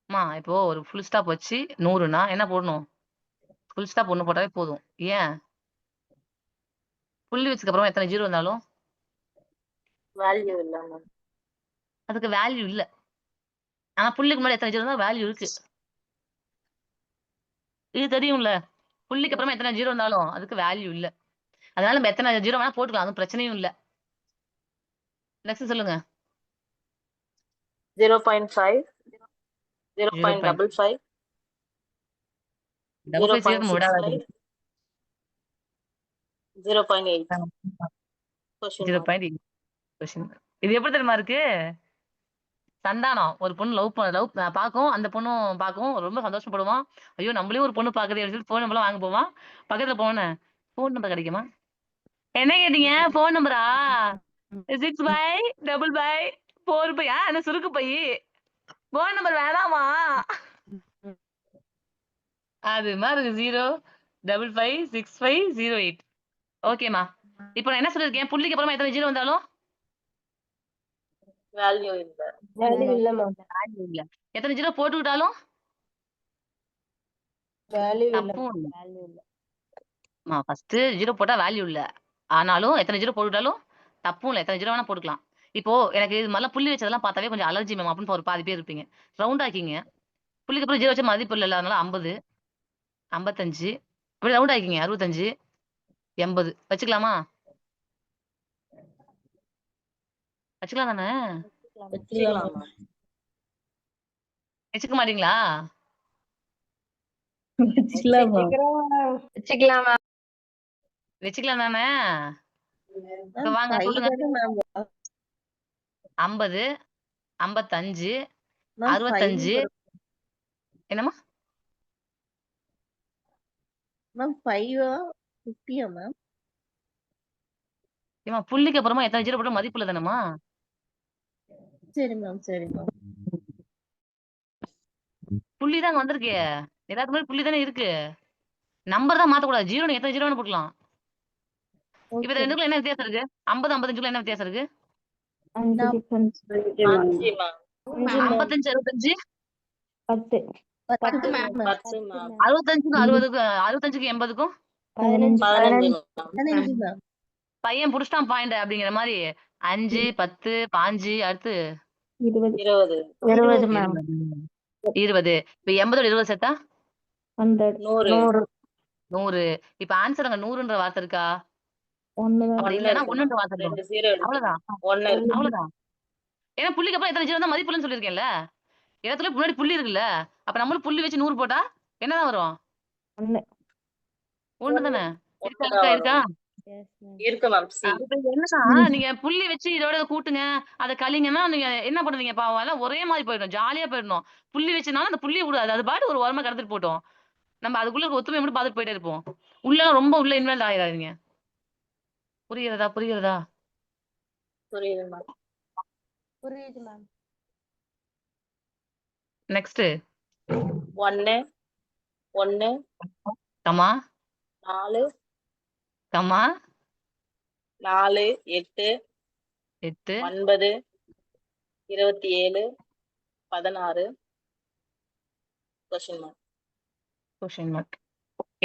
ma'am. இப்போ ஒரு ஃபுல் ஸ்டாப் வச்சு 100னா என்ன போடணும்? ஃபுல் ஸ்டாப் 1 போட்டாவே போதும். ஏன்? புள்ளி வச்சதுக்கு அப்புறமா எத்தனை ஜீரோ இருந்தாலும் வேல்யூ இல்ல மேம். அதுக்கு வேல்யூ இல்ல. ஆனா புள்ளிக்கு முன்னாடி எத்தனை ஜீரோ இருந்தாலும் வேல்யூ இருக்கு. இது தெரியும்ல. புள்ளிக்கு அப்புறமா எத்தனை ஜீரோ இருந்தாலும் அதுக்கு வேல்யூ இல்ல. அதனால நம்ம எத்தனை ஜீரோ வேணா போட்டுக்கலாம். அதுவும் பிரச்சனையும் இல்ல. நெக்ஸ்ட் சொல்லுங்க. 0.5, 0.55 0.55, சேர்க்க விடாது. 0.8. Question mark. 0.8 கொஸ்டின். இது எப்படி தெரியுமா இருக்கு? சந்தானம் ஒரு பொண்ணு லவ் பாக்கும். அந்த பொண்ணும் பாக்கும். ரொம்ப சந்தோஷப்படுவான். ஐயோ நம்மளையும் ஒரு பொண்ணு பாக்குது அப்படின்னு சொல்லி போன் நம்பர் வாங்க போவான். பக்கத்துல போன போன் நம்பர் கிடைக்குமா? என்ன கேட்டீங்க? போன் நம்பரா? 6/4/4 என்ன சுருக்கு பை? போன் நம்பர் வேணாமா? அது மாதிரி 0556508. ஓகேமா. இப்போ நான் என்ன சொல்லிருக்கேன்? புள்ளிக்கு அப்புறமா எத்தனை ஜீரோ வந்தாலும் வேல்யூ இல்ல. வேல்யூ இல்ல மேம். வேல்யூ இல்ல. எத்தனை ஜீரோ போட்டுக்கிட்டாலும் வேல்யூ இல்ல. தப்பும் இல்ல. வேல்யூ இல்ல. ஃபர்ஸ்ட் ஜீரோ போட்டா வேல்யூ இல்ல. ஆனாலும் எத்தனை ஜீரோ போட்டுட்டாலும் தப்பும் இல்ல. எத்தனை ஜீரோ வேணா போட்டுக்கலாம். இப்போ எனக்கு இது மாதிரிலாம் புள்ளி வச்சதெல்லாம் பார்த்தாவே கொஞ்சம் அலர்ஜி மேம் அப்படின்னு ஒரு பாதி பேர் இருப்பீங்க. ரவுண்ட் ஆக்கிங்க. புள்ளிக்கு அப்புறம் ஜீரோ வச்ச மதிப்பு இல்ல. அதனால 50, 55 அப்படி ரவுண்ட் ஆக்கிங்க. 65, 80 வச்சுக்கலாமா? வச்சுக்கலாம் தானே? வச்சுக்கலாம் மேம். வச்சுக்க மாட்டீங்களா? வச்சுக்கலாம் மேம். வச்சுக்கலாம் தானே? இப்ப வாங்க சொல்லுங்க. 50, 55, 65 என்னம்மா? Ma'am 5 50 ma'am. ஏமா புள்ளிக்கு அப்புறமா எத்தனை ஜீரோ போட்டா மதிப்பு இல்ல தானேமா? சரி மேம், சரி மேம். புள்ளி தாங்க வந்திருக்கு. எல்லாத்துக்கு முன்னாடி புள்ளி தானே இருக்கு. நம்பர் தான் மாத்தக்கூடாது. ஜீரோ எத்தனை ஜீரோ வேணா போட்டுக்கலாம். இப்ப இந்த ரெண்டுக்குள்ள என்ன வித்தியாசம் இருக்கு? 50, 55க்குள்ள என்ன வித்தியாசம் இருக்கு? 5 மேம். 55, 65 10 மேம். 10 மேம். 65க்கும் 60க்கும் 65க்கும் 80க்கும் 15 மேம். 15 மேம். பையன் புடிச்சிட்டான் பாயிண்ட் அப்படிங்கிற மாதிரி 5, 10, 5 அடுத்து 20. 20 மேம். 20. இப்ப 80 20 சேர்த்தா 100. 100. இப்ப ஆன்சர் அங்க 100ன்ற வார்த்தை இருக்கா? ஒண்ணு அப்படி இல்லன்னா இருக்கு 1ன்ற மேம். வார்த்தை இருக்கும். 2 0 இருக்கு. அவ்வளவுதான். 1 இருக்கு. அவ்வளவுதான். ஏன்னா புள்ளிக்கு அப்புறம் எத்தனை ஜீரோ தான் மதிப்புலன்னு சொல்லியிருக்கேன்ல. இடத்துல முன்னாடி புள்ளி இருக்குல்ல. அப்ப நம்மளும் புள்ளி வச்சு 100 போட்டா என்னதான் வரும்? 1 தானே? இருக்கா ஒண்ணு இருக்கா தான் இருக்கா? வரும். இருக்கு மேம். சி. இப்ப என்னன்னா நீங்க புள்ளி வச்சு இதோட கூட்டுங்க அதை கழிங்கன்னா நீங்க என்ன பண்ணுவீங்க? பாவம் எல்லாம் ஒரே மாதிரி போயிடும். ஜாலியா போயிடணும். புள்ளி வச்சனால அந்த புள்ளியை விடாது. அது பாட்டு ஒரு ஓரமா கடத்திட்டு போட்டோம். நம்ம அதுக்குள்ள இருக்க ஒத்துமை மட்டும் பார்த்துட்டு போயிட்டே இருப்போம். உள்ள ரொம்ப உள்ள இன்வால்வ் ஆயிடாதீங்க. புரியுறதா? புரியுறதா? புரியுது மேம். புரியுது ma'am. Next 1 1 comma 4 comma 4 8 8 9 27 16 question mark. Question mark.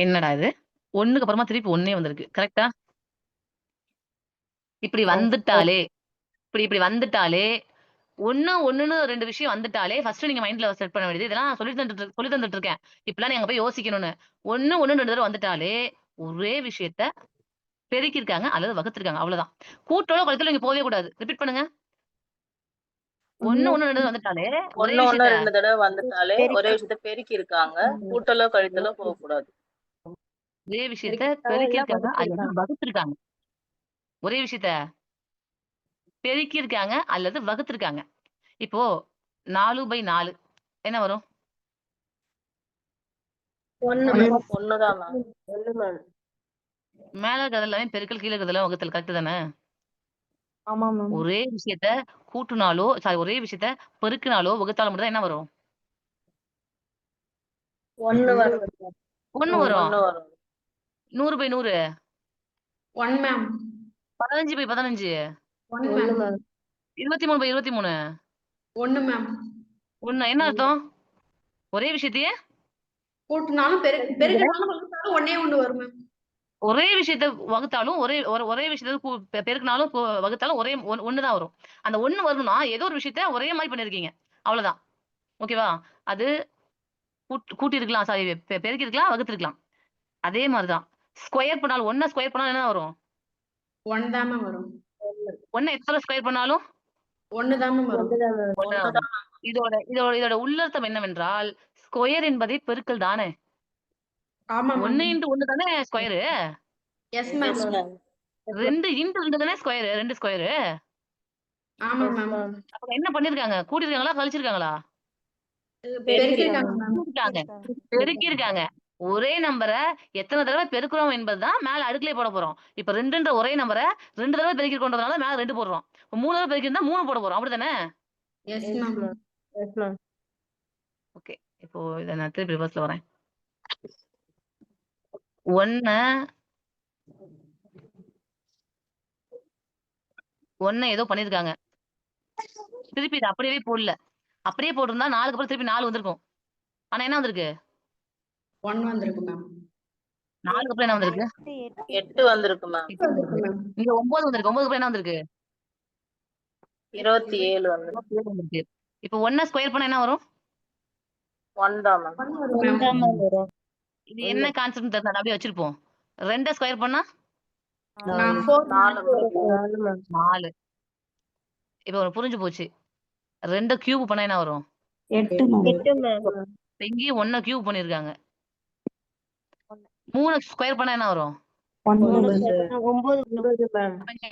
என்னடா இது? 1க்கு அப்புறமா திருப்பி 1 வந்திருக்கு. கரெக்டா? இப்படி வந்துட்டாலே இப்படி வந்துட்டாலே 1ன்னு 2 விஷயம் வந்துட்டாலே ஃபர்ஸ்ட் நீங்க மைண்ட்ல செட் பண்ண வேண்டியது இதெல்லாம் சொல்லி தந்துட்டு இருக்கேன். இப்பெல்லாம் நீங்க அங்க போய் யோசிக்கணும்னு. 1 2 தடவை வந்துட்டாலே ஒரே விஷயத்த பெருக்கிருக்காங்க அல்லது வகுத்திருக்காங்க. அவ்வளவுதான். கூட்டோட கழித்தல நீங்க போவே கூடாது. ரிப்பீட் பண்ணுங்க. 1 1 2 வந்துட்டாலே ஒரே 1 1 விஷயத்த 2 தடவை வந்துட்டாலே ஒரே விஷயத்த பெருக்கி இருக்காங்க. கூட்டலோ கழித்தலோ போக கூடாது. ஒரே விஷயத்த பெருக்கிருக்காங்க அல்லது வகுத்திருக்காங்க. ஒரே விஷயத்த பெருக்கிருக்காங்க அல்லது வகுத்திருக்காங்க. இப்போ 4/4 என்ன வரும்? 1 தான் மேம். 1 மேம். மேல இருக்கிறது எல்லாமே பெருக்கல், கீழ இருக்கிறது எல்லாம் வகுத்தல். கரெக்ட் தானே? ஆமா மேம். ஒரே விஷயத்த கூட்டுனாலோ ஒரே விஷயத்த பெருக்கினாலோ வகுத்தாலும் மட்டும் தான் என்ன வரும்? ஒண்ணு வரும். ஒண்ணு வரும். ஒண்ணு வரும். 100 by 100 1 ma'am 15 by 15 1 ma'am 23 by 23 1 ma'am ஒண்ணு. என்ன அர்த்தம்? ஒரே விஷயத்தையே கூட்டினாலும் பெருக்கினாலும் வகுத்தாலும் ஒண்ணே ஒண்ணு வரும் மேம். ஒரே விஷயத்த வகுத்தாலும் ஒரே விஷயத்த பெருக்கினாலும் வகுத்தாலும் ஒரே ஒண்ணுதான் வரும். அந்த ஒண்ணு வரணும்னா ஏதோ ஒரு விஷயத்த ஒரே மாதிரி பண்ணிருக்கீங்க, அவ்வளவுதான். ஓகேவா? அது கூட்டி இருக்கலாம், சாரி பெருக்கி இருக்கலாம், வகுத்து இருக்கலாம். அதே மாதிரிதான் ஸ்கொயர் பண்ணாலும் ஒன்ன ஸ்கொயர் பண்ணாலும் என்ன வரும்? 1 தான் மேம் வரும். ஒன்ன எத்தனை ஸ்கொயர் பண்ணாலும் 1 தான் மேம் வரும். ஒண்ணுதான் வரும். இதோட உள்ளர்த்தம் என்னவென்றால் ஸ்கொயர் என்பதை பெருக்கல் தானே. ஆமா மேம். 1 இன்டு 1 தானே ஸ்கொயரு. Yes ma'am. 2 இன்டு 2 தானே ஸ்கொயரு, 2 ஸ்கொயரு. ஆமா மேம். அப்ப என்ன பண்ணிருக்காங்க? கூட்டிருக்காங்களா, கழிச்சிருக்காங்களா? பெருக்கிருக்காங்க மேம். பெருக்கி இருக்காங்க. ஒரே நம்பரை எத்தனை தடவை பெருக்குறோம் என்பதுதான் மேல அடுக்குலயே போட போறோம். இப்ப 2ன்ற ஒரே நம்பரை 2 தடவை பெருக்கி கொண்டதுனால மேல 2 போடுறோம். 3 தடவை பெருக்கி இருந்தா 3 போட போறோம், அப்படித்தானே? Yes ma'am. ஓகே, இப்போ இதை நான் திருப்பி ரிவர்ஸ்ல வரேன். 1 ஏதோ பண்ணிருக்காங்க, திருப்பி இது அப்படியே போடல. அப்படியே போட்டிருந்தா 4க்கு அப்புறம் திருப்பி 4 வந்திருக்கும். ஆனா என்ன வந்திருக்கு? 1 வந்திருக்கு மேம். 4க்கு அப்புறம் என்ன வந்திருக்கு? 8 வந்திருக்கு மேம். இங்க 9 வந்திருக்கு. 9க்கு அப்புறம் என்ன வந்திருக்கு? 27 வந்திருக்கு. இப்போ 1 ஸ்கொயர் பண்ணா என்ன வரும்? 1 தான் மேம். இது என்ன கான்செப்ட் தெரியல, அப்படியே வச்சிருப்போம். 2 ஸ்கொயர் பண்ணா 4. இப்போ ஒரு புரிஞ்சு போச்சு. 2 கியூப் பண்ணா என்ன வரும்? 8 இங்கேயும் 1 கியூப் பண்ணிருக்காங்க. 3 ஸ்கொயர் பண்ணா என்ன வரும்? 9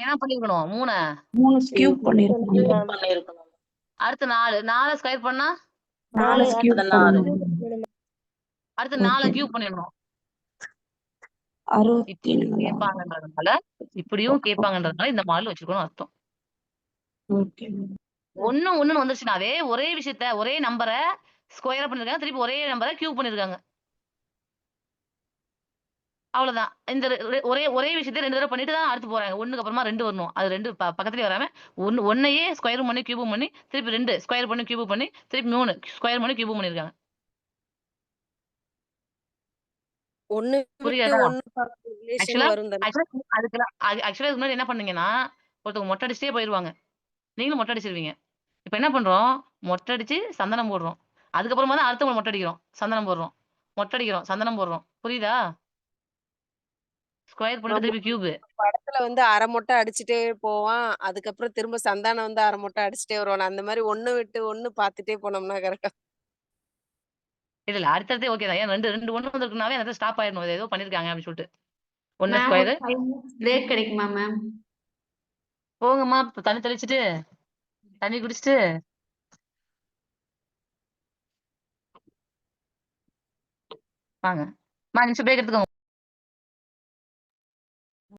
என்ன பண்ணிருக்கணும்? 3 கியூப் பண்ணிருக்கோம். பண்ணிருக்கணும். அடுத்து 4 ஸ்கொயர் பண்ணா 4 கியூப் 4. அடுத்து 4 கியூப் பண்ணிடணும். 67 இப்படியும் கேட்பாங்கன்றதுனால இந்த மாடல் வச்சிருக்கணும் அர்த்தம். ஓகே. ஒண்ணு வந்துருச்சுனாவே ஒரே விஷயத்த ஒரே நம்பரை ஸ்கொயர் பண்ணிருக்காங்க, திருப்பி ஒரே நம்பரை கியூப் பண்ணிருக்காங்க, அவ்வளவுதான். இந்த ஒரே விஷயத்த 2 தடவை பண்ணிட்டு தான் அடுத்து போறாங்க. 1க்கு அப்புறமா 2 வரணும். அது 2 பக்கத்துலயே வராம ஒன்னையே ஸ்கொயர் பண்ணி கியூப் பண்ணி திருப்பி 2 ஸ்கொயர் பண்ணி கியூப் பண்ணி திருப்பி 3 ஸ்கொயர் பண்ணி கியூப் பண்ணிருக்காங்க. புரியாதா? ஆக்சுவலா முன்னாடி என்ன பண்ணீங்கன்னா ஒருத்தவங்க மொட்டை அடிச்சுட்டே போயிருவாங்க, நீங்களும் மொட்டை அடிச்சிருவீங்க. இப்ப என்ன பண்றோம்? மொட்டை அடிச்சு சந்தனம் போடுறோம். அதுக்கப்புறமா தான் அடுத்தவங்க மொட்டை அடிக்கிறோம், சந்தனம் போடுறோம், மொட்டை அடிக்கிறோம், சந்தனம் போடுறோம். புரியுதா? ஸ்கொயர் பண்ணிட்டு திருப்பி கியூப். படத்துல வந்து அரை மொட்டை அடிச்சுட்டே போவான், அதுக்கப்புறம் திரும்ப சந்தானம் வந்து அரை மொட்டை அடிச்சுட்டே வருவான். அந்த மாதிரி 1 விட்டு 1 பாத்துட்டே போனோம்னா கரெக்டா. இல்ல அடுத்ததே ஓகே தான். ஏன் 2 1 வந்திருக்குனாவே அந்த ஸ்டாப் ஆயிடணும். ஏதோ பண்ணிருக்காங்க அப்படின்னு சொல்லிட்டு. 1 மேம் ஸ்கொயர் 5 மினிட்ஸ் பிரேக் கிடைக்குமா மேம்? போங்கம்மா, தண்ணி தெளிச்சுட்டு தண்ணி குடிச்சிட்டு வாங்க. 5 நிமிஷம் பிரேக் எடுத்துக்கோங்க.